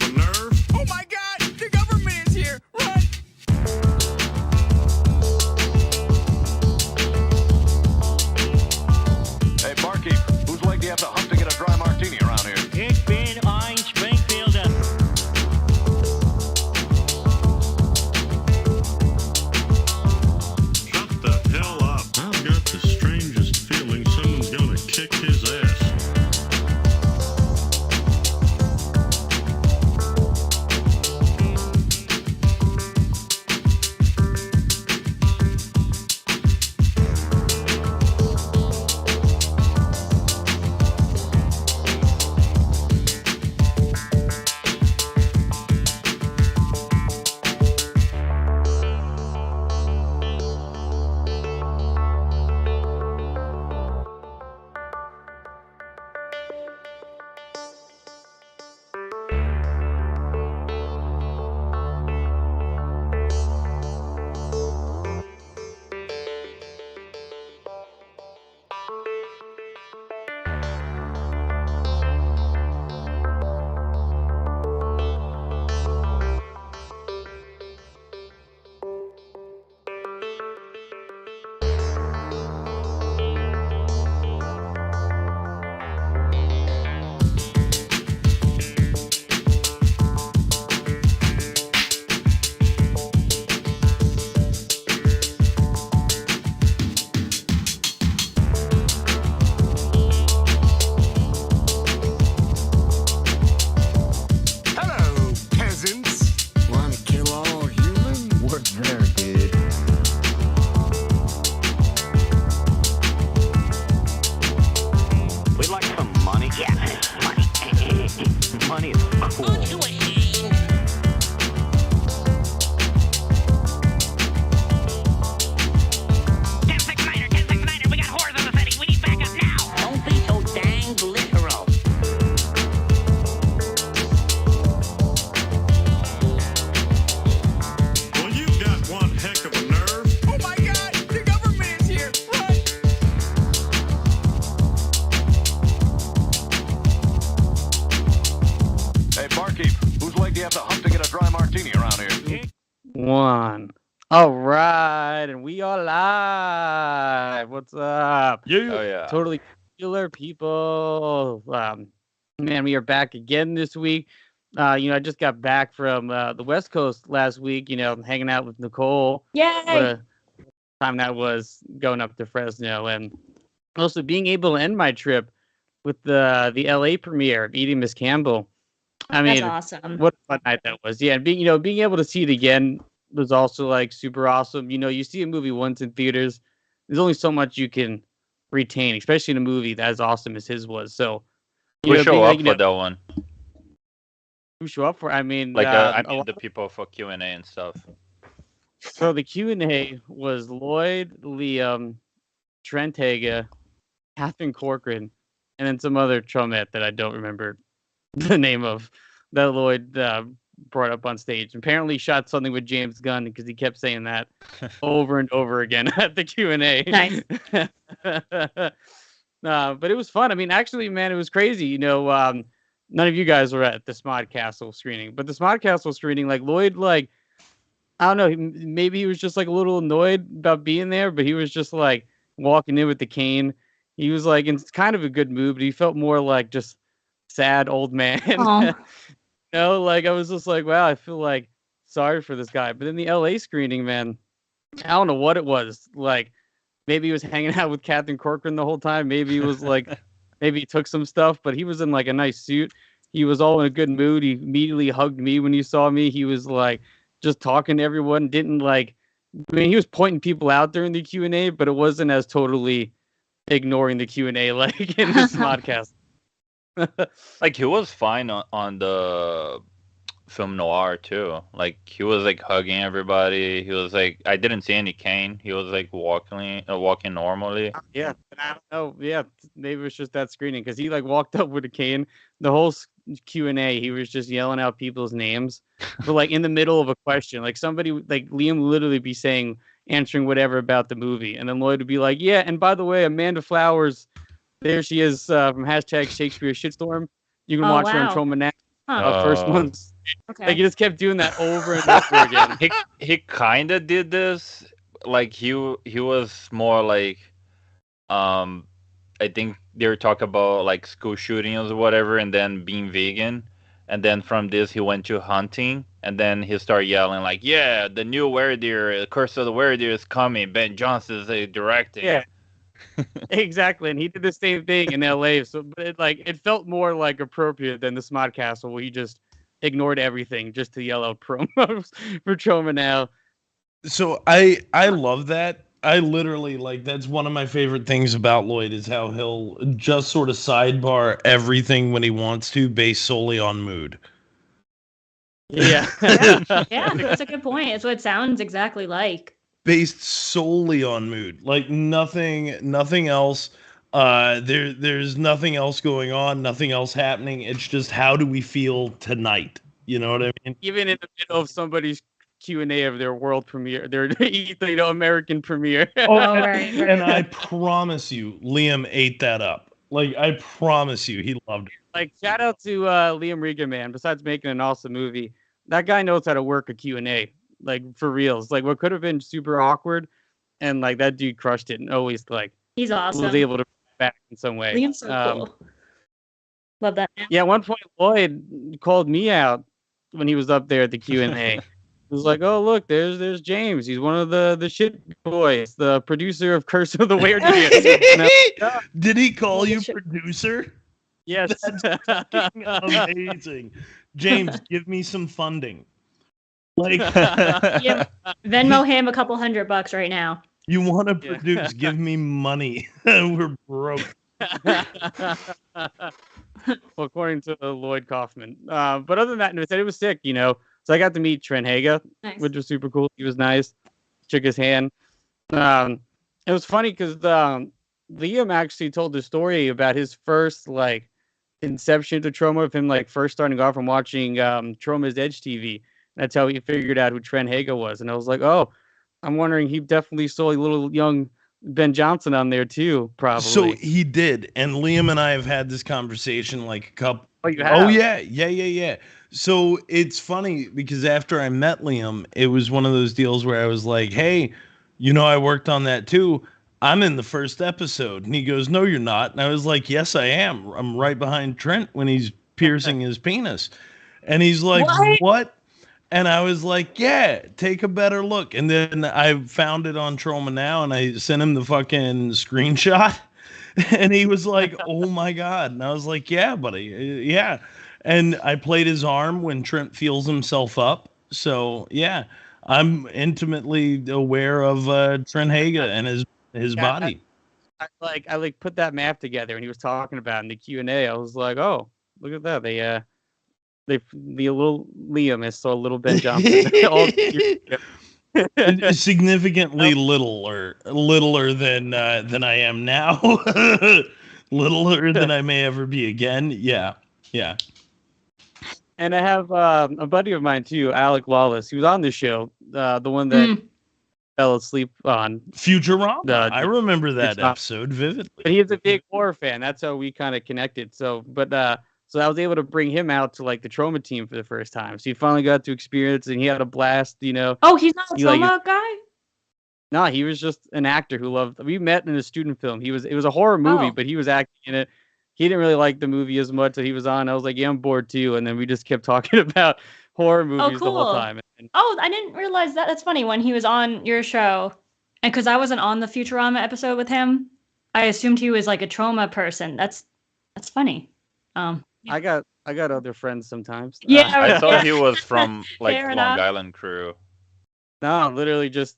of a nerve. Oh my God! The government is here! Run! Hey, barkeep, whose leg do you have to hump to get a dry martini around here? Ich bin ein Springfielder. Shut the hell up. I've got the strangest feeling someone's gonna kick his ass. Hello, peasants. Want to kill all humans? Work there, dude. We'd like some money. Yeah, money. Money is cool. Onto a scene. We got whores in the city. We need backup now. Don't be so dang literal. Well, you've got one heck of a nerve. Oh my God! The government is here! Run! Hey, barkeep, whose leg do you have to hump to get a dry martini around here? One. All right, and we are live. What's up? Oh yeah. Totally killer people. Man, we are back again this week. I just got back from the West Coast last week. Hanging out with Nicole. Yay! What a time that was, going up to Fresno, and also being able to end my trip with the LA premiere of Eating Miss Campbell. I mean, That's awesome. what a fun night that was. Yeah, and being able to see it again was also like super awesome. You see a movie once in theaters, there's only so much you can retain, especially in a movie that as awesome as his was. So We show up being, for that one. who show up for? I mean, The people for Q&A and stuff. so the Q&A was Lloyd, Liam, Trent Haga, Catherine Corcoran, and then some other chumette that I don't remember the name of, that Lloyd brought up on stage. Apparently shot something with James Gunn because he kept saying that over and over again at the Q&A. Nice. But it was fun. I mean, actually, man, it was crazy. None of you guys were at the Smod Castle screening, but the Smod Castle screening, like Lloyd, like, I don't know, maybe he was just like a little annoyed about being there, but he was just like walking in with the cane. He was like in kind of a good mood, but he felt more like just sad old man. Aw. Like I was just like, wow, I feel like sorry for this guy. But in the LA screening, man, I don't know what it was. Like maybe he was hanging out with Catherine Corcoran the whole time. Maybe he was like, maybe he took some stuff, but he was in like a nice suit. He was all in a good mood. He immediately hugged me when he saw me. He was like just talking to everyone. Didn't like, I mean, he was pointing people out during the Q&A, but it wasn't as totally ignoring the Q&A like in this podcast. Like he was fine on the film noir too. Like he was like hugging everybody. He was like, I didn't see any cane. He was like walking normally. Yeah, I don't know. Yeah, maybe it was just that screening because he like walked up with a cane. The whole Q&A, he was just yelling out people's names, but like in the middle of a question, like somebody like Liam would literally be answering whatever about the movie, and then Lloyd would be like, "Yeah, and by the way, Amanda Flowers, there she is from #Shakespeare Shitstorm. You can watch her on wow. Trauma Now. Huh. First month's Like he Okay. just kept doing that over and over again. He kind of did this. Like he was more like, um, I think they were talking about like school shootings or whatever, and then being vegan, and then from this he went to hunting, and then he started yelling like, "Yeah, the new Werewolf, Curse of the Werewolf is coming. Ben Johnson's directing." Yeah, exactly. And he did the same thing in L.A. So, but it felt more like appropriate than the Smod Castle, where he just ignored everything just to yell out promos for Troma now. So I love that. I literally like that's one of my favorite things about Lloyd is how he'll just sort of sidebar everything when he wants to based solely on mood. Yeah. Yeah, that's a good point. It's what it sounds exactly like. Based solely on mood. Like nothing else. There's nothing else going on, nothing else happening. It's just how do we feel tonight? You know what I mean? Even in the middle of somebody's Q&A of their world premiere, their American premiere. Right. And I promise you, Liam ate that up. Like I promise you, he loved it. Like shout out to Liam Regan, man. Besides making an awesome movie, that guy knows how to work a Q&A. Like for reals. Like what could have been super awkward, and like that dude crushed it and always like He's awesome. was able to back in some way. Liam's so cool. Love that. Yeah, at one point Lloyd called me out when he was up there at the Q&A. He was like, "Oh look, there's James. He's one of the shit boys, the producer of Curse of the Werewolf." Did he call you producer? Yes. That's fucking amazing. James, give me some funding. Like Yeah, Venmo him a couple $100 right now. you want to produce, give me money. We're broke. Well, according to Lloyd Kaufman. But other than that, no, it said it was sick, you know. So I got to meet Trent Haga, Nice. which was super cool. He was nice. Shook his hand. It was funny because Liam actually told the story about his first like inception to Troma, of him like first starting off from watching Troma's Edge TV. That's how he figured out who Trent Haga was. And I was like, oh, I'm wondering, he definitely saw a little young Ben Johnson on there too, probably. So he did, and Liam and I have had this conversation like a couple. Oh, you have? Oh yeah. So it's funny because after I met Liam, it was one of those deals where I was like, "Hey, you know, I worked on that too. I'm in the first episode." And he goes, "No, you're not." And I was like, "Yes, I am. I'm right behind Trent when he's piercing his penis." And he's like, "What?" And I was like, "Yeah, take a better look." And then I found it on Troma Now, and I sent him the fucking screenshot. And he was like, "Oh my God." And I was like, "Yeah, buddy. Yeah." And I played his arm when Trent feels himself up. So, yeah, I'm intimately aware of Trent Haga and his body. I put that map together, and he was talking about it in the Q&A. I was like, oh, look at that. The little Liam is so little Ben Johnson. Significantly littler than I am now. Littler than I may ever be again. Yeah. And I have a buddy of mine too, Alec Wallace. He was on the show, the one that fell asleep on Futurama. I remember that Futurama. episode vividly. But he's a big horror fan. That's how we kind of connected. So I was able to bring him out to like the Troma team for the first time. So he finally got to experience it, and he had a blast, you know. Oh, he's not a Troma guy? No, he was just an actor who loved. We met in a student film. It was a horror movie, but he was acting in it. He didn't really like the movie as much that he was on. I was like, yeah, I'm bored too. And then we just kept talking about horror movies the whole time. Oh, I didn't realize that. That's funny. When he was on your show, and because I wasn't on the Futurama episode with him, I assumed he was like a Troma person. That's funny. I got other friends sometimes. Yeah, I thought he was from like Fair Long enough. Island crew. No, literally just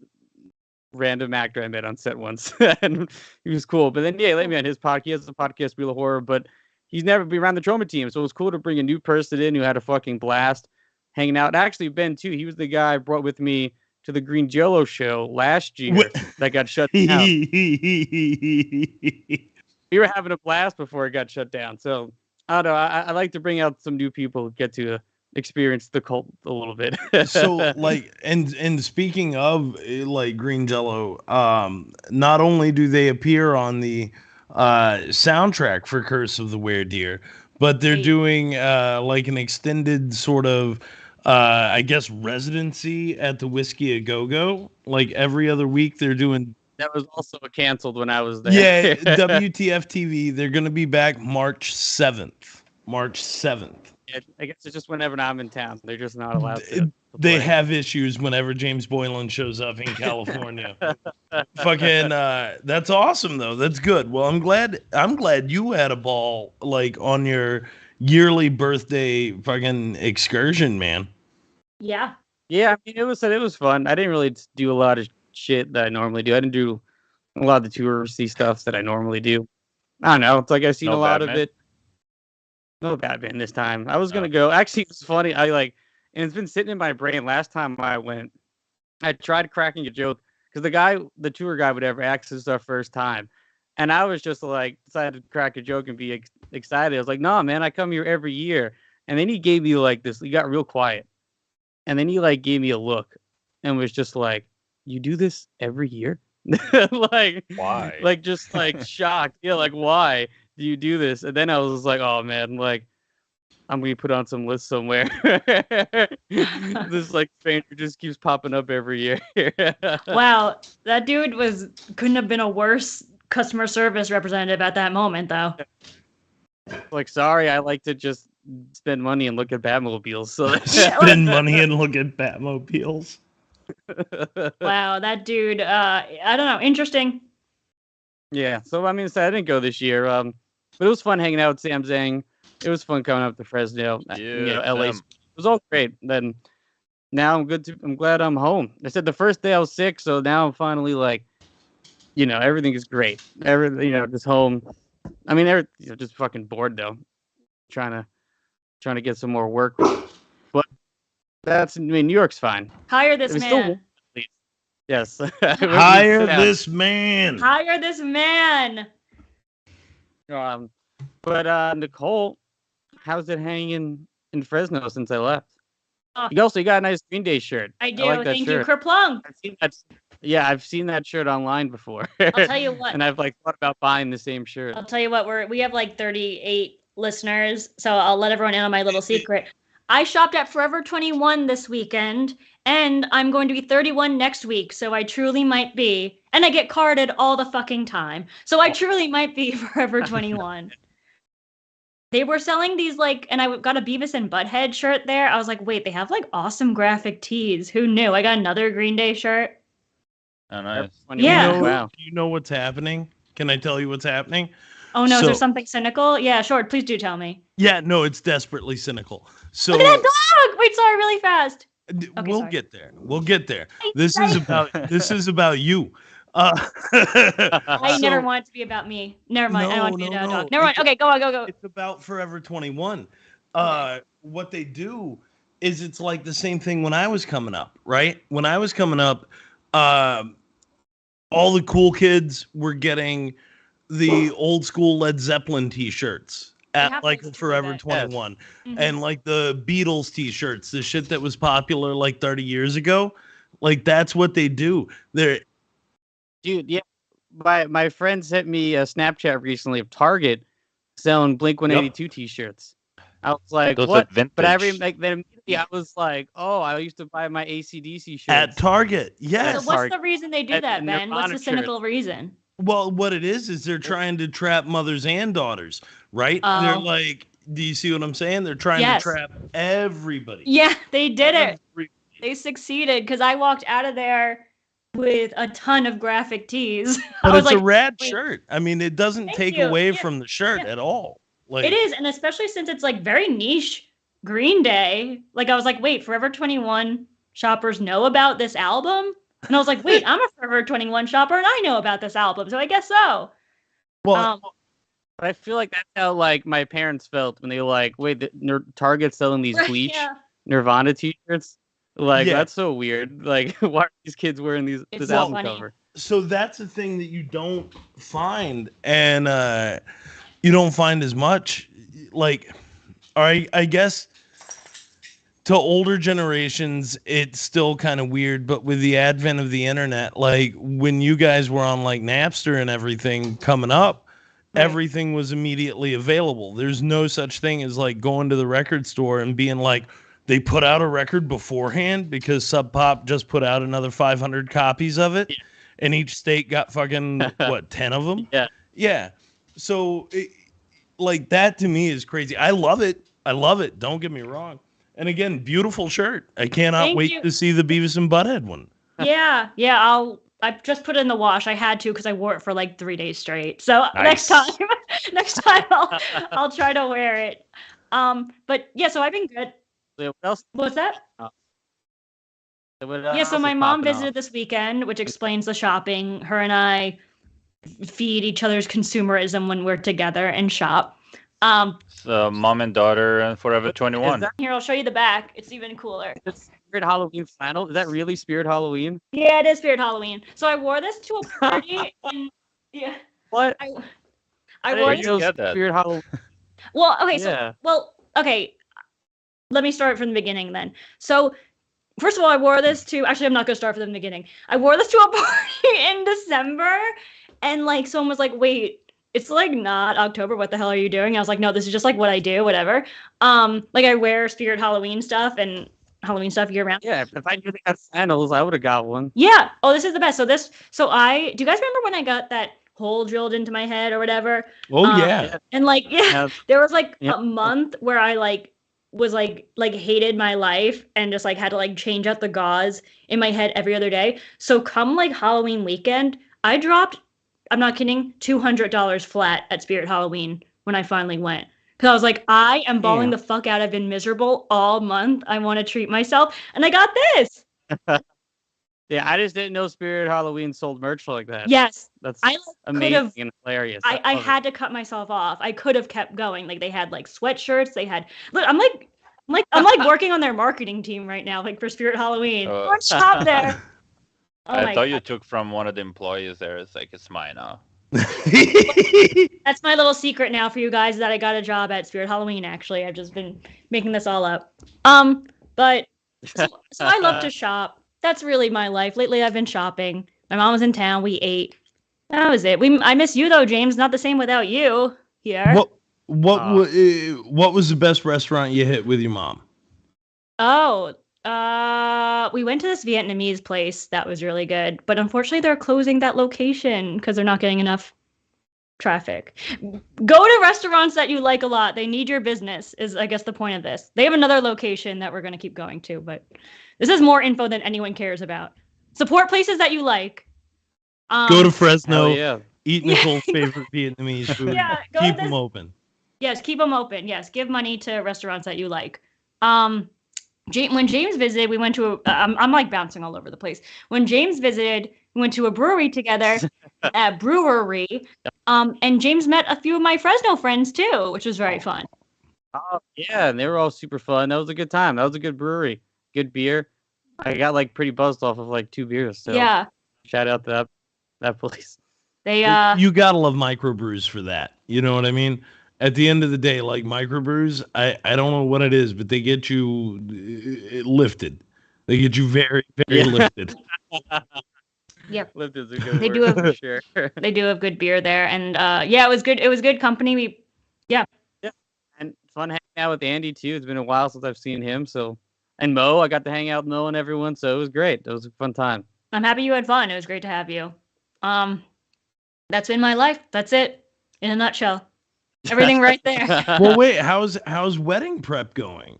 random actor I met on set once, and he was cool. But then, yeah, let me on his podcast. He has a podcast, Wheel of Horror, but he's never been around the Troma team, so it was cool to bring a new person in who had a fucking blast hanging out. And actually, Ben too. He was the guy I brought with me to the Green Jello show last year that got shut down. We were having a blast before it got shut down. So I don't know. I like to bring out some new people who get to experience the cult a little bit. So like, and speaking of like Green Jello, not only do they appear on the soundtrack for Curse of the Werewolf, but they're Wait. doing like an extended sort of I guess residency at the Whiskey A Go Go. Like every other week they're doing. That was also canceled when I was there. Yeah, WTF TV. They're gonna be back March 7th. March 7th. I guess it's just whenever I'm in town. They're just not allowed to They play. have issues whenever James Boylan shows up in California. Fucking that's awesome though. That's good. Well, I'm glad you had a ball like on your yearly birthday fucking excursion, man. Yeah. Yeah, I mean, it was fun. I didn't really do a lot of shit that I normally do. I didn't do a lot of the touristy stuff that I normally do. I don't know. It's like I've seen No a lot Batman? of it. No Batman this time. I was gonna go. Actually, it's funny. And it's been sitting in my brain. Last time I went, I tried cracking a joke because the tour guide, would ever ask us our first time, and I was just like decided to crack a joke and be excited. I was like, "Nah, man, I come here every year." And then he gave me like this. He got real quiet, and then he like gave me a look, and was just like, "You do this every year?" Like Why? Like just like shocked. Yeah, like why do you do this? And then I was like, oh man, like I'm gonna put on some list somewhere. This like stranger just keeps popping up every year. Wow, that dude couldn't have been a worse customer service representative at that moment, though. Like, sorry, I like to just spend money and look at Batmobiles. So Spend money and look at Batmobiles. Wow, that dude. I don't know. Interesting. yeah. So I mean, so I didn't go this year. But it was fun hanging out with Sam Zhang. It was fun coming up to Fresno. LA. Sam. It was all great. Then now I'm glad I'm home. I said the first day I was sick, so now I'm finally like, everything is great. Just home. I mean, just fucking bored though. Trying to get some more work. But New York's fine. Hire this It was still man. warm, at least. Yes. Hire this man. Hire this man. But Nicole, how's it hanging in Fresno since I left? Oh. You got a nice Green Day shirt. I do. like that Thank shirt. you, Kerplunk. I've seen that shirt online before. I'll tell you what. And I've like thought about buying the same shirt. I'll tell you what. We have like 38 listeners, so I'll let everyone in on my little secret. I shopped at Forever 21 this weekend, and I'm going to be 31 next week, so I truly might be. And I get carded all the fucking time, so I truly might be Forever 21. They were selling these and I got a Beavis and Butthead shirt there. I was like, wait, they have like awesome graphic tees. Who knew? I got another Green Day shirt. Oh, nice. Yeah. Wow. Do you know what's happening? Can I tell you what's happening? Oh no, is there So- something cynical? Yeah, sure. Please do tell me. Yeah, no, it's desperately cynical. So Look at that dog! Wait, sorry, really fast. we'll sorry. get there. We'll get there. This Sorry. is about you. I never want it to be about me. Never mind. I don't want it to be about a dog. Never mind. Okay, go on, go. It's about Forever 21. What they do is it's like the same thing when I was coming up, right? When I was coming up, all the cool kids were getting the old school Led Zeppelin t-shirts have at like those too, Forever I bet. 21 Mhm. and like the Beatles t-shirts, the shit that was popular like 30 years ago. Like that's what they do. They're Dude, yeah. My friend sent me a Snapchat recently of Target selling Blink 182 t-shirts. I was like, Those what? are vintage. But then immediately I was like, oh, I used to buy my AC/DC shirts. at Target. So Yes. what's the reason they do And- that, and Ben? What's the Nirvana cynical reason? Well, what it is they're trying to trap mothers and daughters, right? They're Oh. like, do you see what I'm saying? They're trying Yes. to trap everybody. Yeah, they did it. Every- They succeeded because I walked out of there with a ton of graphic tees. I But was it's like, a rad wait. shirt. I mean, it doesn't Thank take you. away Yeah. from the shirt Yeah. at all. Like it is, and especially since it's like very niche Green Day. Like I was like, wait, Forever 21 shoppers know about this album? And I was like, wait, I'm a Forever 21 shopper and I know about this album, so I guess so. well, But I feel like that's how like my parents felt when they were like, wait, Target's selling these Bleach Yeah. Nirvana t-shirts? Like Yeah. that's so weird. Like why are these kids wearing this It's so album funny. cover? so that's the thing that you don't find, and you don't find as much. Like, all right, I guess to older generations, it's still kind of weird, but with the advent of the internet, like when you guys were on like Napster and everything coming up, everything was immediately available. There's no such thing as like going to the record store and being like, they put out a record beforehand because Sub Pop just put out another 500 copies of it, and each state got fucking, what, 10 of them? Yeah. Yeah. So, like, that to me is crazy. I love it. Don't get me wrong. And again, beautiful shirt. I cannot Thank wait you. to see the Beavis and Butthead one. Yeah. I just put it in the wash. I had to because I wore it for like 3 days straight. So Nice. next time I'll try to wear it. But yeah, so I've been good. What else? What's that? What Yeah, else so is my mom popping visited off? this weekend, which explains the shopping. Her and I feed each other's consumerism when we're together and shop. So mom and daughter and Forever Is 21. that Here, I'll show you the back. It's even cooler. Spirit Halloween flannel? Is that really Spirit Halloween? Yeah, it is Spirit Halloween. So I wore this to a party. And yeah, What? I Hey, wore you this. don't get that. Spirit Halloween. Well, okay, Yeah. okay. Let me start from the beginning then. So, first of all, I wore this to. Actually, I'm not gonna start from the beginning. I wore this to a party in December, and like someone was like, "Wait, it's like not October. What the hell are you doing?" I was like, "No, this is just like what I do. Whatever." Like I wear Spirit Halloween stuff and Halloween stuff year round. Yeah, if I knew they had flannels, I would have got one. Yeah. Oh, this is the best. So do you guys remember when I got that hole drilled into my head or whatever? Oh, yeah. And like, yeah, Yeah. there was like Yep. a month where I was like hated my life and just like had to like change out the gauze in my head every other day. So come like Halloween weekend, I dropped, I'm not kidding, $200 flat at Spirit Halloween when I finally went. Because I was like, I am bawling the fuck out. I've been miserable all month. I want to treat myself. And I got this. Yeah, I just didn't know Spirit Halloween sold merch like that. Yes. That's I amazing could've- and hilarious. I love it. had to cut myself off. I could have kept going. Like they had like sweatshirts. They had look. I'm like working on their marketing team right now, like for Spirit Halloween. Go and shop there. Oh I my thought God. you took from one of the employees there. It's like, it's mine now. That's my little secret now for you guys that I got a job at Spirit Halloween. Actually, I've just been making this all up. But so I love to shop. That's really my life. Lately, I've been shopping. My mom was in town. We ate. That was it. I miss you though, James. Not the same without you here. What was the best restaurant you hit with your mom? Oh, we went to this Vietnamese place that was really good, but unfortunately they're closing that location because they're not getting enough traffic. Go to restaurants that you like a lot. They need your business, is I guess the point of this. They have another location that we're going to keep going to, but this is more info than anyone cares about. Support places that you like. Go to Fresno, Hell yeah. eat Nicole's favorite Vietnamese food. Yeah, go Keep to them this- open. Yes, keep them open. Yes, give money to restaurants that you like. When James visited, we went to I'm like bouncing all over the place. When James visited, we went to a brewery together, a brewery. And James met a few of my Fresno friends too, which was very fun. Oh, yeah, and they were all super fun. That was a good time. That was a good brewery. Good beer. I got like pretty buzzed off of like 2 beers. So Yeah, shout out to that place. they You gotta love microbrews for that. You know what I mean? At the end of the day, like microbrews, I don't know what it is, but they get you lifted. They get you very, very lifted. Yep. Lifted's a good They word do have- for sure. they do have good beer there, and yeah, it was good. It was good company. And fun hanging out with Andy too. It's been a while since I've seen him. So, and Mo, I got to hang out with Mo and everyone. So it was great. It was a fun time. I'm happy you had fun. It was great to have you. That's been my life. That's it in a nutshell. Everything right there. Well, wait, how's wedding prep going?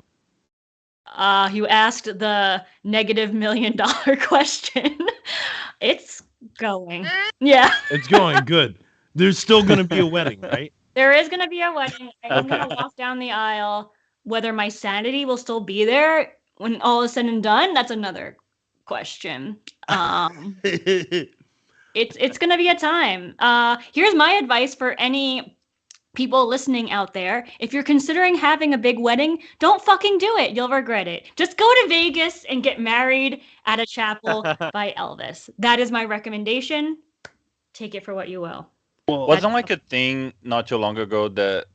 You asked the negative $1 million question. It's going. Yeah. It's going good. There's still gonna be a wedding, right? There is going to be a wedding. I'm going to walk down the aisle. Whether my sanity will still be there when all is said and done, that's another question. It's going to be a time. Here's my advice for any people listening out there. If you're considering having a big wedding, don't fucking do it. You'll regret it. Just go to Vegas and get married at a chapel by Elvis. That is my recommendation. Take it for what you will. Well, Wasn't like a thing not too long ago that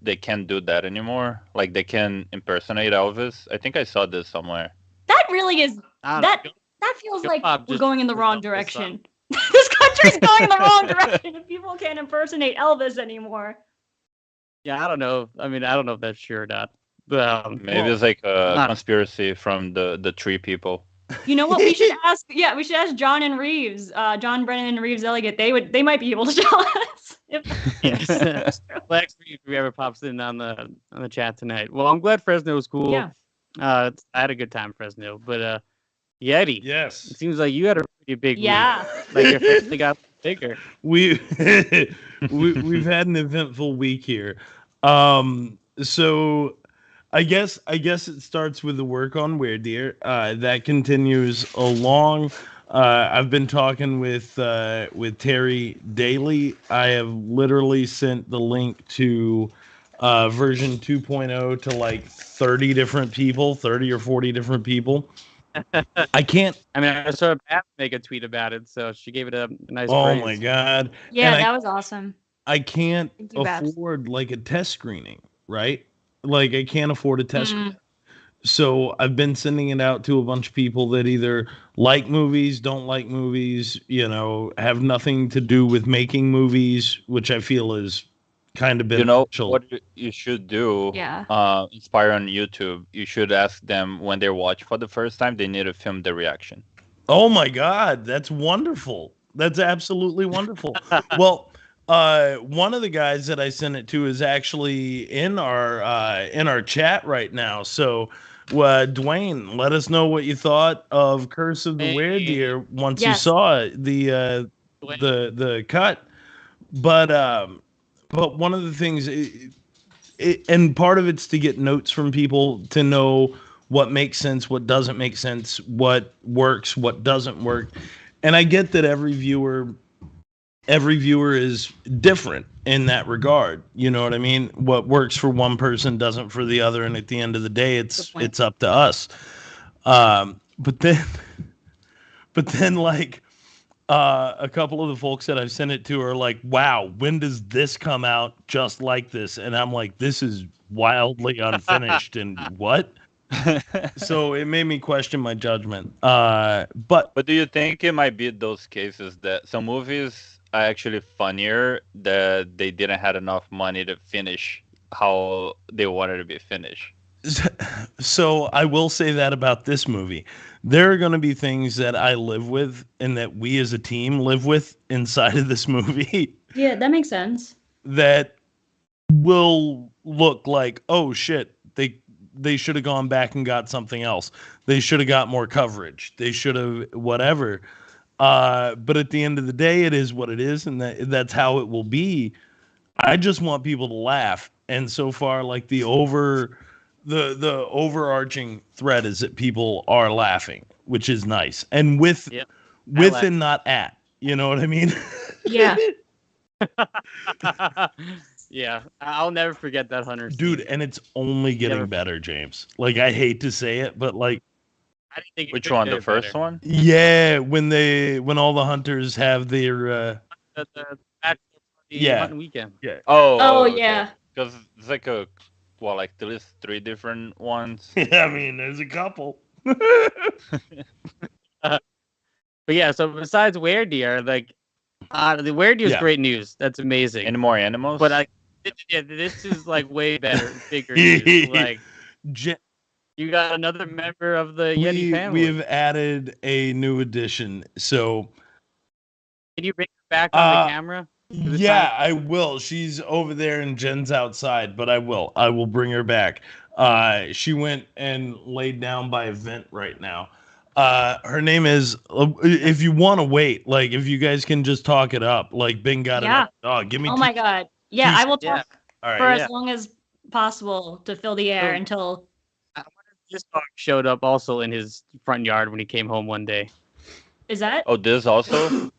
they can't do that anymore? Like they can impersonate Elvis? I think I saw this somewhere. That really is I don't know. that feels Hip like hop we're just going in the wrong jumped this direction. This got country's going in the wrong direction if people can't impersonate Elvis anymore. Yeah, I don't know. I mean, I don't know if that's true or not. Maybe it's like a conspiracy from the tree people. You know what? We should ask. Yeah, we should ask John and Reeves, John Brennan and Reeves Elliott. They might be able to tell us. Yes. Lex, if ever pops in on the chat tonight. Well, I'm glad Fresno was cool. Yeah. I had a good time, Fresno. But Yeti. Yes. It seems like you had a pretty big Yeah. week. Like your family got bigger. We've had an eventful week here. So I guess it starts with the work on Weird Deer. That continues along. I've been talking with Terry daily. I have literally sent the link to version 2.0 to like 30 different people, 30 or 40 different people. I can't. I mean, I saw Pat make a tweet about it, so she gave it a nice Oh praise. my God. Yeah, And that was awesome. I can't Thank you, Babs. afford like a test screening, right? Like I can't afford a test Mm. screening. So I've been sending it out to a bunch of people that either like movies, don't like movies, have nothing to do with making movies, which I feel is kind of You know beneficial. what you should do? Yeah. Inspire on YouTube. You should ask them when they watch for the first time. They need to film the reaction. Oh my God, that's wonderful. That's absolutely wonderful. Well, one of the guys that I sent it to is actually in our chat right now. So, Dwayne, let us know what you thought of Curse of the Were-Deer once you Yes. saw the cut. But one of the things, and part of it's to get notes from people to know what makes sense, what doesn't make sense, what works, what doesn't work. And I get that every viewer is different in that regard. You know what I mean? What works for one person doesn't for the other, and at the end of the day, it's up to us. But then like a couple of the folks that I've sent it to are like, "Wow, when does this come out just like this?" And I'm like, "This is wildly unfinished." And what? So it made me question my judgment. But do you think it might be those cases that some movies are actually funnier that they didn't have enough money to finish how they wanted to be finished? So I will say that about this movie. There are going to be things that I live with and that we as a team live with inside of this movie Yeah, that makes sense. that will look like, oh shit, they should have gone back and got something else. They should have got more coverage. They should have whatever. But at the end of the day, it is what it is, and that's how it will be. I just want people to laugh. And so far, like the overarching thread is that people are laughing, which is nice. And with and not at. You know what I mean? Yeah. Yeah, I'll never forget that Hunter scene. Dude, and it's only getting better, James. Like, I hate to say it, but like, I didn't think it Which could one? get The first better. one? yeah, when all the hunters have their The bachelor party Yeah. hunting weekend. Oh, yeah. Because it's like like at least 3 different ones. I mean, there's a couple. But yeah, so besides Were-Deer, like the Were-Deer is Yeah. great news. That's amazing. Any more animals? But this is like way better, bigger news. Like Je- you got another member of the Yeti family. we have added a new addition. So Can you bring her back on the camera? the yeah, I will. She's over there and Jen's outside, but I will bring her back. She went and laid down by a vent right now. Her name is, if you want to wait, like if you guys can just talk it up, like Bing got Yeah. it. Oh, give me Oh my God. Yeah, I will Yeah. talk All right. for as long as possible to fill the air So- until. This dog showed up also in his front yard when he came home one day. Is that? Oh, this also?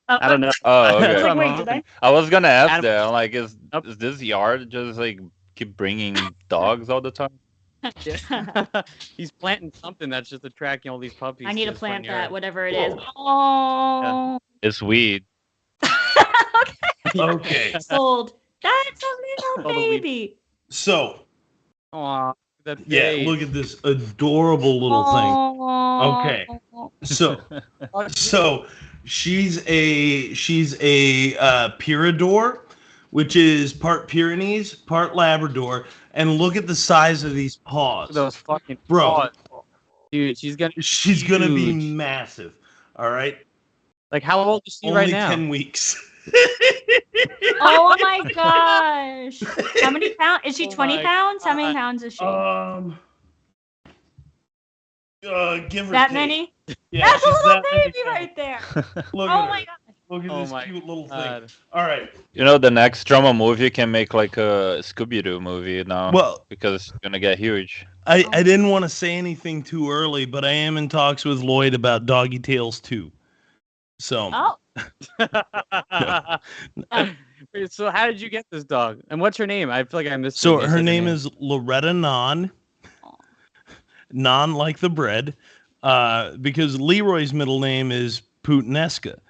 I don't know. Oh, I was okay. like, wait, did I? I was gonna ask Adam- that. I'm like, is this yard just like keep bringing dogs all the time? He's planting something that's just attracting all these puppies. I need to his front plant yard. that, whatever it is. Oh. It's weed. Okay. Sold. That's a little All the weed. baby. So Aw, that yeah, face. look at this adorable little thing. Oh. Okay. So She's a Pyrador, which is part Pyrenees, part Labrador, and look at the size of these paws, Those fucking bro. paws. Dude, she's gonna be huge. massive. All right, Like, how old is she only right now? 10 weeks. Oh my gosh. How many pounds? Is she Oh 20 my pounds? How many God. pounds is she? Give or That take. many? Yeah, That's a she's little that many baby right there. Look Oh at my her. god. Look at Oh this my cute little God. thing. All right. You know, the next drama movie can make like a Scooby-Doo movie now. Well, because it's gonna get huge. I didn't want to say anything too early, but I am in talks with Lloyd about Doggy Tales 2. So. Oh. Wait, so how did you get this dog? And what's her name? I feel like I missed. So when you her said name is Loretta Non. Non like the bread. Because Leroy's middle name is Puttanesca,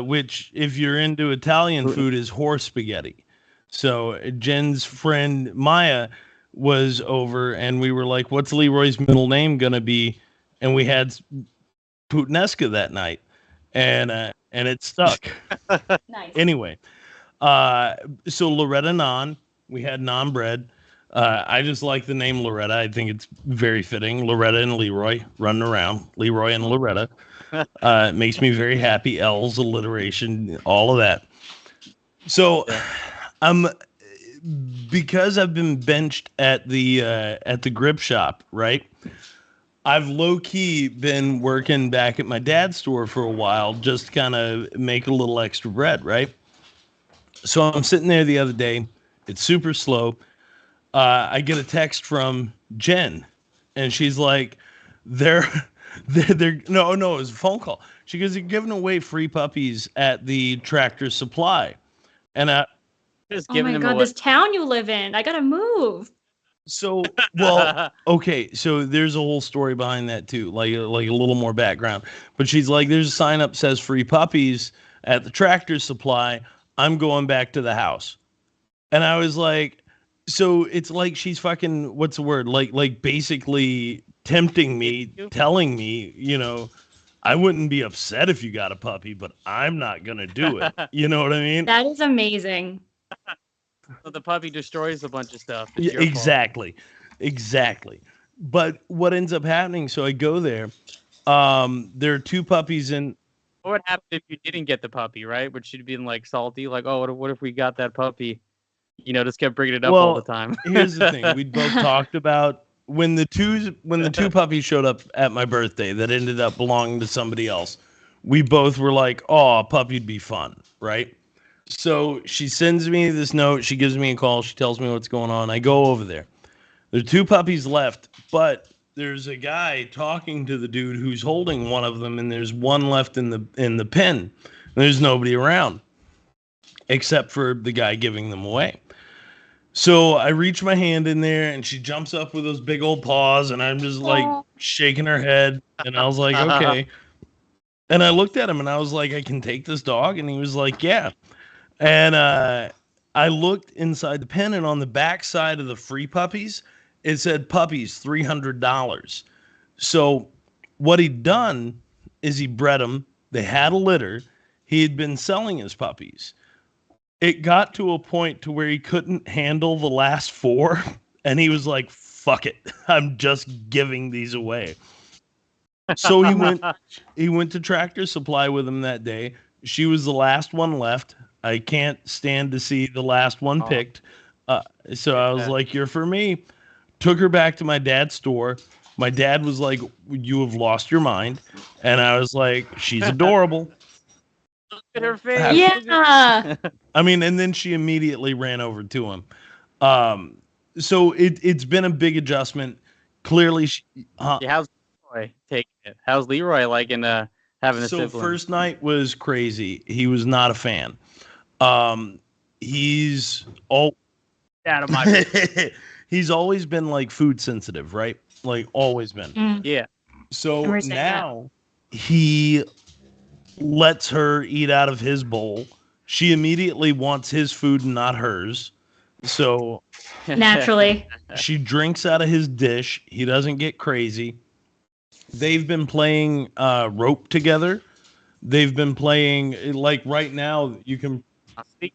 which, if you're into Italian food, is horse spaghetti. So Jen's friend Maya was over, and we were like, "What's Leroy's middle name gonna be?" And we had Puttanesca that night, and it stuck. Nice. Anyway, so Loretta Non, we had non bread. I just like the name Loretta. I think it's very fitting. Loretta and Leroy running around. Leroy and Loretta. It makes me very happy. L's, alliteration, all of that. So, because I've been benched at the grip shop, right? I've low key been working back at my dad's store for a while, just kind of make a little extra bread, right? So I'm sitting there the other day. It's super slow. I get a text from Jen, and she's like, they're no, it was a phone call. She goes, they're giving away free puppies at the Tractor Supply. And just Oh giving my them god, away. this town you live in. I gotta move. so, well, okay, so there's a whole story behind that too, like a little more background. But she's like, there's a sign up says free puppies at the Tractor Supply. I'm going back to the house. And I was like, so it's like she's fucking, what's the word? Like basically tempting me, telling me, I wouldn't be upset if you got a puppy, but I'm not going to do it. You know what I mean? That is amazing. So the puppy destroys a bunch of stuff. It's Yeah, your fault. exactly. But what ends up happening, so I go there. There are two puppies in. What would happen if you didn't get the puppy, right? Would she be like salty? Like, oh, what if we got that puppy? Just kept bringing it up all the time. Here's the thing. We'd both talked about when the two puppies showed up at my birthday that ended up belonging to somebody else. We both were like, oh, a puppy'd be fun, right? So she sends me this note. She gives me a call. She tells me what's going on. I go over there. There are two puppies left, but there's a guy talking to the dude who's holding one of them, and there's one left in the pen. There's nobody around except for the guy giving them away. So I reach my hand in there, and she jumps up with those big old paws, and I'm just like shaking her head, and I was like, okay. And I looked at him, and I was like, I can take this dog? And he was like, yeah. And I looked inside the pen, and on the back side of the free puppies, it said puppies, $300. So what he'd done is he bred them. They had a litter. He had been selling his puppies. It got to a point to where he couldn't handle the last four, and he was like, fuck it. I'm just giving these away. So he went to Tractor Supply with him that day. She was the last one left. I can't stand to see the last one picked. So I was like, you're for me. Took her back to my dad's store. My dad was like, you have lost your mind. And I was like, she's adorable. Look at her face. Yeah. I mean, and then she immediately ran over to him. So it's been a big adjustment. Clearly, How's Leroy taking it? How's Leroy liking having a sibling? So first night was crazy. He was not a fan. He's all out of my he's always been like food sensitive, right? Like always been. Yeah. So now he lets her eat out of his bowl. She immediately wants his food and not hers. So naturally, she drinks out of his dish. He doesn't get crazy. They've been playing rope together. they've been playing like right now. You can, He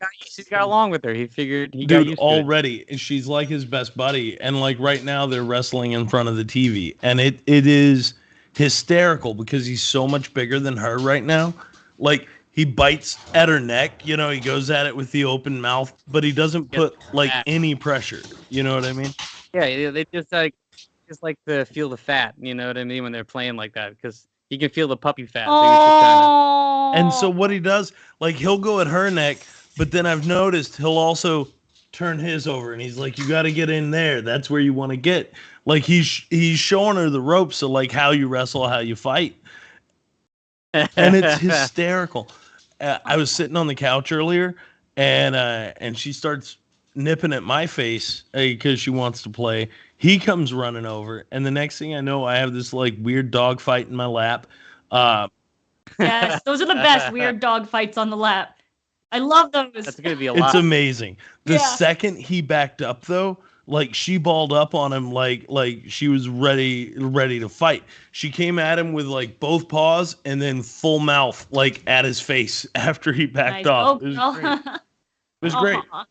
got along with her. He figured he got dude, used to it. already she's like his best buddy, and like right now they're wrestling in front of the TV, and it is hysterical because he's so much bigger than her right now. Like he bites at her neck, you know, he goes at it with the open mouth, but he doesn't put like any pressure. You know what I mean? Yeah, they just like to feel the fat. You know what I mean when they're playing like that because you can feel the puppy fat. So you're just trying to, And so what he does, like he'll go at her neck, but then I've noticed he'll also turn his over and he's like, you got to get in there. That's where you want to get. Like he's showing her the ropes of like how you wrestle, how you fight. And it's hysterical. I was sitting on the couch earlier and she starts nipping at my face because she wants to play. He comes running over, and the next thing I know, I have this like weird dog fight in my lap. Yes, those are the best weird dog fights on the lap. I love those. That's gonna be a lot. It's amazing. The Yeah. second he backed up, though, like she balled up on him, like she was ready to fight. She came at him with like both paws and then full mouth, like at his face after he backed Nice. off. Oh, It was girl. great. It was great. Aw.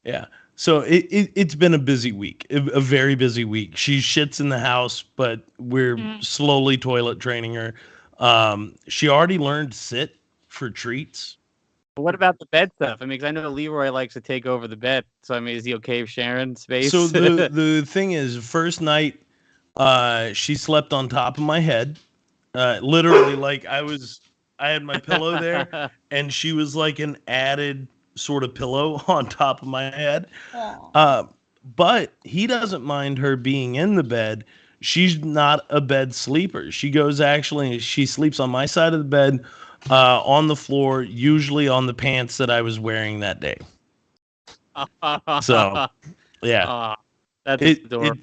Yeah. So it's been a busy week, a very busy week. She shits in the house, but we're slowly toilet training her. She already learned sit for treats. But what about the bed stuff? I mean, 'cause I know Leroy likes to take over the bed. So I mean, is he okay with sharing space? So the thing is, first night, she slept on top of my head. Literally, like I had my pillow there, and she was like an added sort of pillow on top of my head. But he doesn't mind her being in the bed. She's not a bed sleeper. She sleeps on my side of the bed, on the floor, usually on the pants that I was wearing that day. So, yeah. That's It- adorable.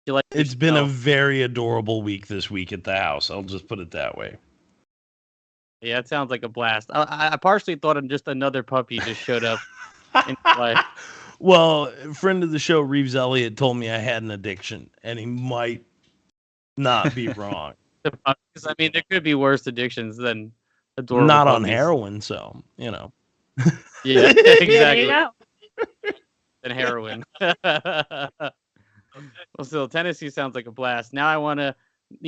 You like It's been a yourself. very adorable week this week at the house. I'll just put it that way. Yeah, it sounds like a blast. I partially thought just another puppy just showed up in life. Well, a friend of the show, Reeves Elliott, told me I had an addiction, and he might not be wrong. I mean, there could be worse addictions than adorable Not on puppies. heroin, so, you know. Yeah, There exactly. you go. Than heroin. Well, still, Tennessee sounds like a blast. Now I want to,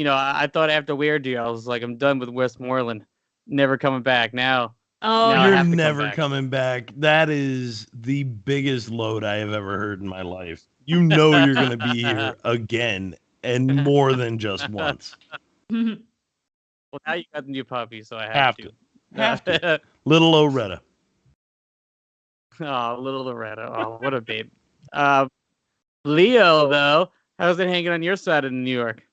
I thought after Weird Deal, I was like, I'm done with Westmoreland. Never coming back. Now, Oh, No, I You're have to come never back. coming back. That is the biggest load I have ever heard in my life. You know you're going to be here again, and more than just once. well, now you got the new puppy, so I have, Have to. Have to. Little Loretta. Oh, little Loretta. Oh, what a babe. Leo, though, how's it hanging on your side of New York?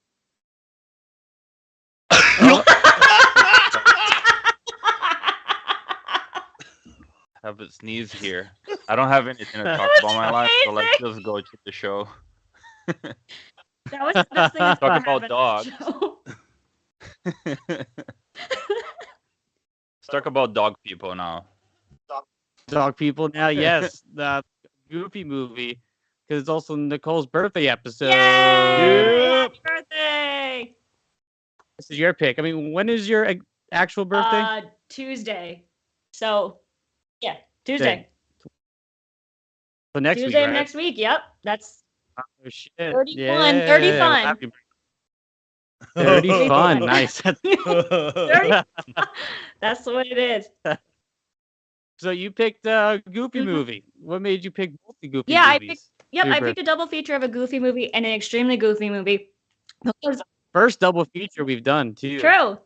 Have a sneeze here. I don't have anything to talk about in my life, so let's just go to the show. That was the best thing that's Talk ever about happened dogs. on the show. Let's talk about dog people now. Dog people now, yes. The Goofy movie, because it's also Nicole's birthday episode. Yay! Happy birthday! This is your pick. I mean, when is your actual birthday? Tuesday. So, yeah, Tuesday. So next Tuesday week, of right? next week. Yep, that's Oh, shit. 30 Yeah. fun, 30 fun. Happy 30 fun. Nice. 30. That's what it is. So you picked Goofy movie. What made you pick both the Goofy Yeah, I movies? Yep, I Super. picked a double feature of a Goofy movie and an extremely Goofy movie. Because First double feature we've done, too. True.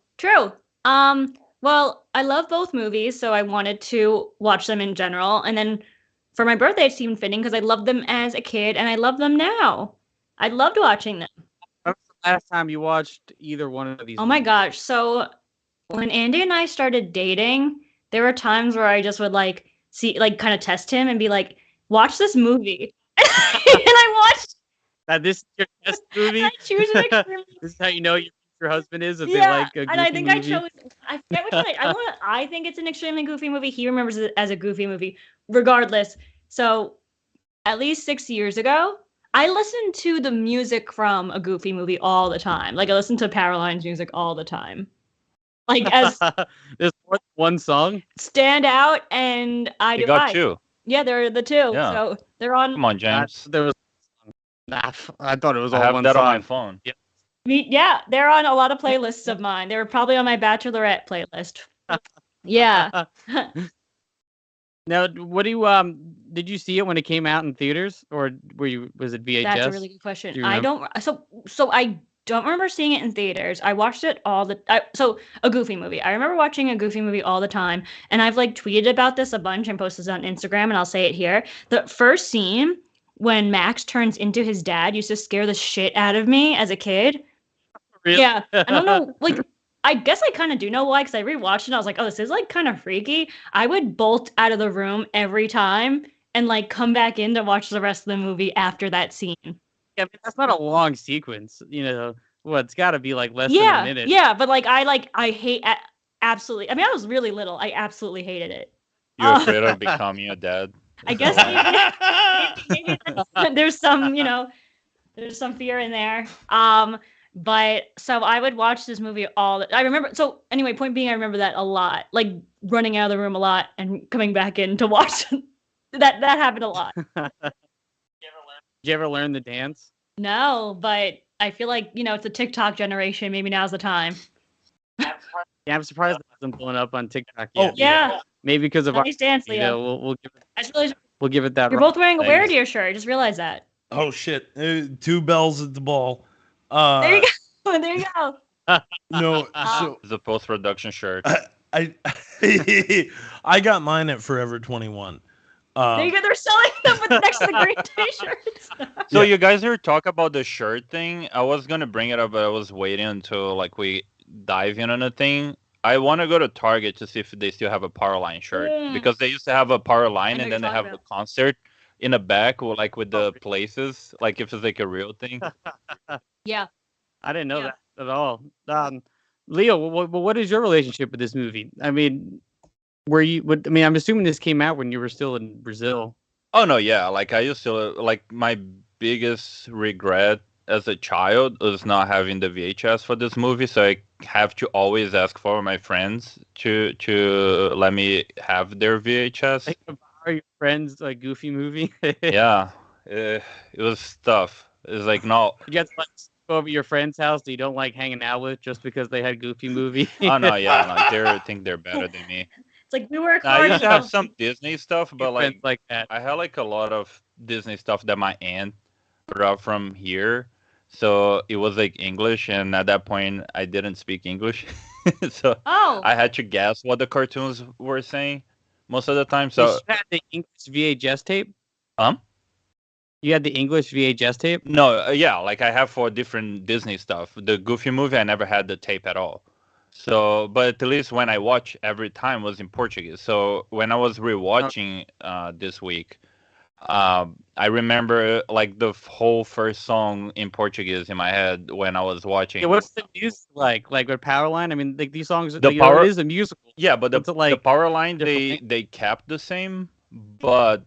Well, I love both movies, so I wanted to watch them in general. And then for my birthday, it seemed fitting because I loved them as a kid and I love them now. I loved watching them. When was the last time you watched either one of these? Oh my movies? gosh. So when Andy and I started dating, there were times where I just would kind of test him and be like, watch this movie. And I watched This is your test movie? I choose an extremely This is how you know your husband is, if they yeah, like a Goofy and I think movie? I forget which one. I think it's an extremely Goofy movie. He remembers it as a Goofy movie. Regardless, so at least 6 years ago, I listened to the music from a Goofy movie all the time. Like I listened to Caroline's music all the time. like as There's more than one song. stand out and I You Do got I. two. Yeah, they're the two. Yeah. So they're on Come on, James. There was. Nah, I thought it was I all have one that song. on my phone. me. Yeah, they're on a lot of playlists of mine. They were probably on my Bachelorette playlist. Yeah. Now, what do you did you see it when it came out in theaters, or was it VHS? That's a really good question. Do you I remember? don't I don't remember seeing it in theaters. I watched it so a Goofy movie. I remember watching a Goofy movie all the time, and I've like tweeted about this a bunch and posted it on Instagram, and I'll say it here. The first scene when Max turns into his dad used to scare the shit out of me as a kid. Really? Yeah, I don't know, like I guess I kind of do know why, because I rewatched it and I was like, oh, this is like kind of freaky. I would bolt out of the room every time and like come back in to watch the rest of the movie after that scene. Yeah, I mean, that's not a long sequence. Well, it's got to be like less than a Yeah, minute. yeah, but I hate absolutely. I mean, I was really little. I absolutely hated it. You're afraid of becoming a dad? I guess maybe there's some, there's some fear in there. But so I would watch this movie I remember. So anyway, point being, I remember that a lot, like running out of the room a lot and coming back in to watch. That happened a lot. Did you ever learn the dance? No, but I feel like it's a TikTok generation. Maybe now's the time. Yeah, I'm surprised it hasn't blown up on TikTok Oh, yet. Yeah, Maybe because of our, nice dance, Leo. we'll give it, I just realized we'll give it that. you're right. both wearing a Thanks. Where Dear shirt. I just realized that. Oh shit! 2 bells at the ball. There you go. There you go. No, so It's a post-production shirt. I I got mine at Forever 21. There you go. They're selling them with next to the green T-shirts. So Yeah. you guys are talking about the shirt thing. I was gonna bring it up, but I was waiting until like we dive in on the thing. I want to go to Target to see if they still have a Powerline shirt Mm. because they used to have a Powerline know and you're then they talking have the about. concert in the back, like with the places, like if it's like a real thing. Yeah. I didn't know Yeah. that at all. Leo, what is your relationship with this movie? I mean, I'm assuming this came out when you were still in Brazil. Oh no, yeah. Like I used to like my biggest regret as a child was not having the VHS for this movie, so I have to always ask for my friends to let me have their VHS. Like, are your friends like Goofy movie? Yeah, it was tough. It's like no, You get to like go over to your friend's house that you don't like hanging out with just because they had Goofy movie. oh no, yeah, like they think they're better than me. It's like we work I hard. used to have some Disney stuff, but Friends like like that. I had like a lot of Disney stuff that my aunt brought from here. So it was like English, and at that point, I didn't speak English, so Oh. I had to guess what the cartoons were saying most of the time. So So, you had the English VHS tape. um, You had the English VHS tape. no, yeah, like I have for different Disney stuff. The Goofy movie, I never had the tape at all. So, but at least when I watch every time was in Portuguese. So when I was rewatching this week, I remember like the whole first song in Portuguese in my head when I was watching. Yeah, what's the music like? Like with Powerline? I mean, like these songs. The It is a musical. Yeah, but What's it like? the power line different they kept the same, but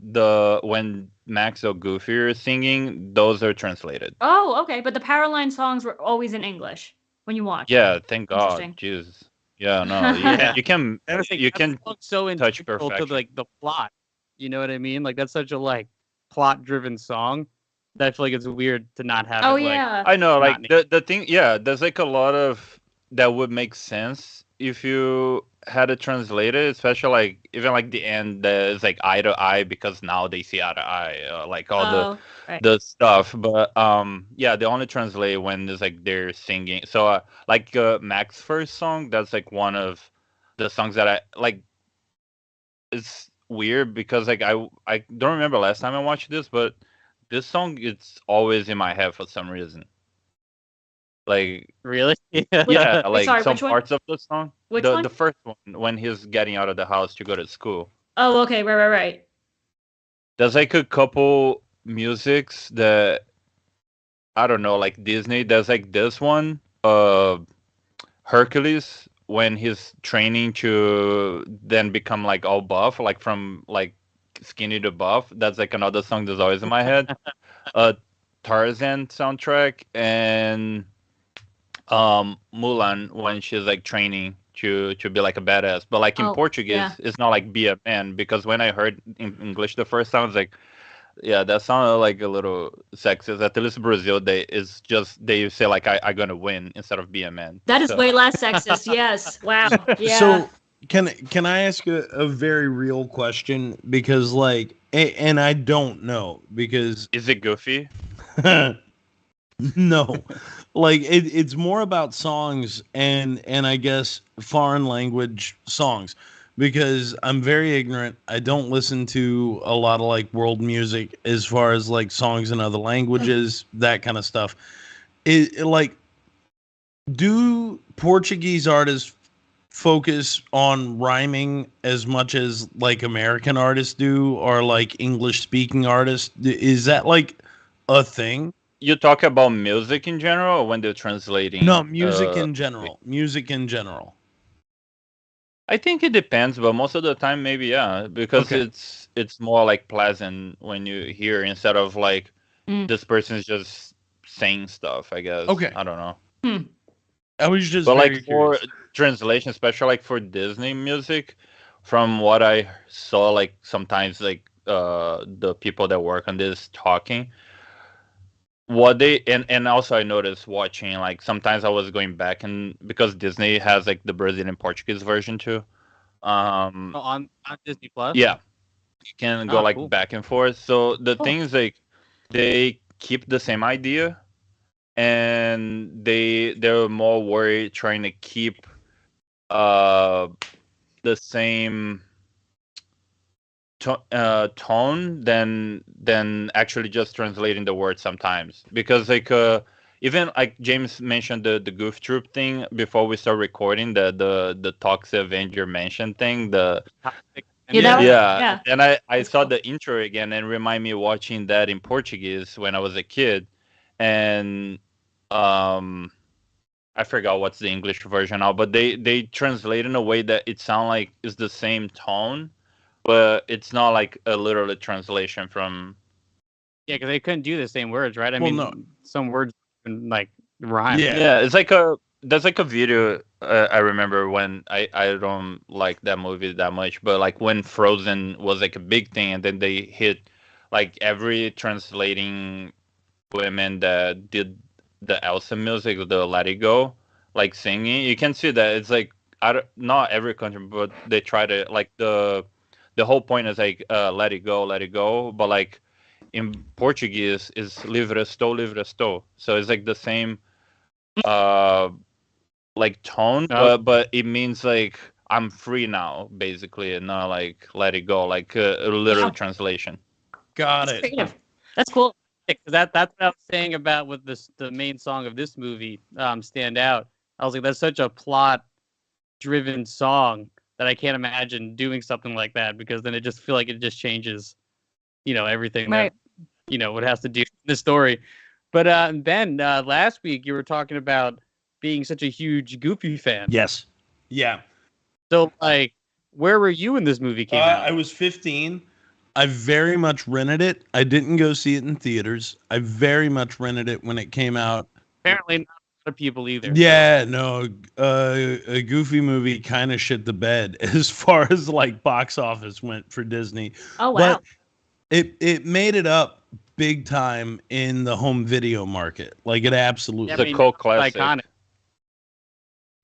when Max or Goofy are singing, those are translated. Oh, okay. But the Powerline songs were always in English when you watch. Yeah, thank God. Interesting. Jesus. Yeah, no, Yeah. you can you can so touch integral to perfection. like the plot. You know what I mean? Like that's such a like plot-driven song that I feel like it's weird to not have. Oh it, like, yeah. I know, like not the thing, yeah, there's like a lot of that would make sense if you had it translated, especially like even like the end there's like eye to eye because now they see eye to eye, like all Oh, right. the stuff. But yeah, they only translate when there's like they're singing. So like Mac's first song, that's like one of the songs that I like. It's weird because like I don't remember last time I watched this, but this song it's always in my head for some reason. Like Really? yeah, like sorry, some which one? parts of the song. Which the one? the first one when he's getting out of the house to go to school. Oh, okay. Right. There's like a couple musics that I don't know, like Disney. There's like this one, Hercules, when he's training to then become like all buff, like from like skinny to buff. That's like another song that's always in my head. Tarzan soundtrack and Mulan when she's like training to be like a badass. But like in Oh, Portuguese, yeah. it's not like be a man, because when I heard in English the first time, I was like, yeah, that sounded like a little sexist. At least Brazil, they say like I gonna win instead of be a man. That is So way less sexist. Yes. Wow. Yeah. So can I ask a very real question? Because like, and I don't know because is it goofy? no, like it's more about songs and I guess foreign language songs because I'm very ignorant. I don't listen to a lot of like world music as far as like songs in other languages, that kind of stuff. Like, do Portuguese artists focus on rhyming as much as like American artists do or like English speaking artists? Is that like a thing? You talk about music in general, or when they're translating? No, music in general. Music in general. I think it depends, but most of the time, maybe yeah, because Okay. it's more like pleasant when you hear instead of like Mm. this person's just saying stuff. I guess. Okay. I don't know. Hmm. I was just But very like for curious. translation, especially like for Disney music, from what I saw, like sometimes like the people that work on this talking, what they and also I noticed watching like sometimes I was going back, and because Disney has like the Brazilian Portuguese version too. Oh, on Disney Plus. Yeah, you can go Oh, like cool. back and forth. So the Cool. things like they keep the same idea, and they're more worried trying to keep uh the same tone than actually just translating the words sometimes, because like even like James mentioned the goof troop thing before we start recording, the Toxic Avenger mention thing, the Yeah, that was, yeah, yeah. and I That's saw cool. the intro again and remind me watching that in Portuguese when I was a kid, and um I forgot what's the English version now, but they translate in a way that it sounds like it's the same tone, but it's not like a literal translation from. Yeah, because they couldn't do the same words, right? I Well, mean, no. some words can, like rhyme. Yeah. Yeah, it's like there's like a video I remember when I don't like that movie that much, but like when Frozen was like a big thing, and then they hit like every translating women that did the Elsa music, the Let It Go, like singing. You can see that it's like not every country, but they try to like the whole point is like let it go, but like in Portuguese is livre estou. So it's like the same uh like tone, Oh, but it means like I'm free now, basically, and not like let it go, like a literal Wow. translation. Got That's it. creative. That's cool. yeah, 'cause that's what I was saying about with the main song of this movie, Stand Out. I was like, that's such a plot driven song that I can't imagine doing something like that, because then it just feel like it just changes, everything Right. that, what has to do with the story. But Ben, last week you were talking about being such a huge Goofy fan. Yes. Yeah. So like, where were you when this movie came out? I was 15. I very much rented it. I didn't go see it in theaters. I very much rented it when it came out. Apparently not a lot of people either. Yeah, no, a Goofy movie kind of shit the bed as far as like box office went for Disney. Oh, wow. But it made it up big time in the home video market. Like it absolutely. Yeah, It's a cult classic. iconic.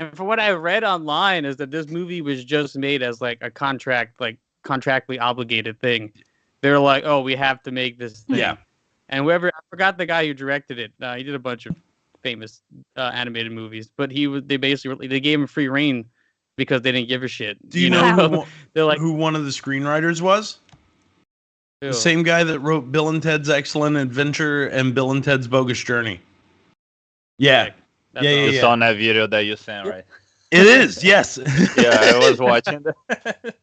And from what I read online is that this movie was just made as like a contractually obligated thing. They're like, oh, we have to make this thing. Yeah. And whoever, I forgot the guy who directed it. He did a bunch of famous animated movies, but they gave him free reign because they didn't give a shit. Do you Wow. know They're like, who one of the screenwriters was? "Ew." The same guy that wrote Bill and Ted's Excellent Adventure and Bill and Ted's Bogus Journey. Yeah. That's Yeah, You yeah. saw in that video that you sent, right? It is, yes. Yeah, I was watching that.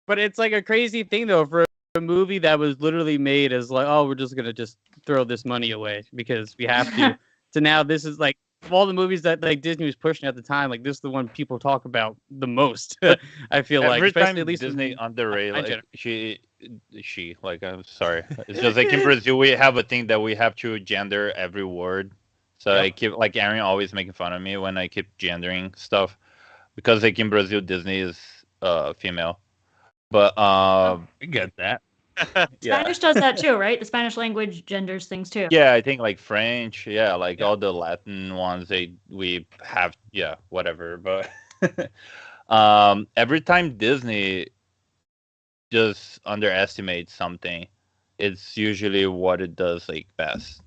But it's like a crazy thing though for a movie that was literally made as like, oh, we're just gonna just throw this money away because we have to. To now, this is like of all the movies that like Disney was pushing at the time, like this is the one people talk about the most. I feel like, Every especially time at least Disney underrated, I like gen- she like I'm sorry. It's just like in Brazil we have a thing that we have to gender every word. So Yep. I keep like Aaron always making fun of me when I keep gendering stuff. because like in Brazil Disney is female. But I get that. yeah. Spanish does that too, right? The Spanish language genders things too. Yeah, I think like French, yeah, like Yeah. all the Latin ones we have, yeah, whatever. But every time Disney just underestimates something, it's usually what it does like best.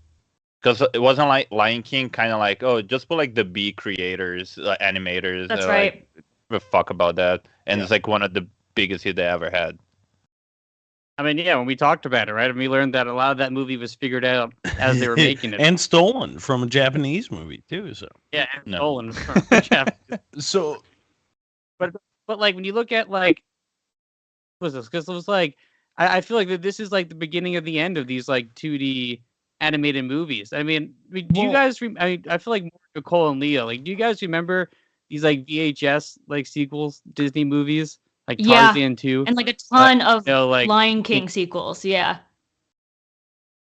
Because it wasn't like Lion King, kind of like, oh, just put like the B creators, animators. That's they're right. Like, give a fuck about that, and Yeah. it's like one of the biggest hit they ever had. I mean, yeah, when we talked about it, right? And we learned that a lot of that movie was figured out as they were making it. And stolen from a Japanese movie too. So Yeah, and No. stolen from Japanese. so But like when you look at like what was this? Because it was like I feel like that this is like the beginning of the end of these like 2D animated movies. I mean, do you Well- guys? I mean, I feel like more Nicole and Leo. Like, do you guys remember these like VHS like sequels Disney movies like Yeah. Tarzan 2? And like a ton of You know, like Lion King sequels. Yeah.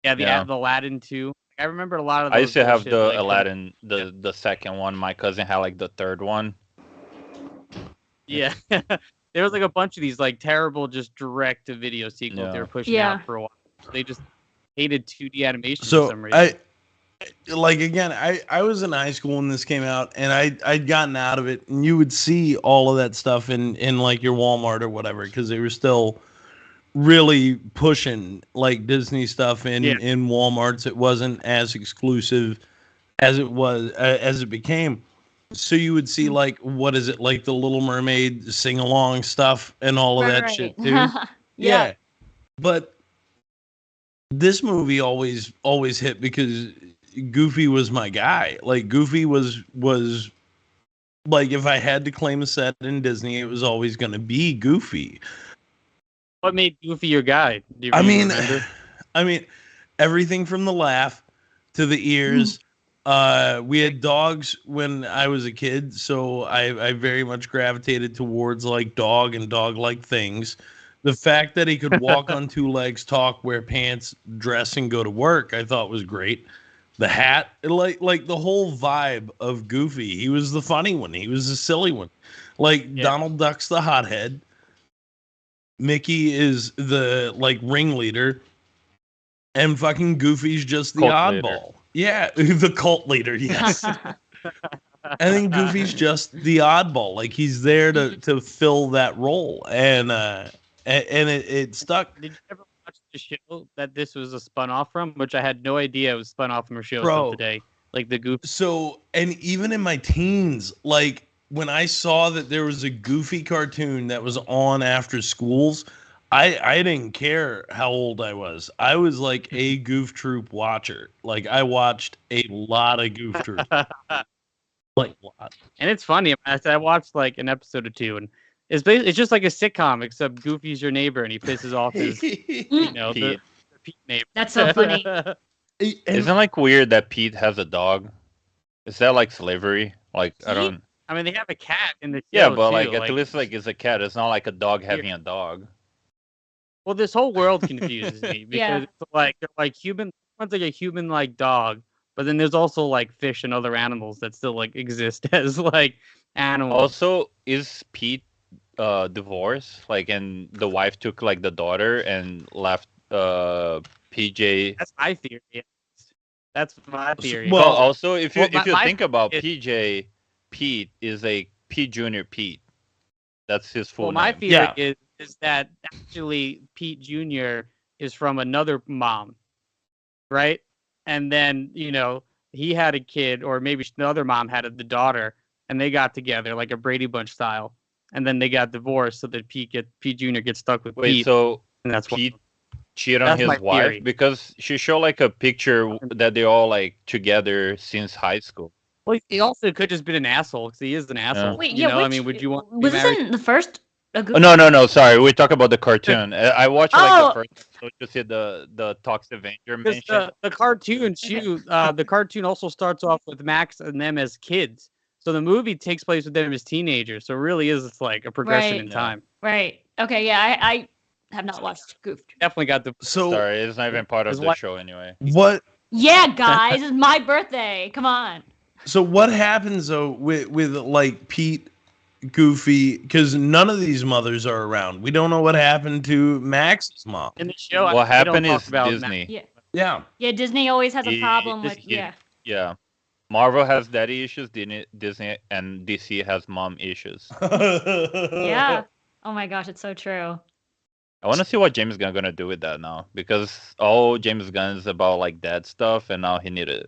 yeah, Yeah. the Aladdin 2. I remember a lot of. I Those used to have bullshit, the like, Aladdin, the second one. My cousin had like the third one. Yeah. There was like a bunch of these like terrible just direct to video sequels they Yeah. were pushing Yeah. out for a while. They just hated 2D animation for so some reason. I was in high school when this came out, and I'd gotten out of it, and you would see all of that stuff in like your Walmart or whatever, because they were still really pushing like Disney stuff in Yeah. in Walmarts. It wasn't as exclusive as it was as it became. So you would see like, what is it, like the Little Mermaid sing along stuff and all of that shit too. Yeah. But this movie always hit because Goofy was my guy. Like Goofy was like, if I had to claim a set in Disney, it was always going to be Goofy. What made Goofy your guy? Do you I mean, remember? I mean, everything from the laugh to the ears. We had dogs when I was a kid, so I very much gravitated towards like dog and dog-like things. The fact that he could walk on two legs, talk, wear pants, dress, and go to work, I thought was great. The hat, like the whole vibe of Goofy. He was the funny one. He was the silly one. Like Yeah. Donald Duck's the hothead. Mickey is the like ringleader, and fucking Goofy's just the Cult oddball. leader. Yeah, the cult leader. Yes. I think Goofy's just the oddball. Like he's there to fill that role, and it stuck. Did you ever watch the show that this was a spun off from? Which I had no idea it was spun off from a show Bro. till today. Like the Goofy. So, and even in my teens, like when I saw that there was a Goofy cartoon that was on after schools, I didn't care how old I was. I was like a Goof Troop watcher. Like I watched a lot of Goof Troop. Like a lot. And it's funny. I watched like an episode or two, and it's just like a sitcom, except Goofy's your neighbor, and he pisses off his, you know, the Pete. Pete neighbor. That's so funny. Isn't it like weird that Pete has a dog? Is that like slavery? Like I don't. I mean, they have a cat in the show. Yeah, but too, like at least like it's a cat. It's not like a dog having a dog. well, this whole world confuses me because Yeah. it's like they're like human. One's like a human like dog, but then there's also like fish and other animals that still like exist as like animals. Also, is Pete divorced? Like, and the wife took like the daughter and left PJ. That's my theory. That's my theory. Well, Well, also if you well, my think about is- PJ, Pete is a Pete Junior Pete. That's his full well, my name. theory Yeah. is that actually Pete Jr. is from another mom, right? And then he had a kid, or maybe the other mom had the daughter, and they got together like a Brady Bunch style, and then they got divorced so that Pete Jr. gets stuck with Wait, Pete, so and that's Pete cheated on That's my his wife theory. because she showed like a picture that they all like together since high school. Well, he also could just been an asshole because he is an asshole. Wait, you yeah. know, I which- mean, would you want to be Was this married? in the first? Oh, no. Sorry, we talk about the cartoon. I watched like Oh. the first episode to see the Toxic Avenger Because mention. the cartoon the cartoon also starts off with Max and them as kids. So the movie takes place with them as teenagers. So it really is it's like a progression Right. in Yeah. time. Right. Okay. Yeah. I have not watched Goof. Definitely got the So Sorry, it's not even part of His the wife- show anyway. what Yeah, guys, it's my birthday. Come on. So what happens though with like Pete Goofy, because none of these mothers are around. We don't know what happened to Max's mom. In the show, What they don't happened talk is about Disney. Yeah. Yeah. Yeah, Disney always has a He- problem with he- yeah. Yeah. Marvel has daddy issues, Disney and DC has mom issues. Yeah. Oh my gosh, it's so true. I want to see what James Gunn gonna do with that now, because all James Gunn is about like dad stuff, and now he need to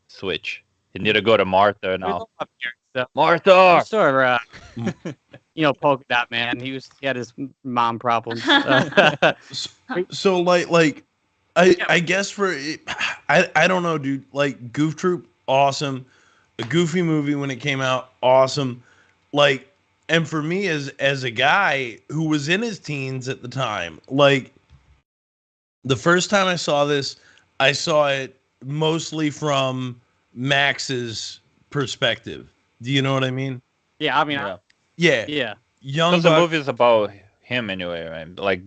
switch. He need to go to Martha We now. love parents, so- Martha. Sort of, Polka Dot Man. He had his mom problems. So like I guess I don't know, dude. Like Goof Troop, awesome. A Goofy movie when it came out, awesome. Like, and for me as a guy who was in his teens at the time, like the first time I saw this, I saw it mostly from Max's perspective. Do you know what I mean? Yeah, I mean, Yeah. Yeah. yeah. Young Because the Buck. movie is about him anyway, right? Like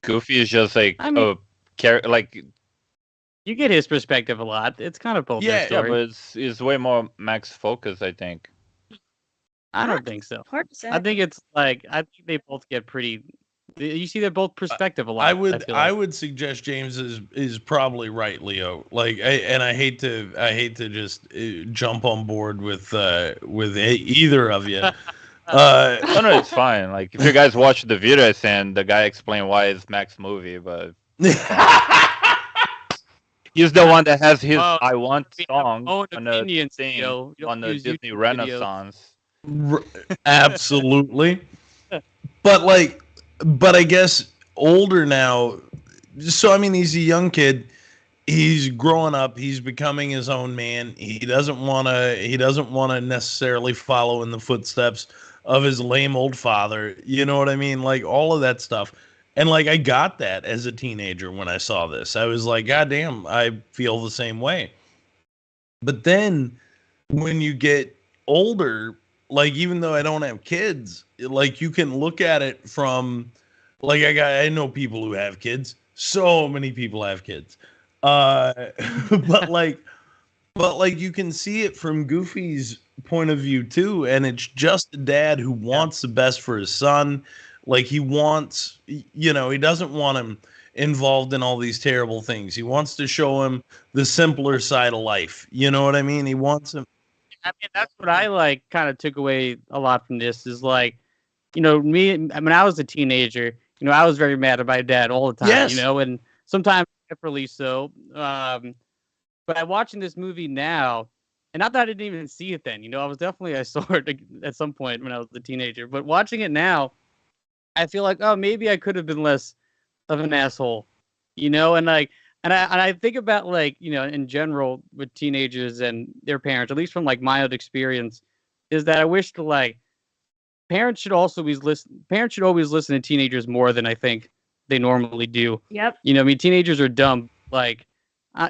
Goofy is just like I mean- a character, like You get his perspective a lot. It's kind of both Yeah, their yeah, story. but it's way more Max focus, I think. I don't think so. Hard to say. I think it's like I think they both get pretty. You see, they're both perspective a lot. I would feel I like. would suggest James is probably right, Leo. Like, I hate to just jump on board with either of you. Oh no, it's fine. Like if you guys watch the video, and the guy explained why it's Max movie, but he's the one that has his Well, "I Want" we have song own on the opinions, thing Leo. You don't on the use Disney YouTube videos. Renaissance. Absolutely. But I guess older now. So I mean, he's a young kid. He's growing up. He's becoming his own man. He doesn't want to necessarily follow in the footsteps of his lame old father. You know what I mean? Like all of that stuff. And like I got that as a teenager when I saw this. I was like, God damn, I feel the same way. But then when you get older, like even though I don't have kids, like you can look at it from like I know people who have kids. So many people have kids. But like you can see it from Goofy's point of view too, and it's just a dad who wants the best for his son. Like he wants, he doesn't want him involved in all these terrible things. He wants to show him the simpler side of life. You know what I mean? He wants him. I mean, that's what I like. Kind of took away a lot from this. Is like, me. When I was a teenager, I was very mad at my dad all the time. Yes. And sometimes rightfully so. But I'm watching this movie now, and not that I didn't even see it then. I saw it at some point when I was a teenager. But watching it now, I feel like, oh, maybe I could have been less of an asshole, and like, and I think about like, in general with teenagers and their parents, at least from like my own experience, is that I wish to like parents should always listen to teenagers more than I think they normally do. Yep. I mean, teenagers are dumb. Like,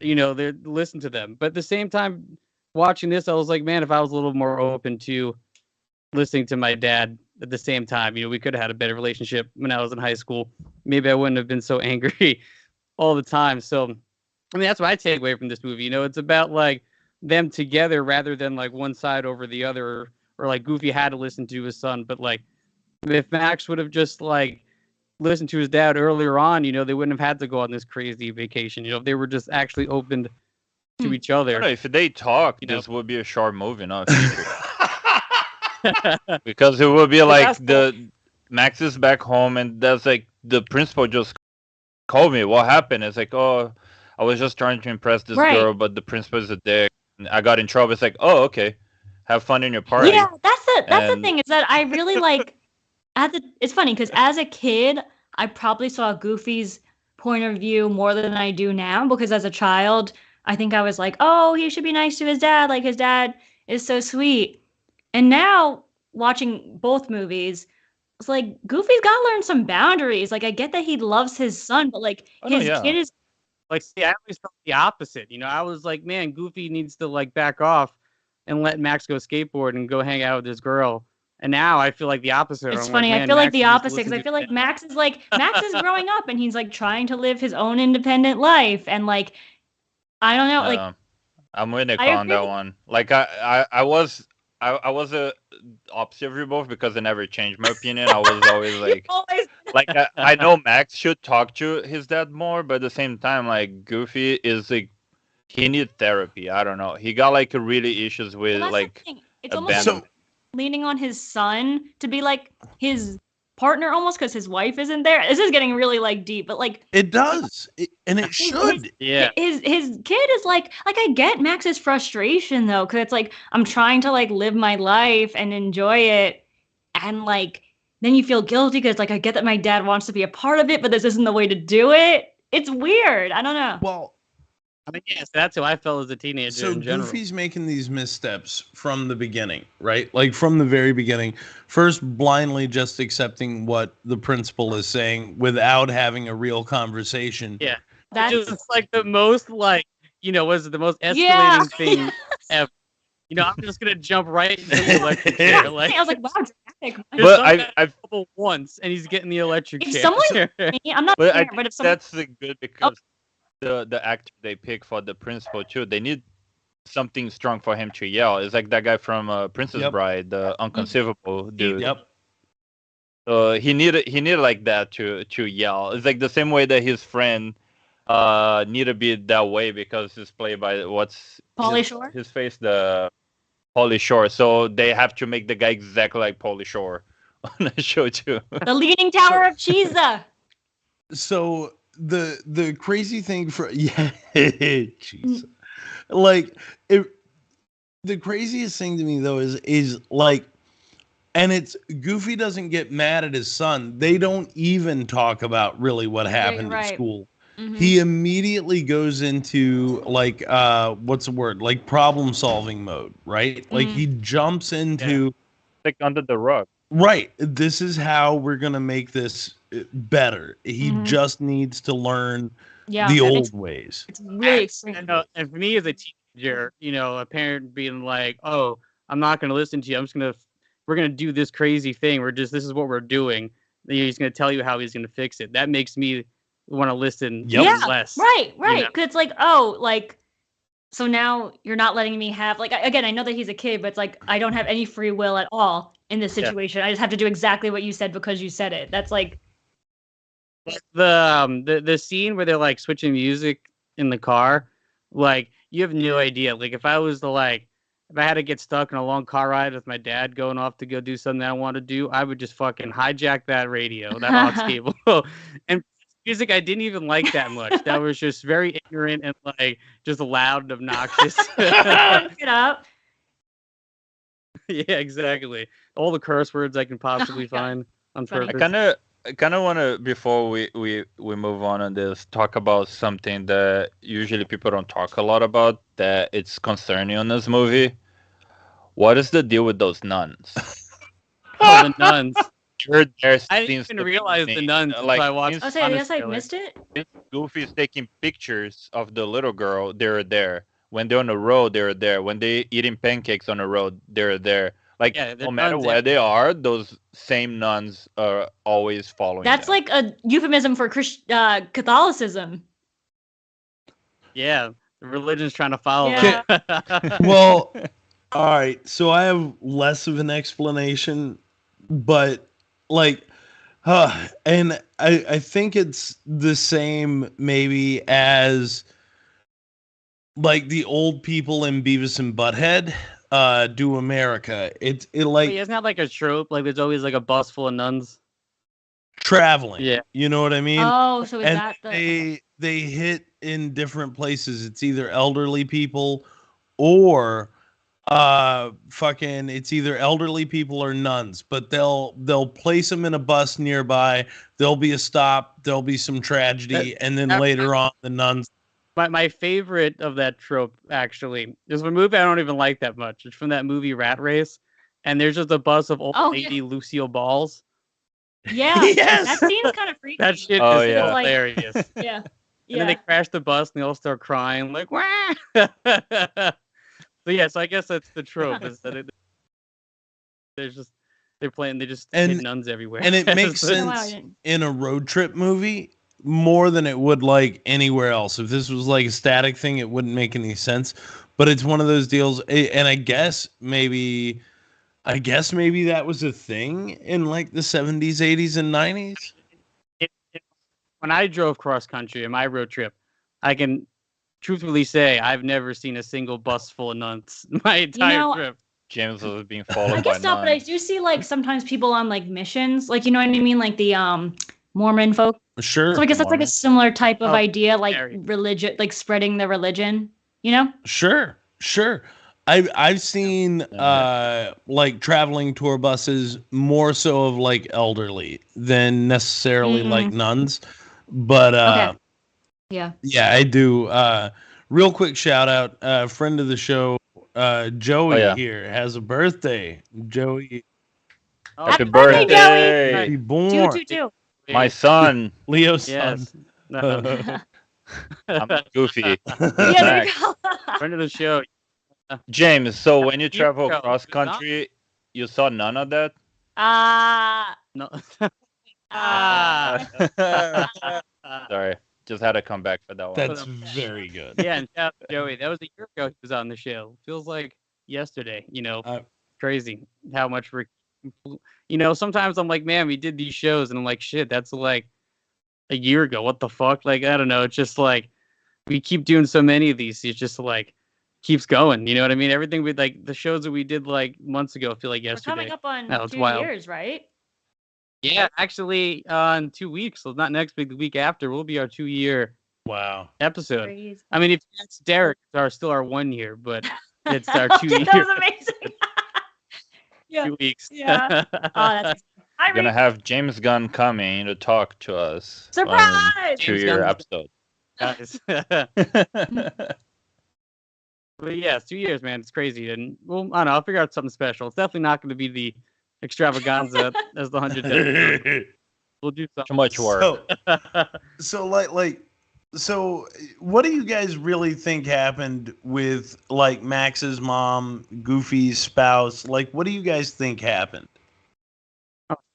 they listen to them. But at the same time, watching this, I was like, man, if I was a little more open to listening to my dad at the same time, we could have had a better relationship when I was in high school. Maybe I wouldn't have been so angry all the time. So, I mean, that's what I take away from this movie. It's about like them together rather than like one side over the other, or like Goofy had to listen to his son. But like, if Max would have just like listened to his dad earlier on, they wouldn't have had to go on this crazy vacation. If they were just actually open to each I other. don't know, if they talk, this would be a short movie, not a feature. Because it would be like Max is back home, and that's like the principal just called me. What happened? It's like, oh, I was just trying to impress this girl, but the principal is a dick. And I got in trouble. It's like, oh, okay, have fun in your party. Yeah, that's the thing, is that I really like it's funny because as a kid, I probably saw Goofy's point of view more than I do now, because as a child, I think I was like, oh, he should be nice to his dad. Like his dad is so sweet. And now watching both movies, it's like Goofy's got to learn some boundaries. Like I get that he loves his son, but like his kid is like, see, I always felt the opposite. I was like, man, Goofy needs to like back off and let Max go skateboard and go hang out with this girl. And now I feel like the opposite. It's I'm funny. Like, I feel Max like the needs to opposite, because listen I feel to like Max is growing up and he's like trying to live his own independent life. And like, I don't know, like I'm with Nick I on that agree. one. Like I was I was a opposite of you both because I never changed my opinion. I was always Always. like I know Max should talk to his dad more, but at the same time, like Goofy is like he need therapy. I don't know. He got like really issues with Well, that's like the thing. It's almost like abandonment. leaning on his son to be like his partner almost because his wife isn't there. This is getting really like deep, but like It does, and it his- should. Yeah. his kid is like I get Max's frustration though, because it's like I'm trying to like live my life and enjoy it, and like then you feel guilty because like I get that my dad wants to be a part of it, but this isn't the way to do it. It's weird. I don't know. Well, I mean, yes, that's how I felt as a teenager so in general. Goofy's making these missteps from the beginning, right? Like from the very beginning. First, blindly just accepting what the principal is saying without having a real conversation. Yeah. That's Just like the most like, was it the most escalating Yeah. thing ever. I'm just gonna jump right into the electric chair. Like, I was like, wow, dramatic. But I've couple once, and he's getting the electric If chair. someone- I'm not But there, I but think if someone that's the good because the actor they pick for the principal too, they need something strong for him to yell. It's like that guy from Princess Yep. Bride, the unconceivable dude. Yep. He needed like that to yell. It's like the same way that his friend need to be that way because he's played by Pauly his, Shore? his face, the Pauly Shore. So they have to make the guy exactly like Pauly Shore on the show too. the Leaning Tower of Cheesa. So the crazy thing for jeez, like the craziest thing to me though is like, and it's Goofy doesn't get mad at his son. They don't even talk about really what happened right. at school. Mhm. He immediately goes into like what's the word, like problem solving mode, right? Like he jumps into Like under the rug. right, this is how we're gonna make this better. He just needs to learn Yeah, the old it's, ways. it's really extreme. And for me as a teenager, a parent being like, "Oh, I'm not going to listen to you. We're going to do this crazy thing. This is what we're doing." Then he's going to tell you how he's going to fix it. That makes me want to listen Yep. Yeah, less. Right. know? Because it's like, oh, like, so now you're not letting me have, like, again, I know that he's a kid, but it's like, I don't have any free will at all in this Yeah. situation. I just have to do exactly what you said because you said it. That's like, The scene where they're like switching music in the car, like you have no idea. Like if I had to get stuck in a long car ride with my dad going off to go do something that I want to do, I would just fucking hijack that radio, that aux cable, and music I didn't even like that much. That was just very ignorant and like just loud and obnoxious. get up. Yeah, exactly. All the curse words I can possibly God. find on Funny. purpose. I kind of want to, before we move on this, talk about something that usually people don't talk a lot about, that it's concerning on this movie. What is the deal with those nuns? Oh, the nuns. You're there I didn't since even the realize the beginning. nuns until I watched. Oh, say, I guess I Honest missed it. Goofy's taking pictures of the little girl, they're there. When they're on the road, they're there. When they eating pancakes on the road, they're there. Like, Yeah, they're no matter nuns where they are, those same nuns are always following That's them. like a euphemism for Catholicism. Yeah, the religion's trying to follow. Yeah. them. Well, all right. So I have less of an explanation, but like, and I think it's the same maybe as like the old people in Beavis and Butthead do America. It like Wait, isn't that like a trope? Like there's always like a bus full of nuns. traveling. Yeah. You know what I mean? Oh, so is And that the? they hit in different places. It's either elderly people or it's either elderly people or nuns, but they'll place them in a bus nearby. There'll be a stop, there'll be some tragedy, and then later on the nuns. My favorite of that trope actually is a movie I don't even like that much. It's from that movie Rat Race, and there's just a bus of old Oh, yeah. lady Lucille Balls. Yeah, Yes! that seems kind of freaky. That shit Oh, is yeah. Like- hilarious. Yeah, And then they crash the bus and they all start crying like wah. So yeah, so I guess that's the trope is that they just And- hit nuns everywhere. And it makes Oh, wow, I sense didn't- in a road trip movie more than it would like anywhere else. If this was like a static thing, it wouldn't make any sense. but it's one of those deals, and I guess maybe that was a thing in like the 70s, 80s, and 90s. When I drove cross country in my road trip, I can truthfully say I've never seen a single bus full of nuns my entire trip. James was being I followed by guess not, but I nuns. do see like sometimes people on like missions, like you know what I mean, like the Mormon folk. Sure. So I guess that's like a Mormon. similar type of idea, like very. religion, like spreading the religion. You know? Sure. I've seen like traveling tour buses more so of like elderly than necessarily like nuns. But Okay. Yeah. yeah, I do. Real quick shout out, friend of the show, Joey here has a birthday. Joey, Happy birthday, Joey! birthday! be born. 222. My son. Leo's son. Yes. I'm Goofy. Yeah, Max. there you go. Friend of the show. James, so when you travel go. cross country, you saw none of that? No. Sorry, just had to come back for that one. That's very good. Yeah, and shout out to Joey. That was a year ago he was on the show. Feels like yesterday, crazy how much we're, sometimes I'm like, man, we did these shows and I'm like, shit, that's like a year ago. What the fuck? Like, I don't know. It's just like, we keep doing so many of these. It's just like, keeps going. You know what I mean? Everything we like, the shows that we did like months ago feel like We're yesterday. coming up on No, it's 2 wild. years, right? Yeah, actually, in 2 weeks, so not next week, the week after, will be our 2-year Wow. episode. Crazy. I mean, if that's Derek, it's still our 1 year, but it's our 2 That year, was amazing. Yeah. 2 weeks. Yeah. Oh, that's We're gonna have James Gunn coming to talk to us. Surprise! Two James year Gunn. episode. Guys. But yeah, it's 2 years, man. It's crazy. And well, I don't know. I'll figure out something special. It's definitely not going to be the extravaganza as the 100th episode. We'll do Too something. much work. So what do you guys really think happened with like Max's mom, Goofy's spouse? Like, what do you guys think happened?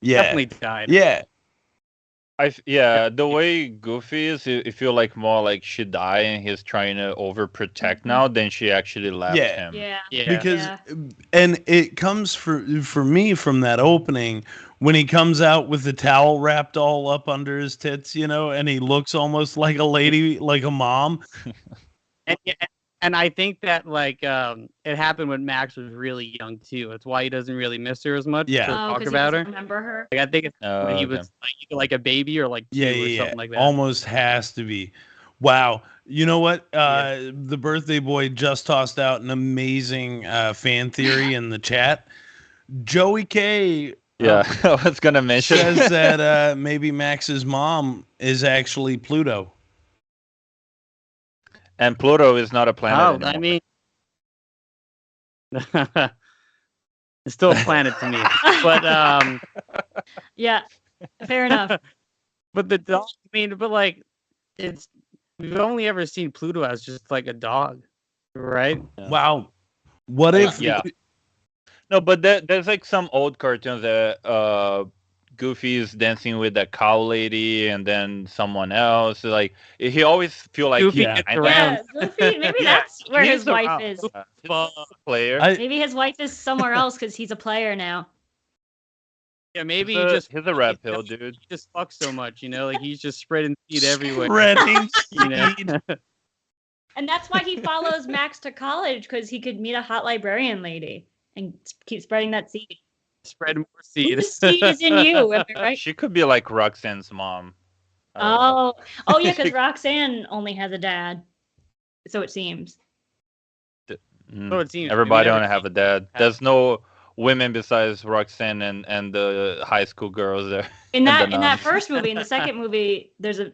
Yeah. Definitely died. Yeah. The way Goofy is, you feel like more like she died and he's trying to overprotect now than she actually left him. Yeah. Yeah. Because and it comes for me from that opening when he comes out with the towel wrapped all up under his tits, and he looks almost like a lady, like a mom. And I think that like it happened when Max was really young too. That's why he doesn't really miss her as much. Yeah. or Oh, talk because about he her. doesn't remember her. Like I think it's when he okay. was like, either like a baby or like 2 or something like that. Almost has to be. Wow. You know what? The birthday boy just tossed out an amazing fan theory in the chat. Joey K. Yeah, I was gonna mention. says that maybe Max's mom is actually Pluto. And Pluto is not a planet. Oh, I anymore. mean, it's still a planet to me. But Yeah. Fair enough. but the dog. I mean, but like, we've only ever seen Pluto as just like a dog, right? Wow. What if? Yeah. No, but there's like some old cartoons that Goofy's dancing with that cow lady and then someone else. Like he always feel like Goofy he gets kind around. Yeah, Goofy, maybe that's where his wife around. is. he's a player. Maybe his wife is somewhere else because he's a player now. Yeah, maybe he's a red pill, he dude. just fucks so much, like he's just spreading seed everywhere. Spreading You know? seed. And that's why he follows Max to college, because he could meet a hot librarian lady and keep spreading that seed. Spread more seed. The seed is in you, am I right? She could be like Roxanne's mom. Oh yeah, because Roxanne only has a dad, so it seems. So it seems. Everybody We never want to have a dad. There's no women besides Roxanne and the high school girls there. In and that the in that nuns. first movie, in the second movie, there's a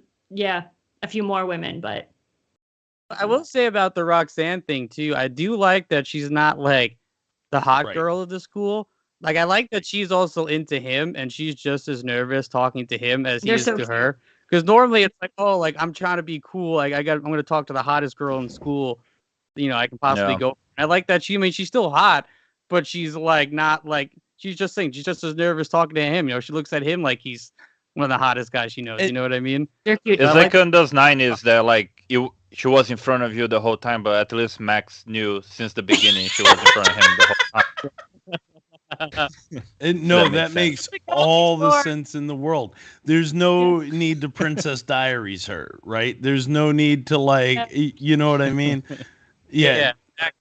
few more women, but I will say about the Roxanne thing too. I do like that she's not like the hot Right. girl of the school. Like I like that she's also into him and she's just as nervous talking to him as he They're is so to cute. her. Because normally it's like, oh, like I'm trying to be cool. Like I'm going to talk to the hottest girl in school. I can possibly Yeah. go. I like that she's still hot, but she's like not like she's just as nervous talking to him. She looks at him like he's one of the hottest guys she knows. You know what I mean? they're cute. It's like in those 90s that like she was in front of you the whole time, but at least Max knew since the beginning she was in front of him the whole time. No, That makes that sense. makes The all the story. sense in the world. There's no need to Princess Diaries her, right? There's no need to you know what I mean? Yeah. Yeah, exactly.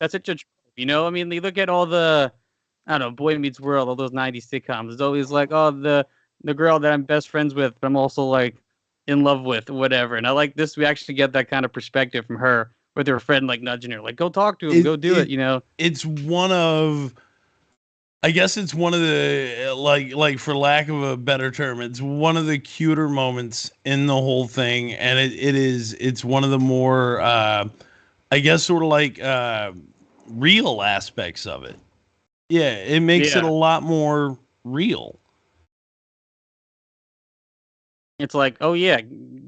That's such a trope, you know. I mean, you look at all the, I don't know, Boy Meets World, all those '90s sitcoms. It's always like, oh, the girl that I'm best friends with, but I'm also like in love with, or whatever. And I like this. We actually get that kind of perspective from her, with her friend like nudging her, like, go talk to him, go do it. You know. It's one of, I guess it's one of the like for lack of a better term, it's one of the cuter moments in the whole thing, and it's one of the more I guess sort of real aspects of it. Yeah, it makes it a Yeah. lot more real. It's like, oh yeah,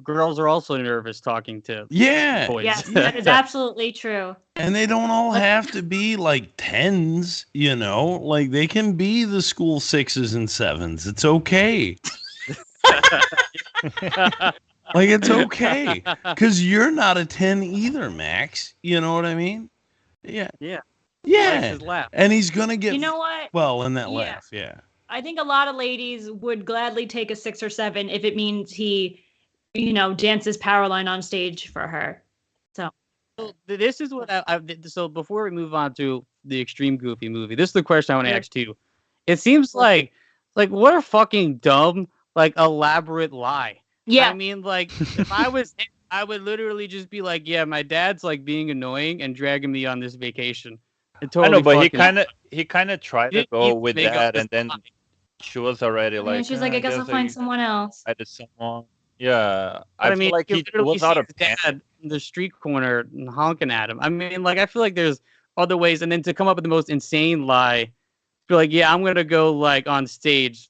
girls are also nervous talking to Yeah. boys. Yes, that is absolutely true. And they don't all have to be like tens, you know, like they can be the school sixes and sevens. It's okay. Like it's okay. Because you're not a 10 either, Max. You know what I mean? Yeah. Yeah. Yeah. Likes his laugh. And he's gonna get You know what? well in that Yeah. laugh, yeah. I think a lot of ladies would gladly take a 6 or 7 if it means he, you know, dances Powerline on stage for her. So This is what so before we move on to the extreme goofy movie, this is the question I want to ask too. It seems like what a fucking dumb, like elaborate lie. yeah, I mean, like if I was him, I would literally just be like, yeah, my dad's like being annoying and dragging me on this vacation. And I totally know, but fucking, he kind of tried to didn't go need to with make up that, this and then lie. she was already and like, she's like, I guess I'll find someone else. I did someone. Yeah, But I feel mean, like you he literally was see out of his panic. dad in the street corner honking at him. I mean, like I feel like there's other ways, and then to come up with the most insane lie, be like, yeah, I'm gonna go like on stage.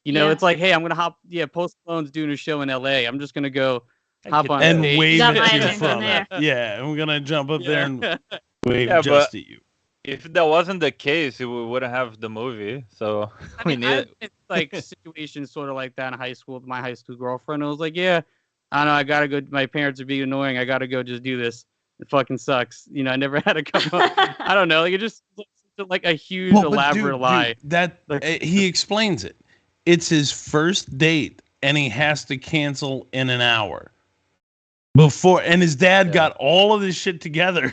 You know, Yeah. it's like, hey, I'm gonna hop. Yeah, Post Malone's doing a show in L.A. I'm just gonna go hop on And stage. wave Got at my you attention from there. it. Yeah, and we're gonna jump up there and Yeah. wave Yeah, just but- at you. If that wasn't the case, we wouldn't have the movie. So I we mean, need I've it. been, like situations sort of like that in high school with my high school girlfriend. I was like, yeah, I don't know, I gotta go. My parents are being annoying. I gotta go just do this. It fucking sucks. You know, I never had to come up. I don't know. Like, it just like a huge Well, but elaborate lie. that Like- he explains it. It's his first date, and he has to cancel in an hour. Before, and his dad Yeah. got all of this shit together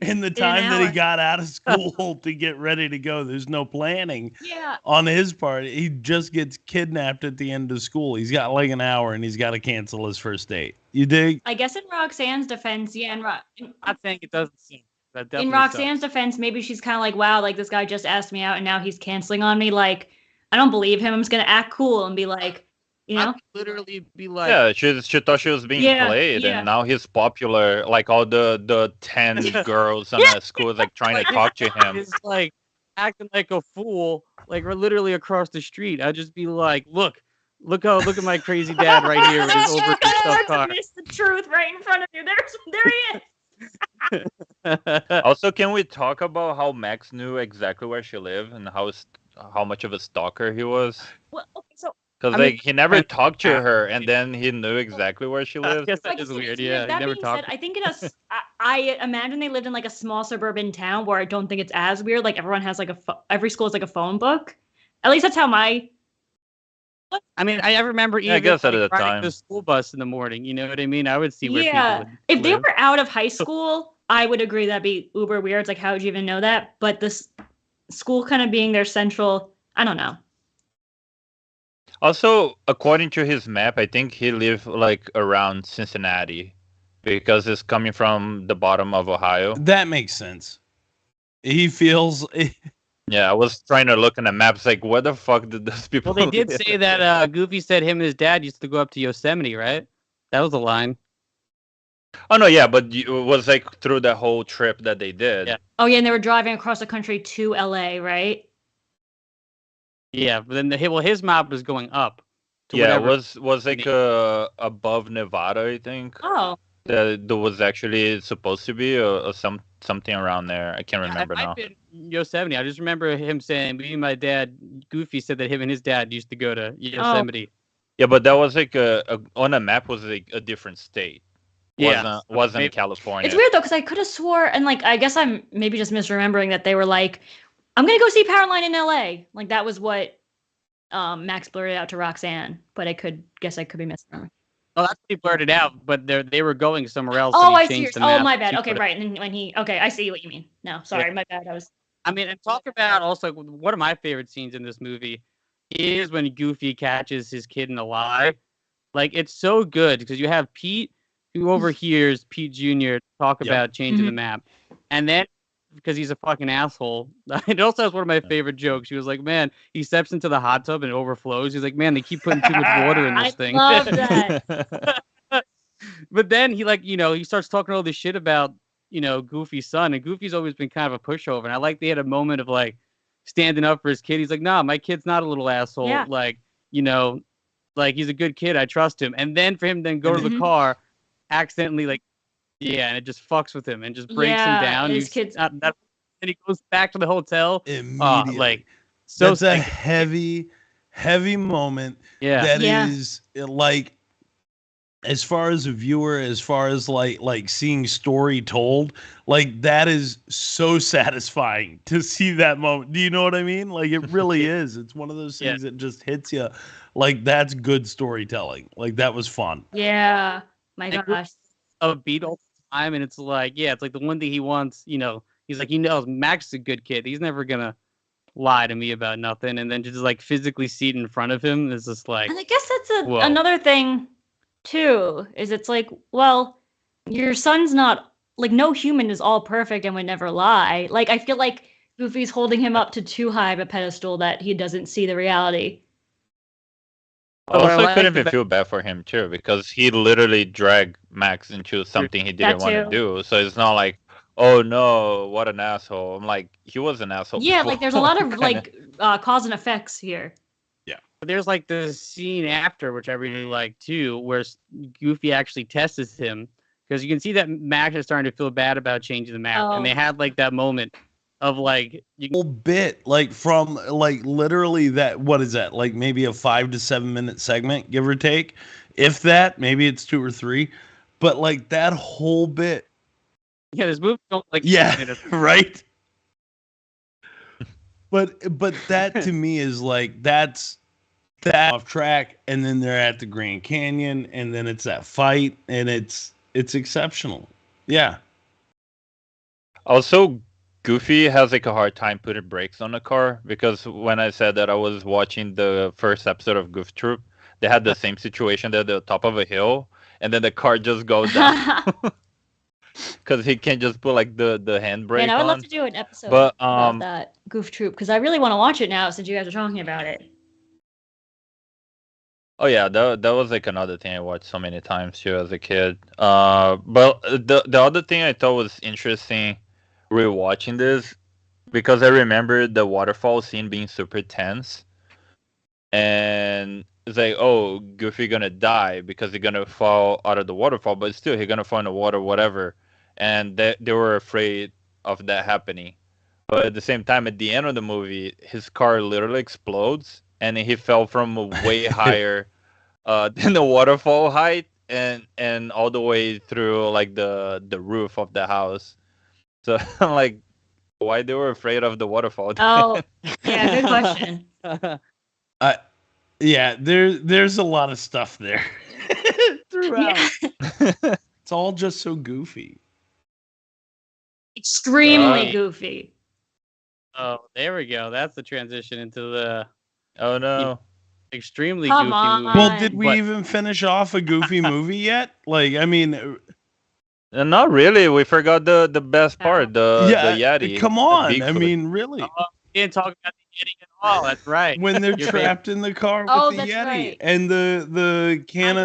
in the time that he hour. got out of school to get ready to go. There's no planning Yeah. on his part. He just gets kidnapped at the end of school. He's got like an hour, and he's got to cancel his first date. You dig? I guess in Roxanne's defense, yeah, I'm not saying it doesn't seem. That in definitely Roxanne's sucks. defense, maybe she's kind of like, wow, like this guy just asked me out and now he's canceling on me. Like, I don't believe him. I'm just gonna act cool and be like, you I know, would literally be like, Yeah, she thought she was being Yeah, played, yeah. and now he's popular. Like all the 10 girls in that school is like trying to talk to him. is like acting like a fool, like we're literally across the street. I'd just be like, look at my crazy dad right here with his You're gonna overstuffed learn car. to miss the truth right in front of you. There he is. Also, can we talk about how Max knew exactly where she lived and how much of a stalker he was? Well, okay, so Because I mean, like he never and- talked to her, and then he knew exactly where she I lived. guess that like, is so- weird. so Yeah, that never being talked. said, I think I imagine they lived in like a small suburban town where I don't think it's as weird. Like everyone has like every school has like a phone book. At least that's how my I mean, I remember Yeah, I even guess at like, the riding time. the school bus in the morning. You know what I mean? I would see where yeah. people would If they live. were out of high school, I would agree that'd be uber weird. It's like, how would you even know that? But this school kind of being their central, I don't know. Also, according to his map, I think he lived like around Cincinnati because it's coming from the bottom of Ohio. That makes sense. He feels Yeah, I was trying to look in the maps, like where the fuck did those people? Well, they did live? say that Goofy said him and his dad used to go up to Yosemite, right? That was a line. Oh no, yeah, but it was like through the whole trip that they did. Yeah. Oh yeah, and they were driving across the country to LA, right? Yeah, but then his map was going up. To Yeah, it whatever. was like above Nevada, I think. Oh. That was actually supposed to be or something around there. I can't remember Yeah, now. I've been Yosemite. I just remember him saying, me and my dad, Goofy said that him and his dad used to go to Yosemite. Yeah, but that was like on a map was like a different state. Wasn't in maybe- California. It's weird though, because I could have swore, and like I guess I'm maybe just misremembering that they were like, "I'm gonna go see Powerline in L.A." Like that was what Max blurted out to Roxanne, but I could be misremembering. Oh, that's what he blurted out, but they were going somewhere else. Oh, and he I see. changed the Oh, map my bad. to Okay, put it- right. And then I see what you mean. No, sorry, my bad. I mean, and talk about also one of my favorite scenes in this movie is when Goofy catches his kid in a lie. Like, it's so good because you have Pete who overhears Pete Jr. talk about changing the map. And then, because he's a fucking asshole, it also has one of my favorite jokes. He was like, man, he steps into the hot tub and it overflows. He's like, man, they keep putting too much water in this thing. love that. But then he starts talking all this shit about, Goofy's son. And Goofy's always been kind of a pushover. And I like they had a moment of like standing up for his kid. He's like, nah, my kid's not a little asshole. Yeah. Like, like he's a good kid. I trust him. And then for him then go to the car, accidentally and it just fucks with him and just breaks him down. His kid's and he goes back to the hotel. Immediately. So That's a heavy moment. Yeah. That is like, as far as a viewer, as far as like seeing story told, like that is so satisfying to see that moment. Do you know what I mean? Like it really is. It's one of those things that just hits you. Like that's good storytelling. Like that was fun. Yeah. My gosh. A beat all the time, and it's like, it's like the one thing he wants. He's like, Max is a good kid. He's never gonna lie to me about nothing, and then just like physically see it in front of him is just like. And I guess that's whoa. another thing. Too is it's like, well, your son's not like no human is all perfect and would never lie. Like I feel like Goofy's holding him up to too high of a pedestal that he doesn't see the reality. I also couldn't even feel bad for him too, because he literally dragged Max into something he didn't want to do. So it's not like, oh no, what an asshole. I'm like, he was an asshole. Yeah, before. like there's a lot of like cause and effects here. There's like the scene after, which I really like too, where Goofy actually tests him, because you can see that Max is starting to feel bad about changing the map, and they had like that moment of like whole bit, like from like literally that. What is that? Like maybe a 5 to 7 minute segment, give or take, if that. Maybe it's 2 or 3, but like that whole bit. Yeah, this movie don't like. Yeah, right. But that to me is like that's. That off track, and then they're at the Grand Canyon, and then it's that fight, and it's exceptional. Yeah. Also, Goofy has like a hard time putting brakes on the car, because when I said that I was watching the first episode of Goof Troop, they had the same situation. They're at the top of a hill, and then the car just goes down because he can't just put like the handbrake on. I would love to do an episode about that Goof Troop, because I really want to watch it now since you guys are talking about it. Oh yeah, that was like another thing I watched so many times too as a kid. But the other thing I thought was interesting rewatching this, because I remember the waterfall scene being super tense, and it's like, oh, Goofy gonna die because he's gonna fall out of the waterfall, but still he's gonna fall in the water, whatever. And they were afraid of that happening. But at the same time, at the end of the movie, his car literally explodes, and he fell from way higher than the waterfall height, and all the way through like the roof of the house. So I'm like, why they were afraid of the waterfall? Oh, yeah, good question. There's a lot of stuff there throughout. It's all just so goofy. Extremely goofy. Oh, there we go. That's the transition into the. Oh no. Extremely Come goofy on. movie. Well, did we even finish off a goofy movie yet? Like, I mean, not really. We forgot the best part, the Yeti. Come on. I mean, really. We didn't talk about the Yeti at all. That's right. When they're Your trapped in the car with the that's Yeti right. and the can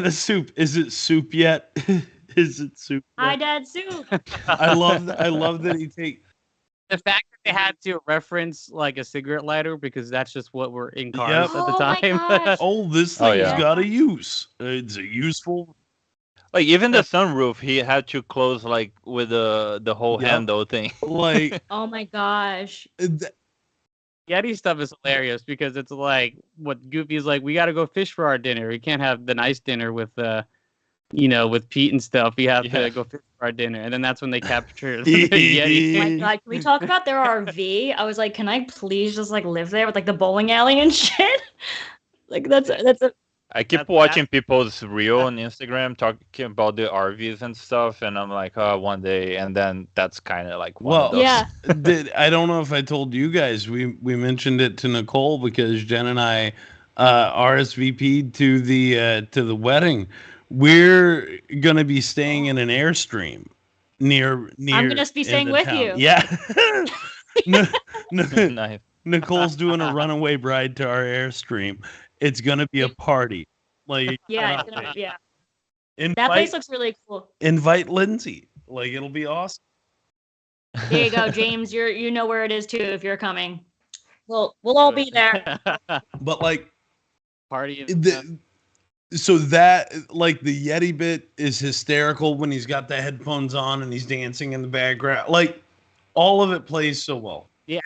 of soup. Is it soup yet? Is it soup? Hi, Yet? Dad Soup. I love that he take. The fact that they had to reference like a cigarette lighter, because that's just what were in cars Yep. at the Oh my time. gosh. Oh, this Oh, thing's yeah. got a use. It's a useful. Like even the sunroof, he had to close like with the whole Yep. handle thing. Like, Oh my gosh. Yeti stuff is hilarious because it's like what Goofy's like, we got to go fish for our dinner. We can't have the nice dinner with with Pete and stuff, we have Yeah. to go fish for our dinner, and then that's when they capture Oh the my Yeti. God, can we talk about their RV? I was like, can I please just like live there with like the bowling alley and shit? Like that's a I keep That- watching people's reel on Instagram talking about the RVs and stuff, and I'm like, oh, one day, and then that's kind of like one of Well, those. yeah. I don't know if I told you guys. We mentioned it to Nicole because Jen and I RSVP'd to the wedding. We're gonna be staying in an Airstream near I'm gonna be in staying the with town. you. Yeah. Nice. Nicole's doing a runaway bride to our Airstream. It's gonna be a party. Like Yeah, it's gonna, yeah. invite, That place looks really cool. invite Lindsay. Like it'll be awesome. There you go, James. You know where it is too if you're coming. We'll all be there. But like Party. And stuff. so that like the Yeti bit is hysterical when he's got the headphones on and he's dancing in the background. Like all of it plays so well. Yeah,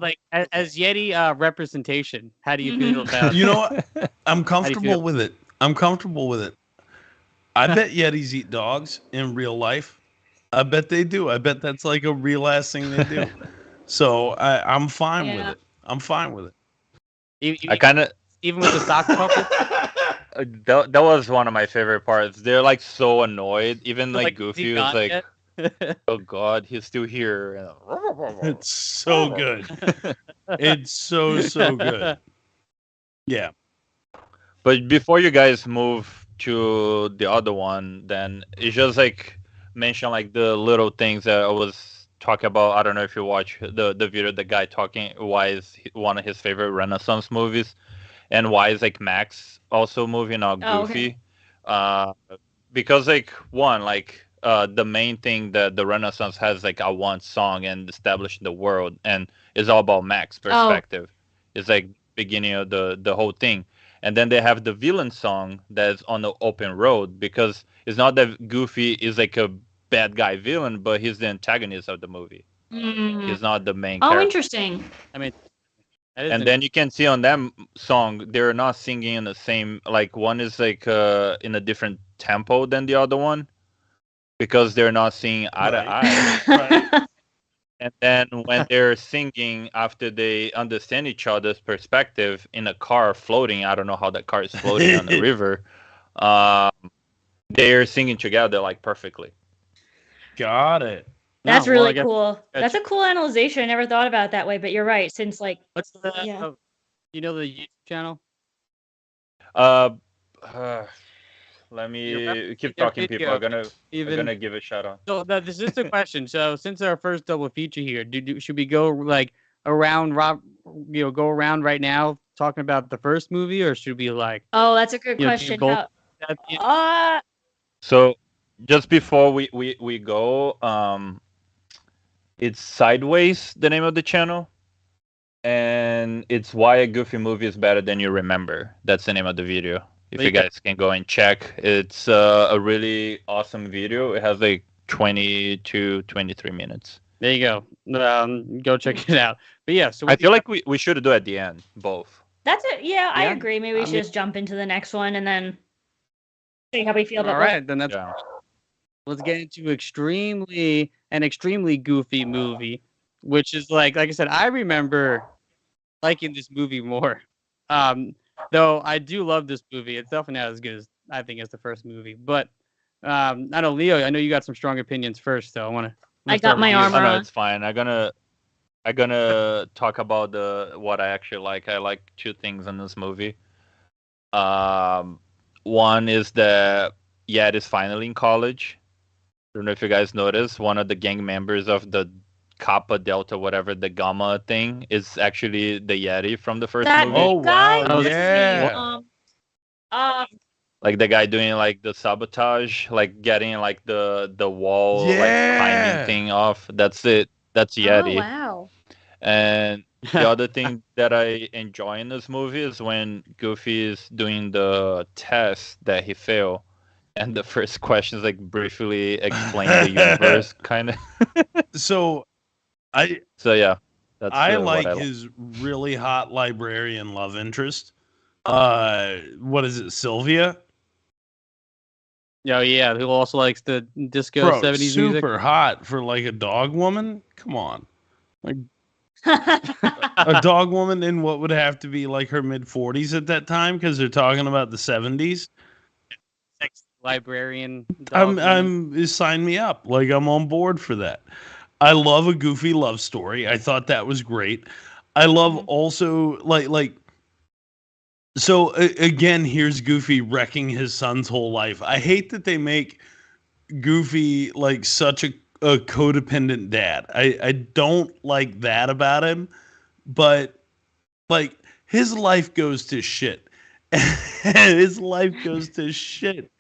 like as Yeti representation, how do you Mhm. feel about? You know what? I'm comfortable feel? with it. I'm comfortable with it. I bet Yetis eat dogs in real life. I bet they do. I bet that's like a real ass thing they do. So I'm fine with Yeah. it. I'm fine with it. I kind of Even with the sock puppet, that was one of my favorite parts. They're like so annoyed. Even like is he Goofy was gone like, yet? "Oh God, he's still here." It's so good. It's so good. Yeah. But before you guys move to the other one, then it's just like mention like the little things that I was talking about. I don't know if you watch the video, the guy talking why is one of his favorite Renaissance movies, and why is like Max also movie, not Oh, Goofy. okay. Because like one like the main thing that the Renaissance has like a one song and establishing the world, and it's all about Max perspective. It's like beginning of the whole thing. And then they have the villain song that's on the open road, because it's not that Goofy is like a bad guy villain, but he's the antagonist of the movie. Mm. He's not the main Oh, character. interesting. I mean, that is And then you can see on that song they're not singing in the same, like one is like in a different tempo than the other one, because they're not singing eye to eye. Right. And then when they're singing after they understand each other's perspective in a car floating, I don't know how that car is floating on the river, they're singing together like perfectly. Got it. That's No, well, I really guess- cool. That's a cool analyzation. I never thought about it that way, but you're right. Since like What's the Yeah. you know the YouTube channel? Uh, let Your me keep your talking, people. video, I'm gonna Even give a shout out. so, this is the question. So, since our first double feature here, should we go like around go around right now talking about the first movie, or should we like oh, that's a good do question. both? So just before we go, it's Sideways, the name of the channel, and it's why a Goofy movie is better than you remember. That's the name of the video. If you guys can go and check, it's a really awesome video. It has like 20 to 23 minutes. There you go. Go check it out. But yeah, so I feel like we should do at the end both. That's it. Yeah, I Yeah, agree. Maybe we I should mean- just jump into the next one and then see how we feel all about right, then that's Yeah. let's get into extremely goofy movie, which is like I said, I remember liking this movie more. Though I do love this movie. It's definitely not as good as I think as the first movie. But I know Leo, I know you got some strong opinions first, so I want to. I got my armor Oh, no, on. it's fine. I'm gonna talk about what I actually like. I like two things in this movie. One is that Yet is finally in college. I don't know if you guys noticed. One of the gang members of the Kappa Delta, whatever the Gamma thing, is actually the Yeti from the first That movie. Oh, guy, wow, what's his name? yeah. Like the guy doing like the sabotage, like getting like the wall like Yeah. climbing thing off. That's it. That's Oh Yeti. wow. And the other thing that I enjoy in this movie is when Goofy is doing the test that he failed, and the first question is like briefly explain the universe, kind of. So So yeah, that's I what like I his really hot librarian love interest. What is it, Sylvia? Oh yeah, who also likes the disco Bro, 70s music. super hot for like a dog woman. Come on, like a dog woman in what would have to be like her mid 40s at that time because they're talking about the 70s. Sex librarian dog. Sign me up. Like I'm on board for that. I love a goofy love story. I thought that was great. I love also like so again, here's Goofy wrecking his son's whole life. I hate that they make Goofy like such a codependent dad. I don't like that about him, but like his life goes to shit. His life goes to shit.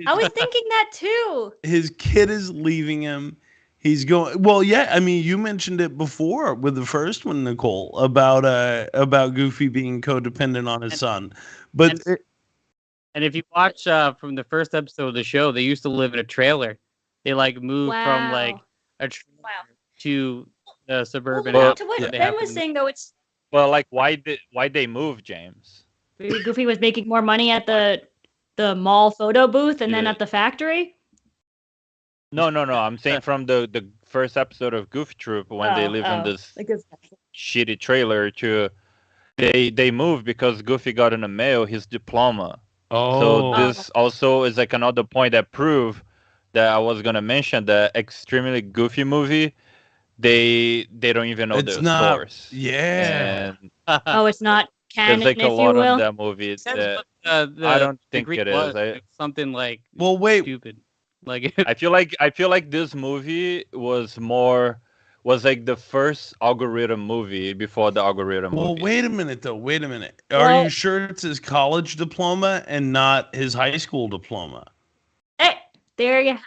I was thinking that too. His kid is leaving him. He's going. Well, yeah. I mean, you mentioned it before with the first one, Nicole, about Goofy being codependent on his son. But And if you watch from the first episode of the show, they used to live in a trailer. They like moved from like a trailer to the suburban Well, house. to what where they Ben happened was to- saying though, it's Well, like why they move, James? maybe Goofy was making more money at the mall photo booth and then Yeah. at the factory. No. I'm saying from the first episode of Goof Troop when they live in this Like it's- shitty trailer to they moved because Goofy got in the mail his diploma. So this also is like another point that prove that I was gonna mention the extremely Goofy movie. They don't even know it's their not. source. Yeah. And Oh, it's not canon, there's like a if you lot will. on that movie Says that what I don't the think Greek it is. was. It's something like Well, wait. stupid. Like I feel like this movie was like the first algorithm movie before the algorithm Well, movie. wait a minute though. Wait a minute. Are Well- you sure it's his college diploma and not his high school diploma? Hey, there you.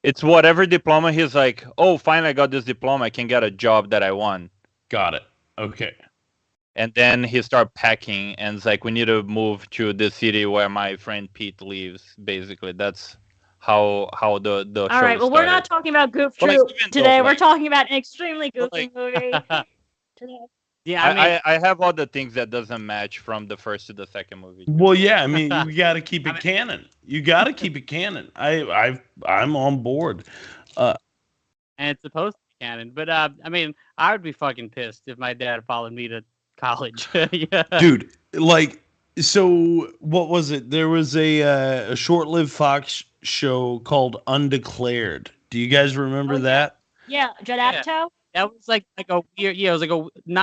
It's whatever diploma he's like, oh, finally I got this diploma, I can get a job that I want. Got it. Okay. And then he start packing and it's like, we need to move to the city where my friend Pete lives. Basically, that's how the All show right. Well, we're not started. talking about Goof Well, like, Troop even though, today. We're like- talking about an extremely Well, goofy like- movie today. yeah, I mean, I have all the things that doesn't match from the first to the second movie. Well, yeah. I mean, you got to keep it canon. You got to keep it canon. I'm on board. and it's supposed to be canon. But I mean, I would be fucking pissed if my dad followed me to college. Yeah. Dude, like, so what was it? There was a short-lived Fox show called Undeclared. Do you guys remember Oh, yeah. that? Yeah, Judd Yeah. Apatow. That was like a weird. Yeah, it was like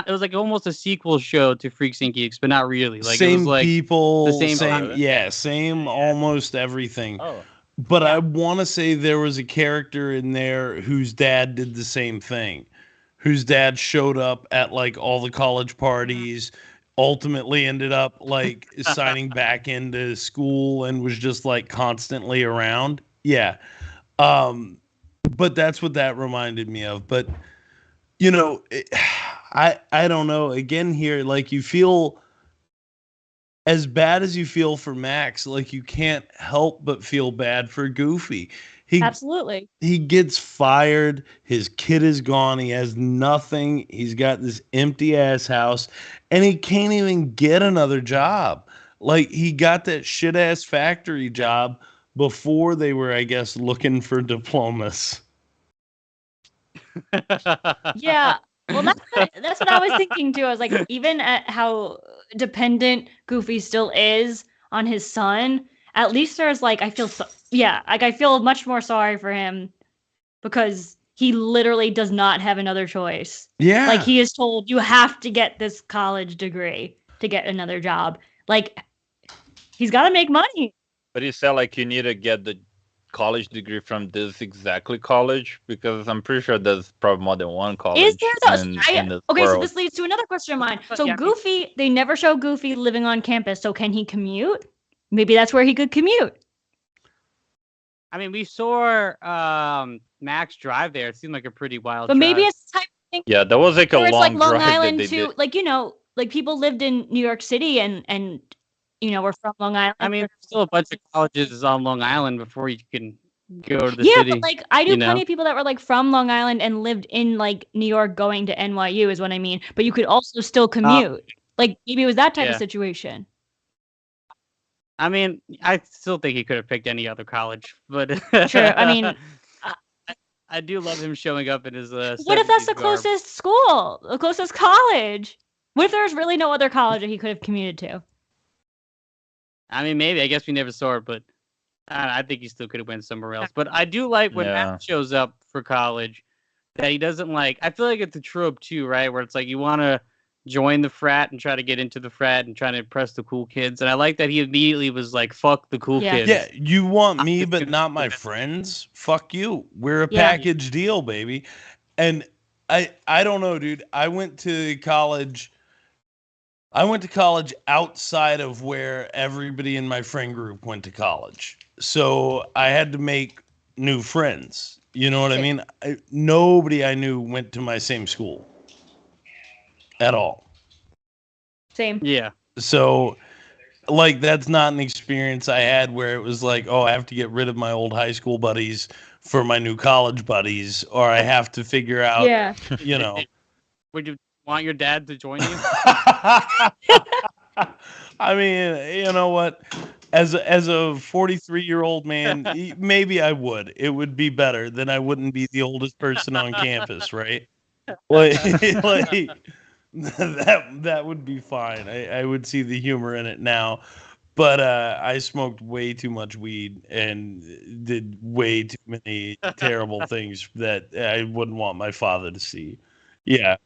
it was like almost a sequel show to Freaks and Geeks, but not really. Like Same it was like people, the same same, vibe. yeah, same almost everything. Oh. But I want to say there was a character in there whose dad did the same thing. Whose dad showed up at like all the college parties, ultimately ended up like signing back into school and was just like constantly around. Yeah. But that's what that reminded me of. But you know, I don't know. Again here, like you feel as bad as you feel for Max, like you can't help but feel bad for Goofy. Absolutely. He gets fired. His kid is gone. He has nothing. He's got this empty ass house and he can't even get another job. Like he got that shit ass factory job before they were, I guess, looking for diplomas. Yeah. Well, that's what I was thinking too. I was like, even at how dependent Goofy still is on his son, at least there's like I feel much more sorry for him because he literally does not have another choice. Yeah. Like he is told you have to get this college degree to get another job. Like he's got to make money. But he said like you need to get the college degree from this exactly college because I'm pretty sure there's probably more than one college. Is there though? in this Okay, so world. this leads to another question of mine. But So yeah, Goofy, they never show Goofy living on campus. So can he commute? Maybe that's where he could commute. I mean, we saw Max drive there. It seemed like a pretty wild. But maybe drive. it's the type of thing Yeah, that was like a where it's long like Long drive Island that they too. did. Like like people lived in New York City and we're from Long Island. I mean, there's still a bunch of colleges on Long Island before you can go to the yeah, city. but like I knew you know? plenty of people that were like from Long Island and lived in like New York going to NYU is what I mean. But you could also still commute. Like maybe it was that type yeah. of situation. I mean, I still think he could have picked any other college, but True. I mean, I do love him showing up in his. what if that's the 70s garb. closest school, the closest college? What if there's really no other college that he could have commuted to? I mean, maybe. I guess we never saw it, but I think he still could have went somewhere else. But I do like when Yeah. Matt shows up for college that he doesn't like. I feel like it's a trope too, right? Where it's like you want to join the frat and try to get into the frat and try to impress the cool kids. And I like that he immediately was like, "Fuck the cool Yeah. kids." Yeah, you want me, I'm but just not gonna- my friends? Fuck you. We're a Yeah. package deal, baby. And I don't know, dude. I went to college outside of where everybody in my friend group went to college. So I had to make new friends. You know what I Same. mean? Nobody I knew went to my same school at all. Same. Yeah. So, like, that's not an experience I had where it was like, oh, I have to get rid of my old high school buddies for my new college buddies, or I have to figure out, Yeah. you know. Would you want your dad to join you? I mean, you know what? As a 43-year-old man, maybe I would. It would be better. Then I wouldn't be the oldest person on campus, right? Like that would be fine. I would see the humor in it now. But I smoked way too much weed and did way too many terrible things that I wouldn't want my father to see. Yeah.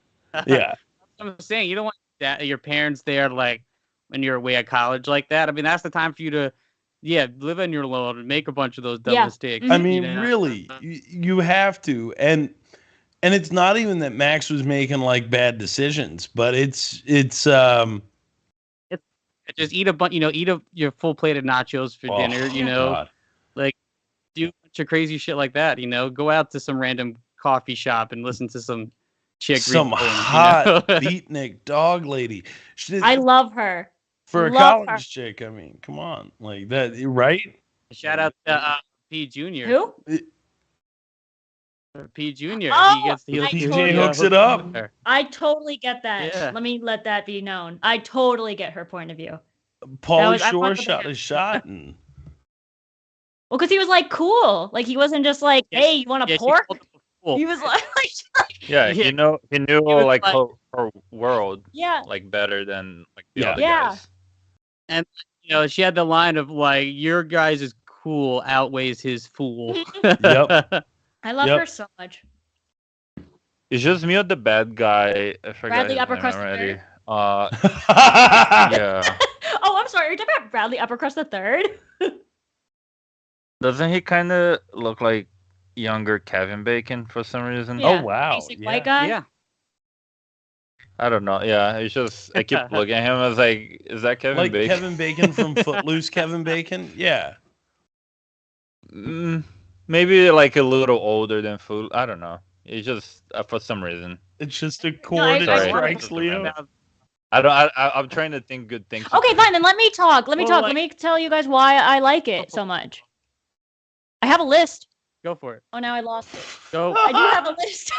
Yeah. I'm saying you don't want your parents there like when you're away at college like that. I mean, that's the time for you to, live on your own and make a bunch of those dumb Yeah. mistakes. I Mhm. mean, you know? really, you have to. And it's not even that Max was making like bad decisions, but it's Just eat a bunch, eat your full plate of nachos for oh, dinner, God. do a bunch of crazy shit like that, go out to some random coffee shop and listen to some chick Some read poems, hot beatnik dog lady. I love her. For a love college chick, I mean, come on, like that, right? Shout out to P Junior. Who? P Junior. Oh, he gets he I PJ totally- hooks it up. there. I totally get that. Yeah. Let that be known. I totally get her point of view. Pauly I Shore fuck with shot him. a shot, and Well, because he was like cool. Like he wasn't just like, Yeah, hey, you want a Yeah, she pork? called him a fool. He was like, Yeah, Yeah. he knew was like like- her world yeah, like better than like the Yeah. other Yeah. guys. She had the line of like, your guys is cool outweighs his fool. Yep. I love Yep. her so much. It's just me or the bad guy. I forgot Bradley his name Uppercrust the already. Third? Yeah. Oh, I'm sorry. Are you talking about Bradley Uppercrust the Third? Doesn't he kind of look like younger Kevin Bacon for some reason? Yeah. Oh wow, Basic yeah. white guy. Yeah. I don't know. Yeah, it's just I keep looking at him. I was like, is that Kevin Like Bacon? Kevin Bacon from Footloose. Kevin Bacon, yeah. Maybe like a little older than Food. I don't know. It's just for some reason. It's just a I- chord that Sorry. strikes Leo. I don't. I'm trying to think good things. Okay, fine. Then let me talk. Let me Well, talk. like- Let me tell you guys why I like it so much. I have a list. Go for it. Oh, now I lost it. Go. I do have a list.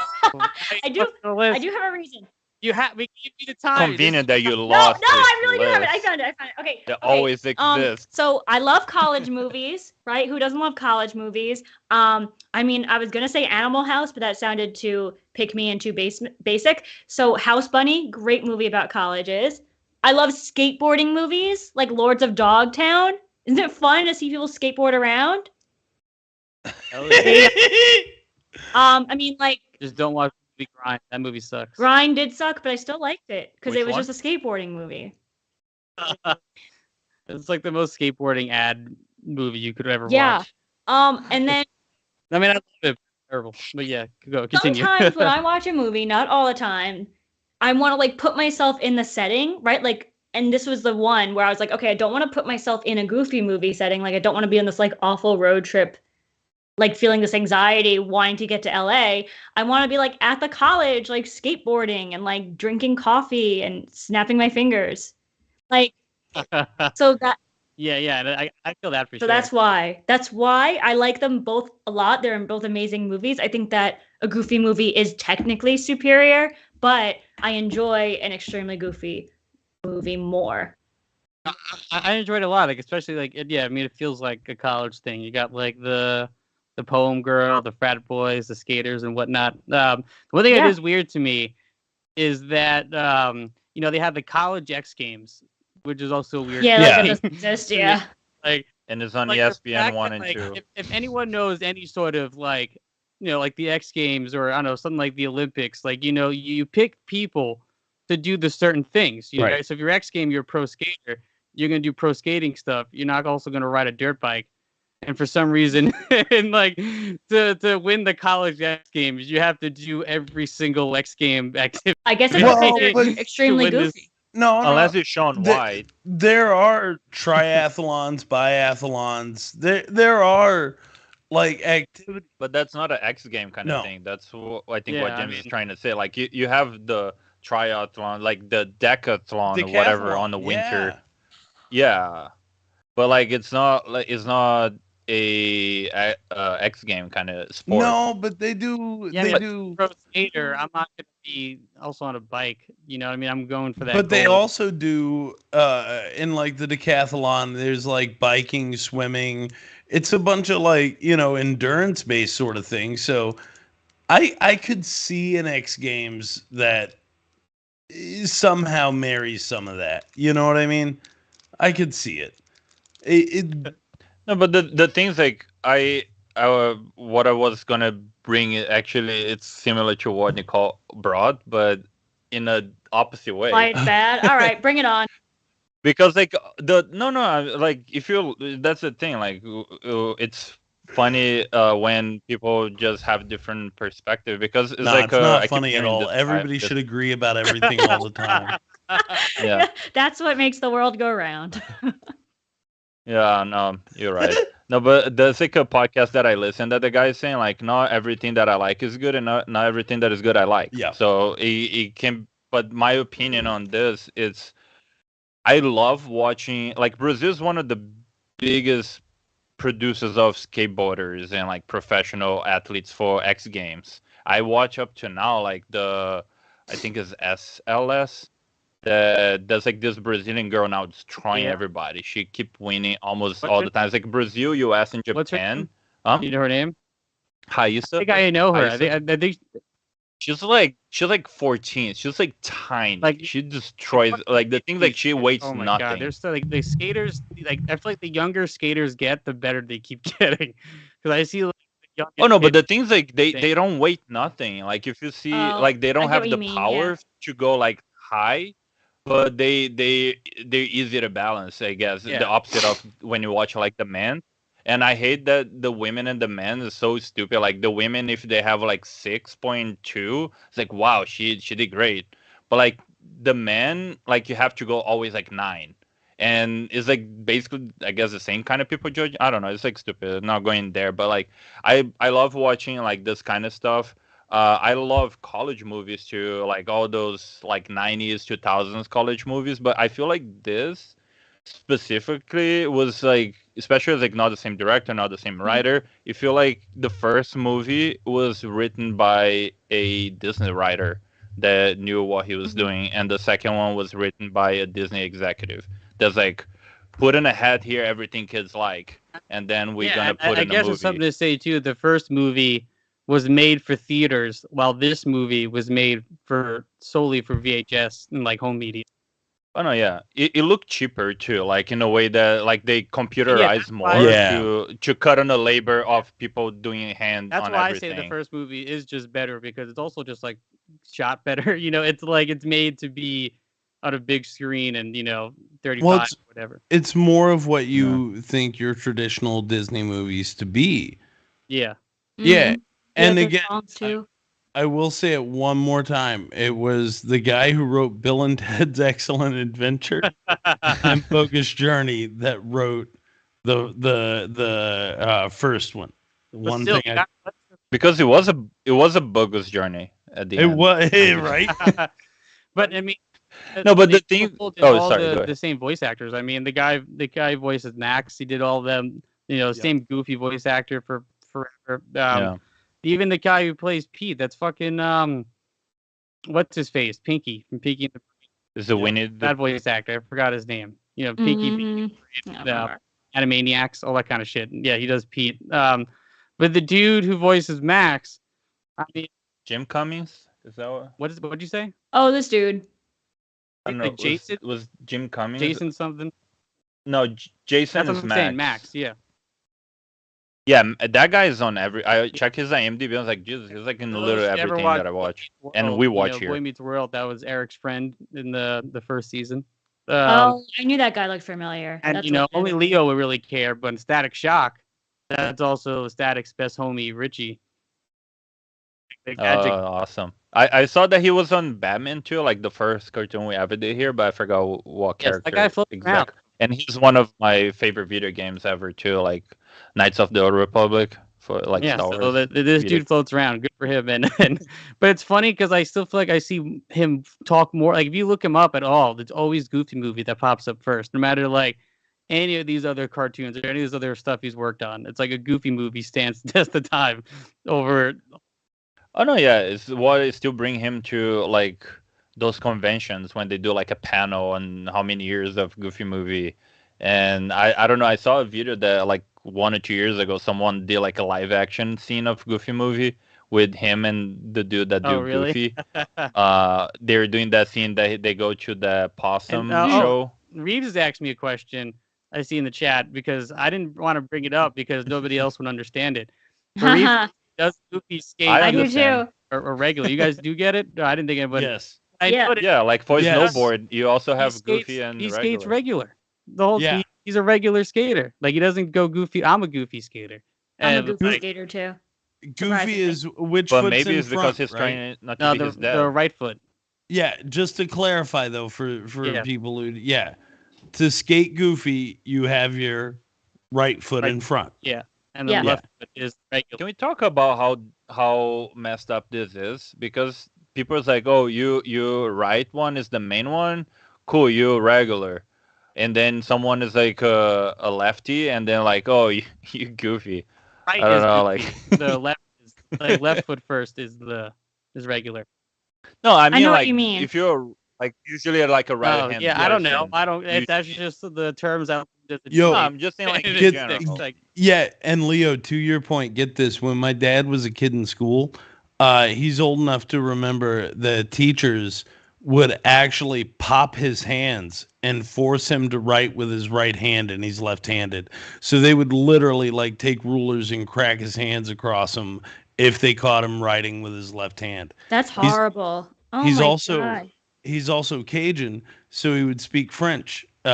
I do. What's the list? I do have a reason. We gave you the time. Convenient that you No, lost. no, I this really do have it. I list. found it. Okay. They okay. always exist. So I love college movies, right? Who doesn't love college movies? I mean, I was gonna say Animal House, but that sounded too pick me and too basic. So House Bunny, great movie about colleges. I love skateboarding movies, like Lords of Dogtown. Isn't it fun to see people skateboard around? Hell yeah. I mean, like Just don't watch the movie Grind. That movie sucks. Grind did suck, but I still liked it because Which it was one? just a skateboarding movie. It's like the most skateboarding ad movie you could ever Yeah. watch. And then I mean, I love it. Terrible. But yeah, go continue. sometimes when I watch a movie, not all the time, I want to like put myself in the setting, right? Like, and this was the one where I was like, okay, I don't want to put myself in a goofy movie setting. Like, I don't want to be on this like awful road trip, like feeling this anxiety, wanting to get to LA. I want to be like at the college, like skateboarding and like drinking coffee and snapping my fingers. Like, so that yeah, and I feel that for So sure. that's why I like them both a lot. They're both amazing movies. I think that a goofy movie is technically superior, but I enjoy an extremely goofy movie more. I enjoyed it a lot, like especially like yeah. I mean, it feels like a college thing. You got like the poem girl, the frat boys, the skaters, and whatnot. One thing that Yeah. is weird to me is that they have the college X Games, which is also weird. Yeah, to like that me. doesn't exist. To me. Yeah. Like And it's on like the ESPN fact 1 that, and like, 2. if anyone knows any sort of like like the X Games or I don't know something like the Olympics, like you pick people to do the certain things. Right. Right? So if you're X Game, you're a pro skater. You're gonna do pro skating stuff. You're not also gonna ride a dirt bike. And for some reason, and like to win the college X Games, you have to do every single X Game activity. I guess it's Well, because they're but- extremely to win this- goofy. No, Unless it's Sean The- White. there are triathlons, biathlons. There are like activities. But that's not an X game kind No. of thing. That's I think Yeah, what I James is mean- trying to say. Like you have the triathlon, like the decathlon or whatever Decathlon, on the winter. yeah. Yeah, but like it's not a X game kind of sport. No, but they do. Yeah, they but do. pro skater. I'm not gonna be also on a bike. You know what I mean? I'm going for that. But they goal. also do in like the decathlon. There's like biking, swimming. It's a bunch of like endurance based sort of thing. So I could see an X Games that somehow marries some of that. You know what I mean? I could see it. No, but the things like what I was gonna bring actually it's similar to what Nicole brought, but in a opposite way. Why it's bad? All right, bring it on. Because like like if you that's the thing like it's funny when people just have different perspective because it's No, like it's not I keep funny at hearing all. this- Everybody this- should agree about everything all the time. Yeah. That's what makes the world go round. Yeah, no, you're right. No, but there's like a podcast that I listen that the guy is saying like not everything that I like is good and not everything that is good I like. Yeah. So it can, but my opinion on this is I love watching like Brazil is one of the biggest producers of skateboarders and like professional athletes for X Games. I watch up to now like I think it's SLS. There's like this Brazilian girl now destroying Yeah. everybody. She keep winning almost What's all her- the time. It's like Brazil, US, and What's her Japan. name? Huh? You know her name? I Haisa. think I know her. I Haisa? think She's like 14. She's like tiny. Like- She destroys like the thing like she weighs oh my nothing. god, there's still like the skaters. Like I feel like the younger skaters get, the better they keep getting. Because I see like the youngest Oh no, but the kids- things like they thing. don't weight nothing. Like if you see Oh, like they I don't get have what the you mean, power yeah. to go like high, but they're easy to balance. I guess Yeah. the opposite of when you watch like the men. And I hate that the women and the men is so stupid. Like the women, if they have like 6.2, it's like wow, she did great. But like the men, like you have to go always like 9. And it's like basically I guess the same kind of people judge. I don't know. It's like stupid. Not going there, but like I love watching like this kind of stuff. I love college movies too, like all those like 90s 2000s college movies. But I feel like this specifically was like, especially as like not the same director, not the same writer. You feel like the first movie was written by a Disney writer that knew what he was doing, and the second one was written by a Disney executive. That's like put in a hat here, everything kids like, and then we're gonna and put I in a guess movie. it's something to say too. The first movie was made for theaters, while this movie was made solely for VHS and like home media. Oh no, yeah, it looked cheaper too, like in a way that like they computerized that's more why- Yeah. to cut on the labor of people doing hand That's on why everything. I say the first movie is just better because it's also just like shot better. It's like it's made to be on a big screen and 35 Well, it's- whatever. It's more of what you think your traditional Disney movies to be. Yeah. Yeah. Mhm. And Yeah, again, good songs, too. I will say it one more time. It was the guy who wrote Bill and Ted's Excellent Adventure and Bogus Journey that wrote the first one. The But one still, thing Because it was a bogus journey at the it end. was right. but I mean, No, but they the thing- pulled in oh, all sorry, go the, ahead. the same voice actors. I mean, the guy voices Max. He did all of them. Same goofy voice actor for forever. Yeah. Even the guy who plays Pete, that's fucking what's his face? Pinky from Pinky and the Is it Winnie the that voice actor. I forgot his name. Pinky, Mhm. Pinky, I remember. Animaniacs, all that kind of shit. Yeah, he does Pete. But the dude who voices Max, I mean, Jim Cummings? Is that what? what'd you say? Oh, this dude. I don't know. Like Jason, Was Jim Cummings? Jason something. No, Jason That's what is I'm Max. saying. Max, yeah. Yeah, that guy is on every. I check his IMDb. I was like, Jesus, he's like in literally If you ever everything watched that I watch, Boy Meets and World, we watch Boy here. Meets World. That was Eric's friend in the first season. Oh, I knew that guy looked familiar. And That's only what- Leo would really care. But in Static Shock, that's also Static's best homie, Richie. The gadget. Awesome. I saw that he was on Batman too, like the first cartoon we ever did here, but I forgot what Yes, character that guy floats around. exactly. And he's one of my favorite video games ever too, like Knights of the Old Republic for like Yeah, Star so Wars. this video. dude floats around. Good for him. And but it's funny because I still feel like I see him talk more. Like if you look him up at all, it's always Goofy Movie that pops up first, no matter like any of these other cartoons or any of this other stuff he's worked on. It's like a Goofy Movie stands the test of time over. Oh no, yeah, it's what it still bring him to like those conventions when they do like a panel on how many years of Goofy Movie. And I don't know, I saw a video that like 1 or 2 years ago someone did like a live action scene of Goofy Movie with him and the dude that do Oh, really? Goofy. They're doing that scene that they go to the possum And, show. Reeves has asked me a question I see in the chat because I didn't want to bring it up because nobody else would understand it. But Reeves, does Goofy skate I I do understand. too. or regular? You guys do get it? No, I didn't think anybody. Yes. I Yeah. know it. Yeah, like for Yes. snowboard, you also He have skates- Goofy and he regular. skates regular. The whole Yeah. he's a regular skater. Like he doesn't go goofy. I'm a goofy skater. I'm a And, goofy like, skater too. Goofy Surprisingly. is which But foot's maybe in it's because front, he's right? trying not to No, be his dad. the right foot. Yeah, just to clarify though, for Yeah. people who, to skate Goofy, you have your right foot Right. in front. Yeah, and the Yeah. left foot is regular. Can we talk about how messed up this is? Because people is like, oh, you right one is the main one, cool, you regular, and then someone is like a lefty, and then like, oh, you goofy. Right I don't is know, goofy. The left is like left foot first is regular. No, I mean know what like you mean. if you're like usually like a right hand. Yeah, I don't know. person, I don't. you- That's just the terms out. Yo, No, I'm just saying like in Get- general. like, Yeah, and Leo, to your point, get this. When my dad was a kid in school, he's old enough to remember the teachers would actually pop his hands and force him to write with his right hand, and he's left-handed. So they would literally like take rulers and crack his hands across him if they caught him writing with his left hand. That's horrible. Oh he's my also God. he's also Cajun, so he would speak French in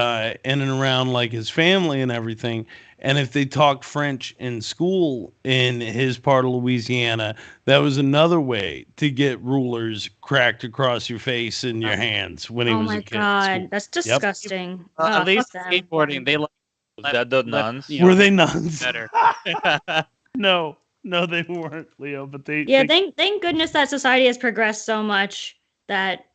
and around like his family and everything. And if they talked French in school in his part of Louisiana, that was another way to get rulers cracked across your face and your hands when he Oh was my a kid. in God, school. that's disgusting. at Oh, least fuck them. skateboarding, they like Was that the nuns? you know, Were they nuns? better. No, they weren't, Leo. But they. Yeah, they- thank goodness that society has progressed so much that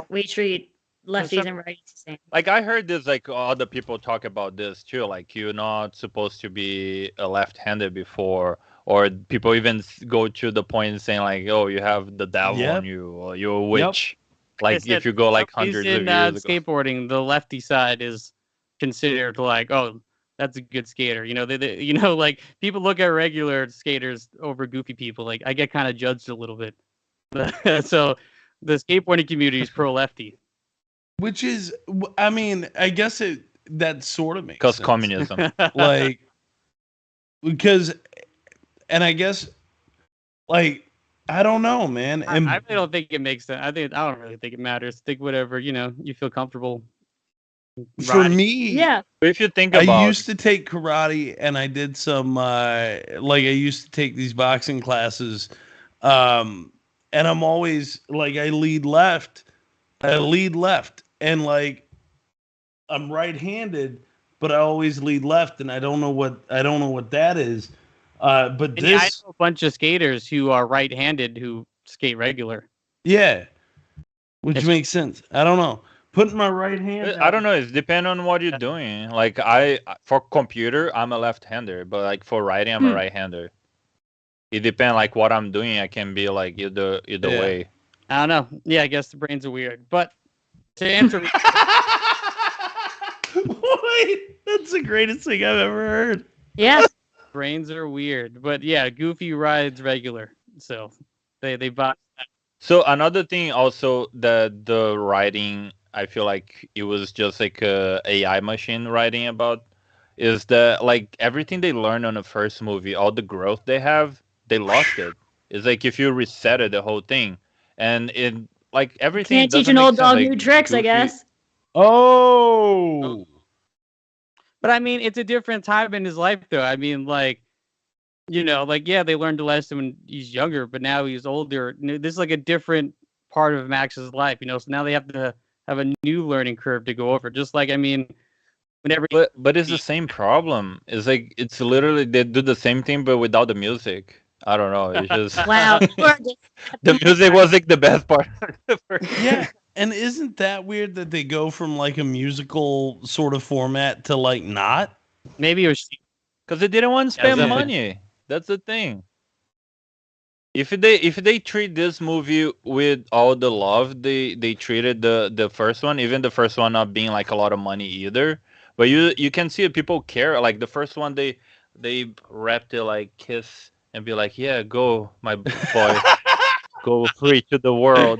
we treat lefties and righties the same. Like I heard this, like other people talk about this too. Like you're not supposed to be a left-handed before, or people even go to the point saying like, "Oh, you have the devil Yep. on you, or you're a witch." Like I said, if you go like somebody's hundreds of in, years ago. skateboarding, the lefty side is considered like, oh, that's a good skater. You know, they like people look at regular skaters over goofy people. Like I get kind of judged a little bit. So the skateboarding community is pro lefty. Which is, I mean, I guess that sort of makes Because sense. communism. Like, because, and I guess, like, I don't know, man. And I really don't think it makes sense. I don't really think it matters. Think whatever you feel comfortable. for riding. me, Yeah. But if you think about, I used to take karate, and I did some, like, I used to take these boxing classes, and I'm always like, I lead left, and like, I'm right-handed, but I always lead left, and I don't know what that is. But And yeah, I this, know a bunch of skaters who are right-handed who skate regular. yeah, which It's- makes sense. I don't know. Putting my right hand. I don't know. It's depend on what you're doing. Like for computer, I'm a left-hander, but like for writing, I'm a right-hander. It depends like what I'm doing. I can be like either Yeah. way. I don't know. Yeah, I guess the brains are weird. But to answer, right. That's the greatest thing I've ever heard. Yeah. Brains are weird, but yeah, Goofy rides regular, so they bought. So another thing also that the writing, I feel like it was just like a AI machine writing about, is that like everything they learned on the first movie, all the growth they have, they lost it. It's like if you reset it, the whole thing, and it like everything Can't teach doesn't an make old sense. dog Like new tricks, I Goofy, guess. Oh. But I mean, it's a different time in his life, though. I mean, like, like yeah, they learned a lesson when he's younger, but now he's older. This is like a different part of Max's life, so now they have to have a new learning curve to go over. Just like, I mean, whenever but it's the same problem. It's like it's literally they do the same thing but without the music. I don't know. It's just Wow. the music was like the best part. Yeah. And isn't that weird that they go from like a musical sort of format to like not? maybe it was Because they didn't want to spend Yeah. money. That's the thing. If they treat this movie with all the love they treated the first one, even the first one not being like a lot of money either, but you can see it, people care. Like the first one, they wrapped it like kiss and be like, yeah, go my boy, go free to the world.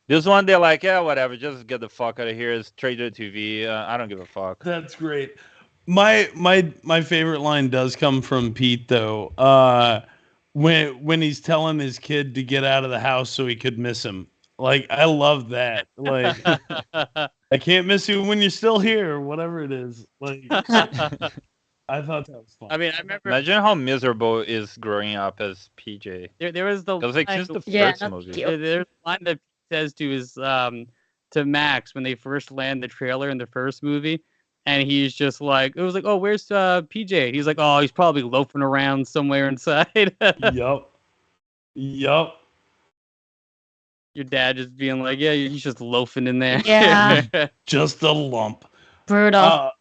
This one they're like, yeah, whatever, just get the fuck out of here. It's straight to TV. I don't give a fuck. That's great. My favorite line does come from Pete though. When he's telling his kid to get out of the house so he could miss him. Like I love that. Like I can't miss you when you're still here, or whatever it is. Like I thought that was fun. I mean, I remember Imagine how miserable is growing up as PJ. there was the Because like line- since the Yeah, first not movie. cute. there's a line that Pete says to his to Max when they first land the trailer in the first movie, and he's just like, it was like, oh, where's PJ? He's like, oh, he's probably loafing around somewhere inside. Yup. Yup. Your dad just being like, yeah, he's just loafing in there. Yeah. Just a lump. Brutal.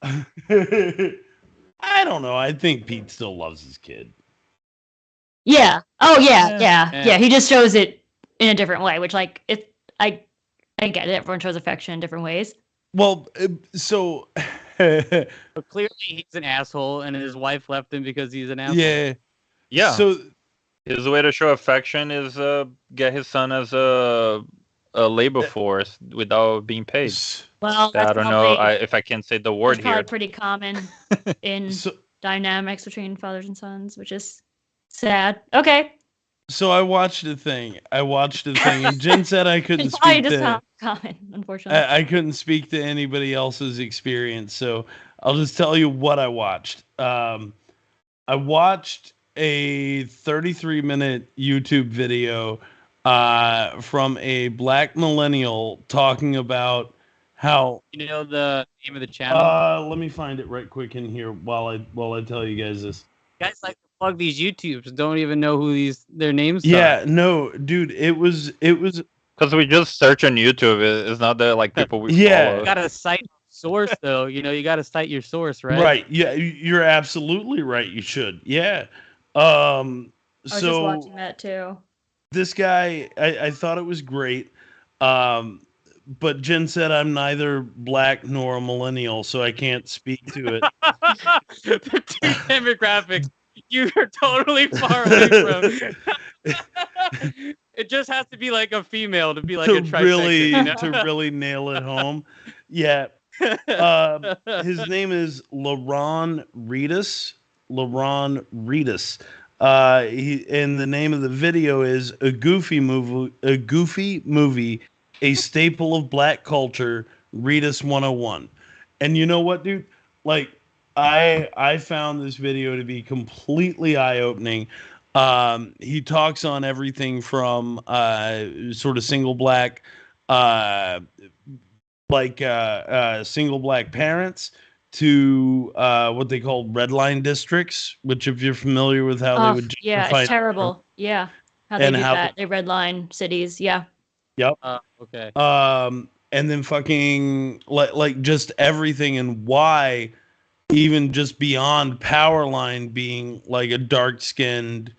I don't know. I think Pete still loves his kid. Yeah. Oh yeah, Yeah. yeah. He just shows it in a different way, which like I get it. Everyone shows affection in different ways. Well, so But clearly he's an asshole, and his wife left him because he's an asshole. yeah. Yeah. So His way to show affection is get his son as a labor force without being paid. Well, I that's don't know probably, if I can say the that's word probably here. pretty common in so dynamics between fathers and sons, which is sad. Okay. so I watched the thing. And Jen said I couldn't It's probably speak just to not common, unfortunately. I couldn't speak to anybody else's experience, so I'll just tell you what I watched. I watched a 33-minute YouTube video from a black millennial talking about how. You know the name of the channel? Let me find it right quick in here while I tell you guys this. Guys like to plug these YouTubes, don't even know who their names Yeah, are. no, dude, it was Because we just search on YouTube. It's not that like people we Yeah. follow. You gotta cite source though. You gotta cite your source, right? right. Yeah, you're absolutely right. You should. Yeah. I was just So watching that too. this guy, I thought it was great. But Jen said I'm neither black nor a millennial, so I can't speak to it. The two demographics you are totally far away from. It just has to be like a female to be like a trifecta. to really nail it home. Yeah. His name is LaRon Reedus. LaRon Reedus. And the name of the video is a goofy movie, a staple of black culture, Reedus 101. And you know what, dude? Like, I found this video to be completely eye-opening. He talks on everything from sort of single black single black parents to what they call red line districts, which if you're familiar with how they would yeah, gentrify- it's terrible. Yeah. How they And do how that. They redline cities. Yeah. Yep. Okay. And then fucking like just everything and why even just beyond Powerline being like a dark skinned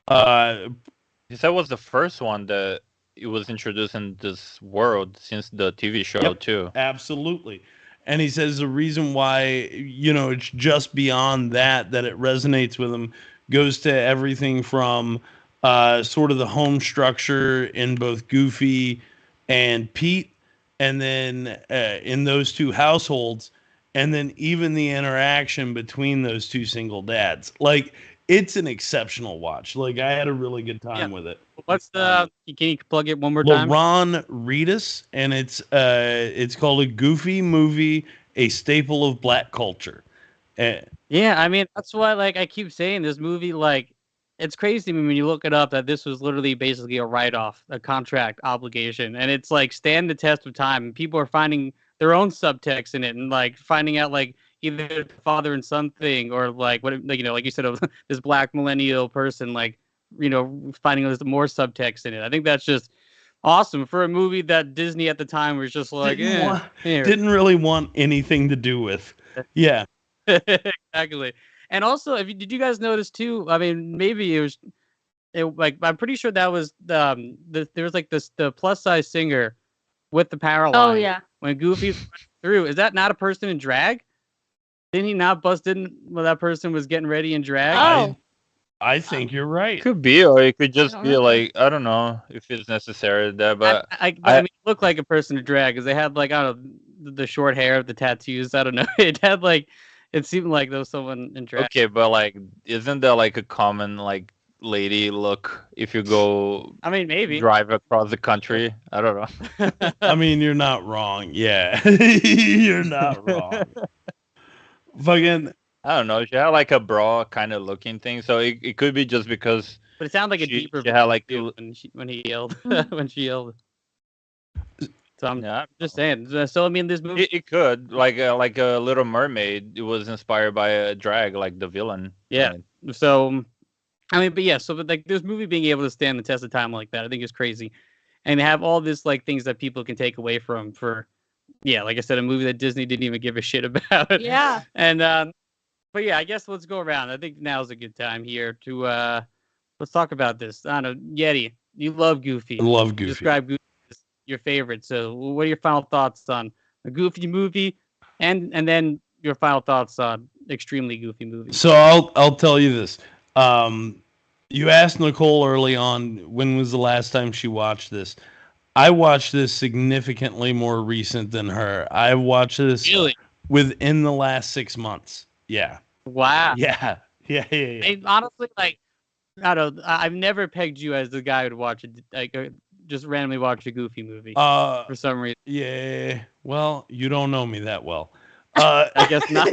He said was the first one that it was introduced in this world since the TV show Yep. too. absolutely. And he says the reason why, it's just beyond that it resonates with him goes to everything from sort of the home structure in both Goofy and Pete, and then in those two households, and then even the interaction between those two single dads. Like, it's an exceptional watch. Like, I had a really good time with it. What's the? Can you plug it one more time? LaRon Reedus, and it's called A Goofy Movie, a Staple of Black Culture. Yeah, I mean that's why like I keep saying this movie like it's crazy to me when you look it up that this was literally basically a write-off, a contract obligation, and it's like stand the test of time. And people are finding their own subtext in it and like finding out like either father and son thing or like what like like you said of this black millennial person like finding there's more subtext in it. I think that's just awesome for a movie that Disney at the time was just like didn't really want anything to do with. Yeah. Exactly. And also, did you guys notice too? I mean, maybe like I'm pretty sure that was there was like the plus size singer with the power line. Oh yeah. When Goofy through, is that not a person in drag? Didn't he not bust in when that person was getting ready in drag? Oh. I think you're right. Could be, or it could just be like I don't know if it's necessary there, but I mean, it looked like a person in drag because they had like I don't know the short hair, the tattoos. I don't know. It had like. It seemed like there was someone in drag. Okay, but like, isn't that like a common like lady look if you go? I mean, maybe drive across the country. I don't know. I mean, you're not wrong. Yeah, you're not wrong. Fucking, I don't know. She had like a bra kind of looking thing, so it could be just because. But it sounded like a deeper. She had like when he yelled when she yelled. So I'm just saying. So I mean, this movie it could like a Little Mermaid. It was inspired by a drag, like the villain. Yeah. Right? So, I mean, but yeah. So, but like this movie being able to stand the test of time like that, I think is crazy, and have all this like things that people can take away from for, like I said, a movie that Disney didn't even give a shit about. Yeah. And but yeah, I guess let's go around. I think now's a good time here to let's talk about this. I don't know, Yeti. You love Goofy. I love Goofy. Describe Goofy. Your favorite. So, what are your final thoughts on a Goofy movie, and then your final thoughts on extremely Goofy movie? So I'll tell you this. You asked Nicole early on when was the last time she watched this. I watched this significantly more recent than her. I watched this within the last 6 months. Yeah. Wow. Yeah. And honestly, like, I don't. I've never pegged you as the guy who'd watch just randomly watch a Goofy movie for some reason. Yeah. Well, you don't know me that well. I guess not.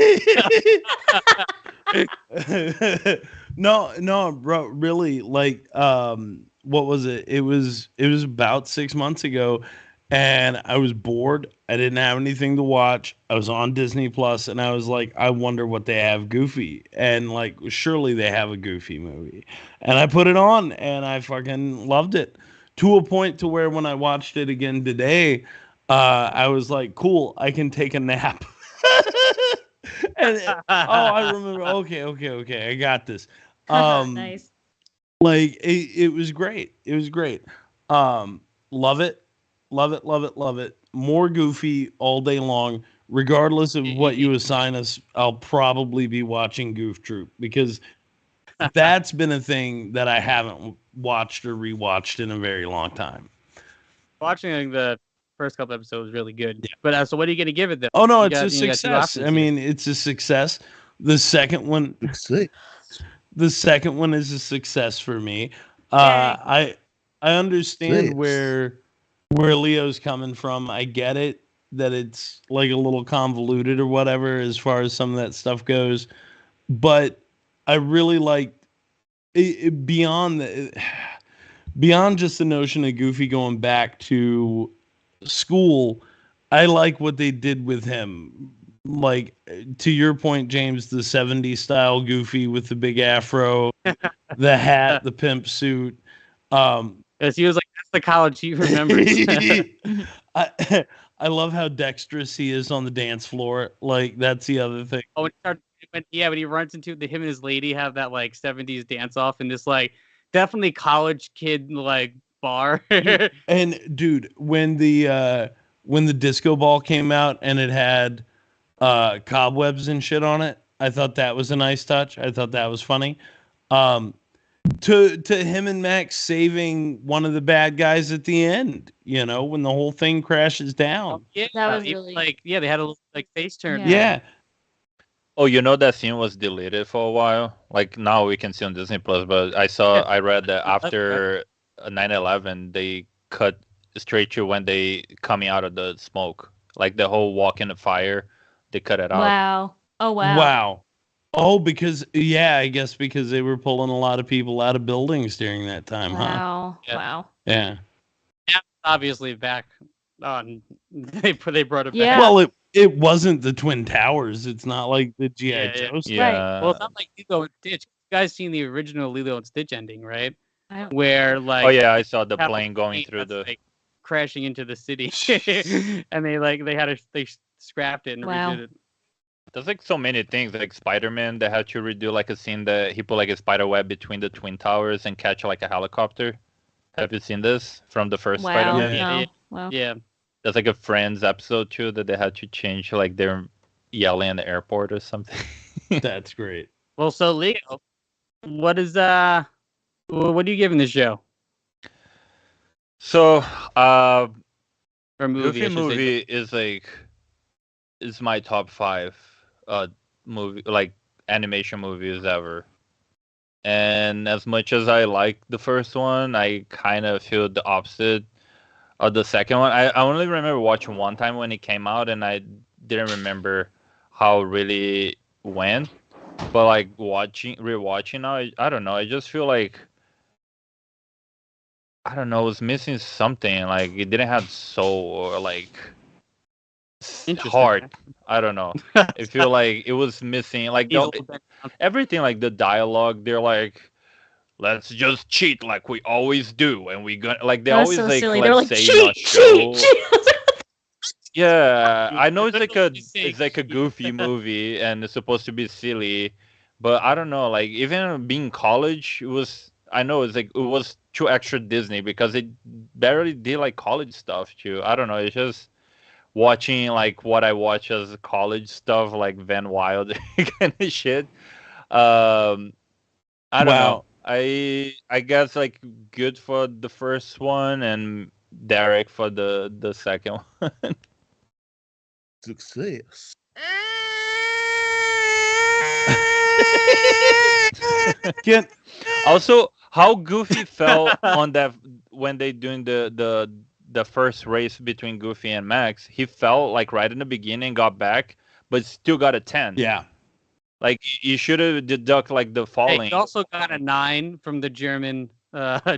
No, bro. Really, like, what was it? It was about 6 months ago, and I was bored. I didn't have anything to watch. I was on Disney Plus, and I was like, I wonder what they have Goofy, and like, surely they have a Goofy movie. And I put it on, and I fucking loved it. To a point to where when I watched it again today, I was like, cool, I can take a nap. I remember. Okay, I got this. Nice. Like it was great. It was great. Love it. More Goofy all day long. Regardless of what you assign us, I'll probably be watching Goof Troop because that's been a thing that I haven't watched or rewatched in a very long time. Watching the first couple episodes was really good. Yeah. But so what are you going to give it then? Oh no, it's a success. I mean, it's a success. The second one is a success for me. I understand where Leo's coming from. I get it that it's like a little convoluted or whatever as far as some of that stuff goes, but I really liked it beyond just the notion of Goofy going back to school. I like what they did with him. Like, to your point, James, the 70s style Goofy with the big afro, the hat, the pimp suit. Because he was like, that's the college he remembers. I love how dexterous he is on the dance floor. Like, that's the other thing. Oh, when he runs into him and his lady have that like 70s dance off in this like definitely college kid like bar. And dude, when the disco ball came out and it had cobwebs and shit on it. I thought that was a nice touch. I thought that was funny. Um, to him and Max saving one of the bad guys at the end, when the whole thing crashes down. Yeah, That was even, really- they had a little face turn. Yeah. Oh, that scene was deleted for a while. Like now we can see on Disney Plus, but I read that after 9/11 they cut straight to when they coming out of the smoke, like the whole walk in the fire, they cut it out. Wow. Oh wow. Wow. Oh, I guess because they were pulling a lot of people out of buildings during that time, huh? Wow. Yeah. Wow. Yeah. Obviously back on. They brought it Yeah. back. Well, it wasn't the Twin Towers. It's not like the G.I. Yeah, Joe stuff. Yeah. Well, it's not like Lilo and Stitch. You guys seen the original Lilo and Stitch ending, right? I don't- Where like Oh yeah, I saw the have a plane going through that's, the. like, crashing into the city, and they scrapped it and Wow. redid it. There's like so many things, like Spider-Man. They had to redo like a scene that he put like a spider web between the Twin Towers and catch like a helicopter. Have you seen this from the first Wow. Spider-Man? Yeah, No. yeah. Wow. Yeah, There's like a Friends episode too that they had to change, like they're yelling at the airport or something. That's great. well, so Leo, what is what are you giving the show So, or movie? Goofy I should say? movie is my top 5 movie, like animation movies ever. And as much as I like the first one, I kind of feel the opposite of the second one. I only remember watching one time when it came out, and I didn't remember how it really went. But like rewatching now, I don't know. I just feel like I don't know, it was missing something. Like it didn't have soul or like Interesting. heart. I don't know. I feel like it was missing. Like everything, like the dialogue. They're like, let's just cheat like we always do, and we gonna like they That was always so like silly. let's They're like, say not cheat, show. cheat. Yeah, I know it's like Literally say it's like a cheat. goofy movie and it's supposed to be silly, but I don't know. Like even being college, I know it's like it was too extra Disney because it barely did like college stuff too. I don't know. It's just watching like what I watch as college stuff, like Van Wilder kind of shit. I don't know. I guess like good for the first one and Derek for the second one. Success. Get Also, how Goofy felt on that when they doing the first race between Goofy and Max. He felt like right in the beginning, got back, but still got a 10. yeah. Like you should have deduct like the Hey, falling, he also got a 9 from the German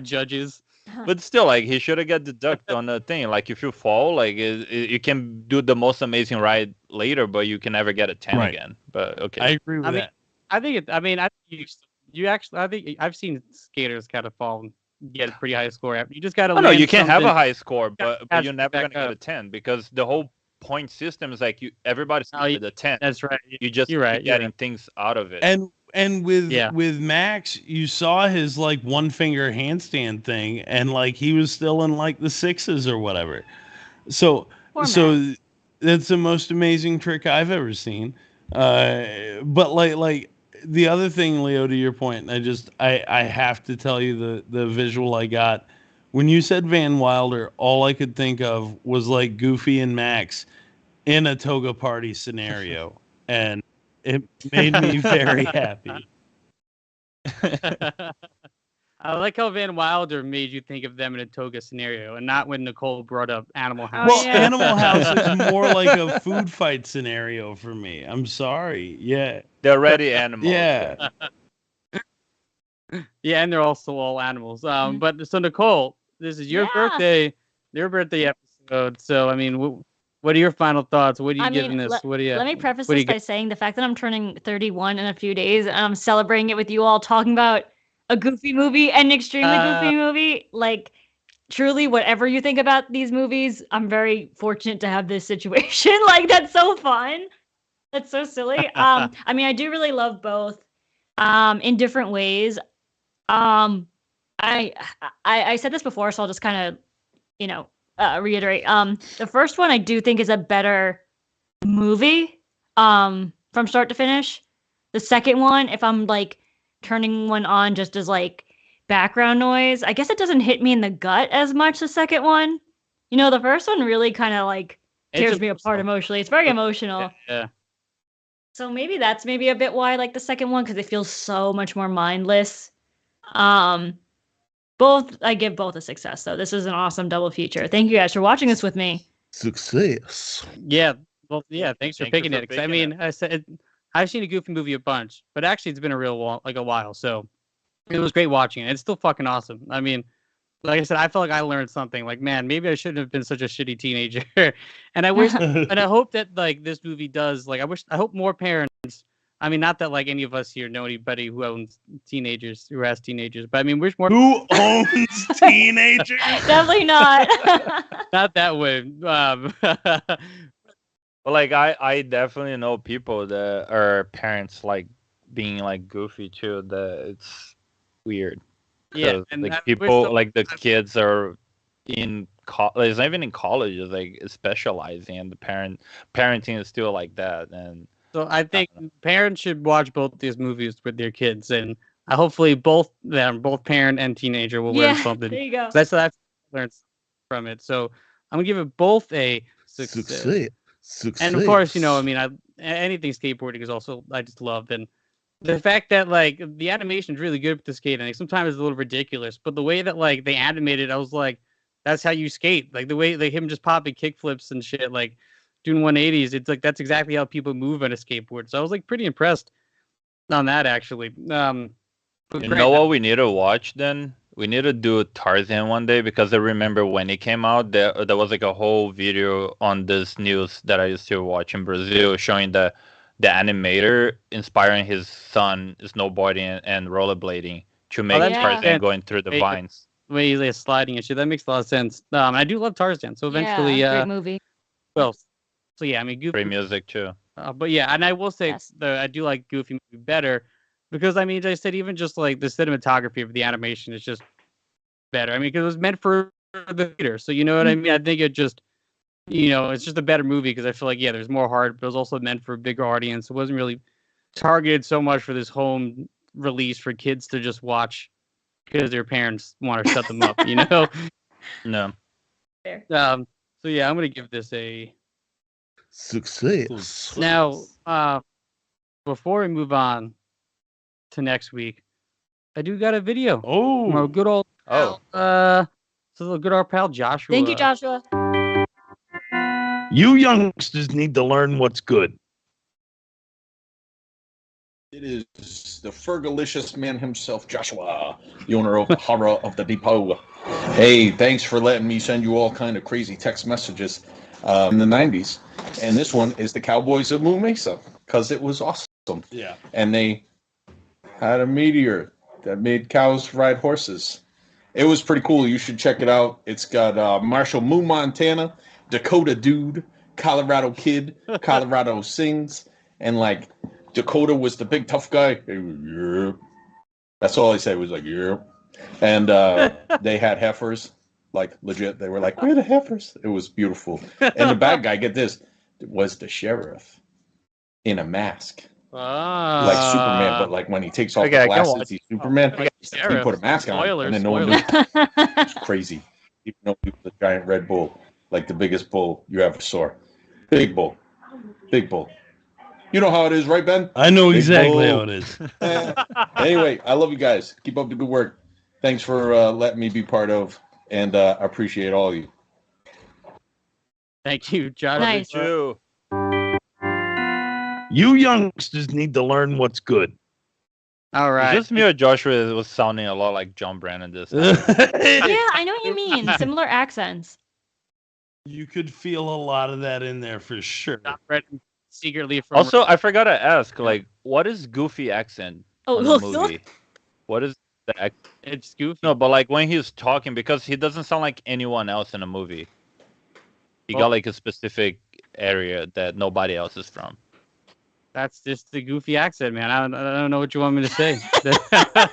judges. but still like he should have got deduct on the thing. Like if you fall, like you can do the most amazing ride later, but you can never get a 10 Right. again. But okay, I agree with I mean, that. I think you actually. I think I've seen skaters kind of fall and get a pretty high score after. You just got to. oh no, you can have a high score, Yeah, but you're never back gonna get a up. 10 because the whole point system is like everybody's Oh, with a 10. That's right. You just You're right, keep you're getting right. things out of it. And with Yeah. with Max, you saw his like one finger handstand thing, and like he was still in like the 6s or whatever. So Poor so that's the most amazing trick I've ever seen. But like the other thing, Leo, to your point, I have to tell you the visual I got when you said Van Wilder. All I could think of was like Goofy and Max in a toga party scenario, and it made me very happy. I like how Van Wilder made you think of them in a toga scenario, and not when Nicole brought up Animal House. Well, yeah. Animal House is more like a food fight scenario for me. I'm sorry. Yeah. They're already animals. Yeah. Yeah, and they're also all animals. But so Nicole, this is your birthday episode. So I mean, what are your final thoughts? What are you I giving mean, this? What do you? Let me preface what do this you by get? saying the fact that I'm turning 31 in a few days and I'm celebrating it with you all talking about a goofy movie and an extremely goofy movie. Like, truly, whatever you think about these movies, I'm very fortunate to have this situation. Like, that's so fun. That's so silly. I mean, I do really love both in different ways. I said this before, so I'll just kind of, reiterate. The first one I do think is a better movie. from start to finish. The second one, if I'm like turning one on just as like background noise, I guess it doesn't hit me in the gut as much. The second one, the first one really kind of like tears me apart emotionally. It's very emotional. Yeah. So maybe that's maybe a bit why I like the second one, because it feels so much more mindless. I give both a success though. This is an awesome double feature. Thank you guys for watching this with me. Success. Yeah. Well, yeah. Thanks for picking it. 'Cause I mean, I said I've seen a Goofy movie a bunch, but actually it's been a while. So it was great watching it. It's still fucking awesome. I mean, like I said, I felt like I learned something. Like, man, maybe I shouldn't have been such a shitty teenager. And I wish, and I hope that like this movie does. Like, I hope more parents. I mean, not that like any of us here know anybody who has teenagers, but I mean, wish more. Who owns teenagers? Definitely not. Not that way. Well, like I definitely know people that are parents like being like goofy too. That it's weird. Yeah, 'Cause, and like I wish people, the- like the kids are in college. It's not even in college. It's like specializing, and the parenting is still like that. And So I think parents should watch both these movies with their kids, and hopefully both parent and teenager, will learn something. There you go. That's what I've learned from it. So I'm gonna give it both a success. And of course, I mean, anything skateboarding is also I just love, and the fact that like the animation is really good with the skating. Like, sometimes it's a little ridiculous, but the way that like they animated, I was like, that's how you skate. Like the way like him just popping kick flips and shit, like doing 180s. It's like that's exactly how people move on a skateboard. So I was like pretty impressed on that actually. But you great. know what we need to watch then? We need to do Tarzan one day, because I remember when it came out, there was like a whole video on this news that I used to watch in Brazil showing the animator inspiring his son snowboarding and rollerblading to make that makes Tarzan sense. going through the Hey, vines. The way he's like sliding and shit, that makes a lot of sense. I do love Tarzan, so eventually, great movie. well, so yeah, I mean, Goofy. Great music too. But yeah, and I will say Yes. I do like Goofy movie better because I mean, as I said, even just like the cinematography of the animation is just better. I mean, because it was meant for the theater, so you know what I mean. I think it just, it's just a better movie because I feel like there's more heart, but it was also meant for a bigger audience. It wasn't really targeted so much for this home release for kids to just watch because their parents want to shut them up, No. So yeah, I'm gonna give this a Success. now. Before we move on to next week, I do got a video from our Oh, good old Oh. so the good old pal Joshua. Thank you, Joshua. you youngsters need to learn what's good. It is the Fergalicious man himself, Joshua, the owner of Horror of the Depot. Hey, thanks for letting me send you all kind of crazy text messages in the 90s. And this one is the Cowboys of Moon Mesa, because it was awesome. Yeah. And they had a meteor that made cows ride horses. It was pretty cool. You should check it out. It's got Marshall Moon, Montana, Dakota Dude, Colorado Kid, Colorado Sings, and like Dakota was the big tough guy. Yeah. That's all I said was like, yeah. And they had heifers, like legit. They were like, we're the heifers. It was beautiful. And the bad guy, get this, was the sheriff in a mask. Like Superman, but like when he takes off Okay, the I can glasses, watch. he's Superman. Like He sheriff. put a mask on, Spoilers, and then no one knew. spoilers. It's crazy. Even though he was a giant red bull, like the biggest bull you ever saw. Big bull. Big bull. You know how it is, right, Ben? I know Big exactly bull. how it is. Anyway, I love you guys. Keep up the good work. Thanks for letting me be part of, and I appreciate all of you. Thank you, Josh. Nice. True. You youngsters need to learn what's good. All right. Just me or Joshua was sounding a lot like John Brennan this time. Yeah, I know what you mean. Similar accents. You could feel a lot of that in there for sure. Not read secretly from Also, I forgot to ask, like, what is Goofy accent Oh, on the movie? What is the accent? it's Goofy. No, but like when he's talking, because he doesn't sound like anyone else in the movie. He Well- got like a specific area that nobody else is from. That's just the goofy accent, man. I don't know what you want me to say.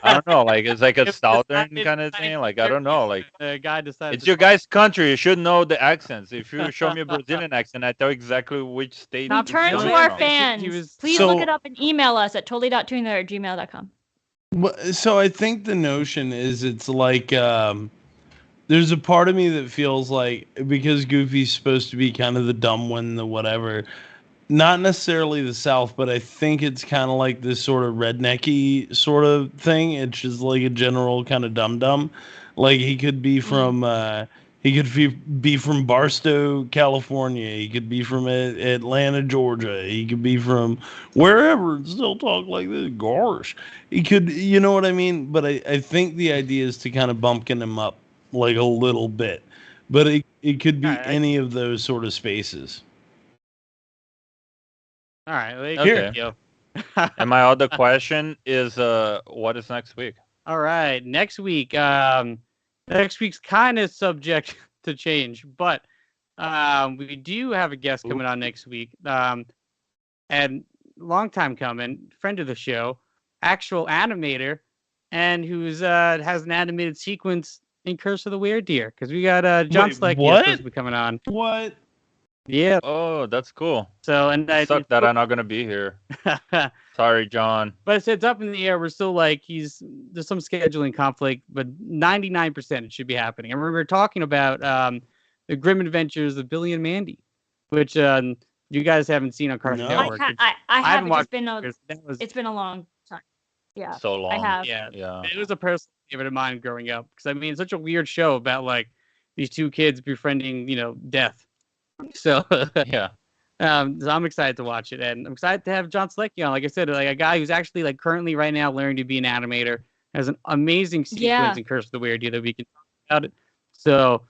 I don't know. Like it's like a If southern decided- kind of thing. Like I don't know. Like the guy decided. it's your guys' country. You should know the accents. If you show me a Brazilian accent, I tell exactly which state. We Not it's turn Brazilian. to coming our from. fans. He was- Please So- look it up and email us at totally.tuner@gmail.com. So I think the notion is it's like there's a part of me that feels like because Goofy's supposed to be kind of the dumb one, the whatever, not necessarily the South, but I think it's kind of like this sort of rednecky sort of thing. It's just like a general kind of dum-dum. Like he could be from be from Barstow, California. He could be from Atlanta, Georgia. He could be from wherever and still talk like this. Gosh, he could, you know what I mean? But I think the idea is to kind of bumpkin him up like a little bit. But it could be Alright, any of those sort of spaces. All right. Like, Okay. yo. And my other question is, what is next week? All right. Next week. Next week's kind of subject to change, but we do have a guest coming on next week. And long time coming, friend of the show, actual animator, and who's has an animated sequence in Curse of the Weredeer. Because we got John Wait, Slecki what? supposed to be coming on. What? Yeah. Oh, that's cool. So and Suck that I'm not gonna be here. Sorry, John. But it's up in the air. We're still like there's some scheduling conflict, but 99% it should be happening. I remember talking about the Grim Adventures of Billy and Mandy, which you guys haven't seen on Cartoon No. Network. I haven't haven't. watched It's been a long time. Yeah. So long. I have. Yeah, Yeah. it was a personal favorite of mine growing up because I mean, it's such a weird show about like these two kids befriending, death. So Yeah. so I'm excited to watch it, and I'm excited to have John Slecki on. Like I said, like a guy who's actually like currently right now learning to be an animator, has an amazing sequence Yeah. in Curse of the Weredeer that we can talk about it. So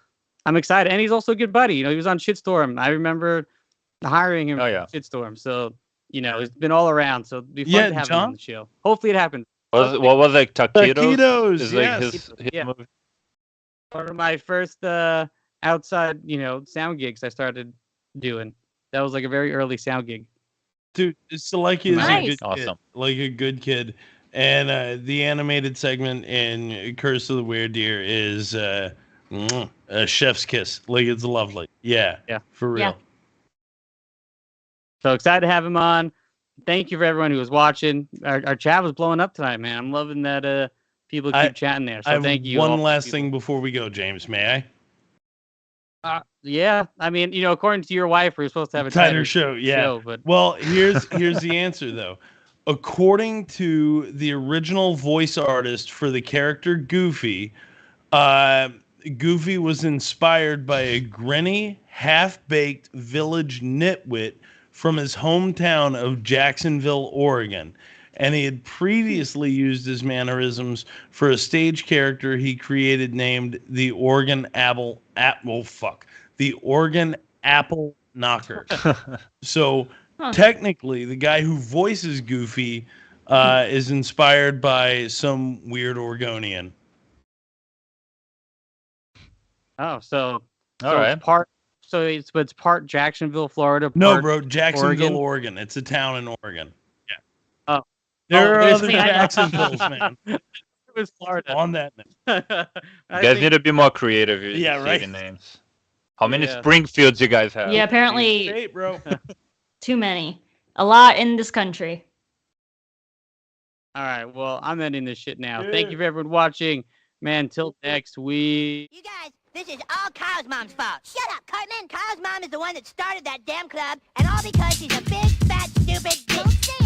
I'm excited, and he's also a good buddy. He was on Shitstorm. I remember hiring him Oh, yeah. for Shitstorm. So he's been all around. So it'd be fun Yeah, to have him John? on the show. Hopefully it happens. What was it? Taquitos? Taquitos, Is yes. like his Yeah. movie. One of my first outside, sound gigs I started doing. That was like a very early sound gig. Dude, Selecki is Nice. a good kid, Awesome. like a good kid. And the animated segment in Curse of the Weredeer is a chef's kiss. Like it's lovely. Yeah. Yeah. For real. Yeah. So excited to have him on. Thank you for everyone who was watching. Our chat was blowing up tonight, man. I'm loving that people keep chatting there. So I have thank you. all one for last people. thing before we go, James. May I? Yeah, I mean, according to your wife, we're supposed to have a Tighter show. Yeah. but Well, here's the answer though. According to the original voice artist for the character Goofy, Goofy was inspired by a grinny, half-baked village nitwit from his hometown of Jacksonville, Oregon. And he had previously used his mannerisms for a stage character he created named the Oregon Apple Knocker. So technically, the guy who voices Goofy is inspired by some weird Oregonian. so All right. it's part Jacksonville, Florida. No, part bro, Jacksonville, Oregon? Oregon. It's a town in Oregon. Yeah. Oh. There are there's- other Jacksonvilles, man. It was Florida. On that note. You guys need to be more creative. With Yeah, right. city names. How many Yeah. Springfields you guys have? Yeah, apparently Hey, bro. too many. A lot in this country. All right, well, I'm ending this shit now. Thank you for everyone watching. Man, till next week. You guys, this is all Kyle's mom's fault. Shut up, Cartman. Kyle's mom is the one that started that damn club, and all because she's a big, fat, stupid bitch.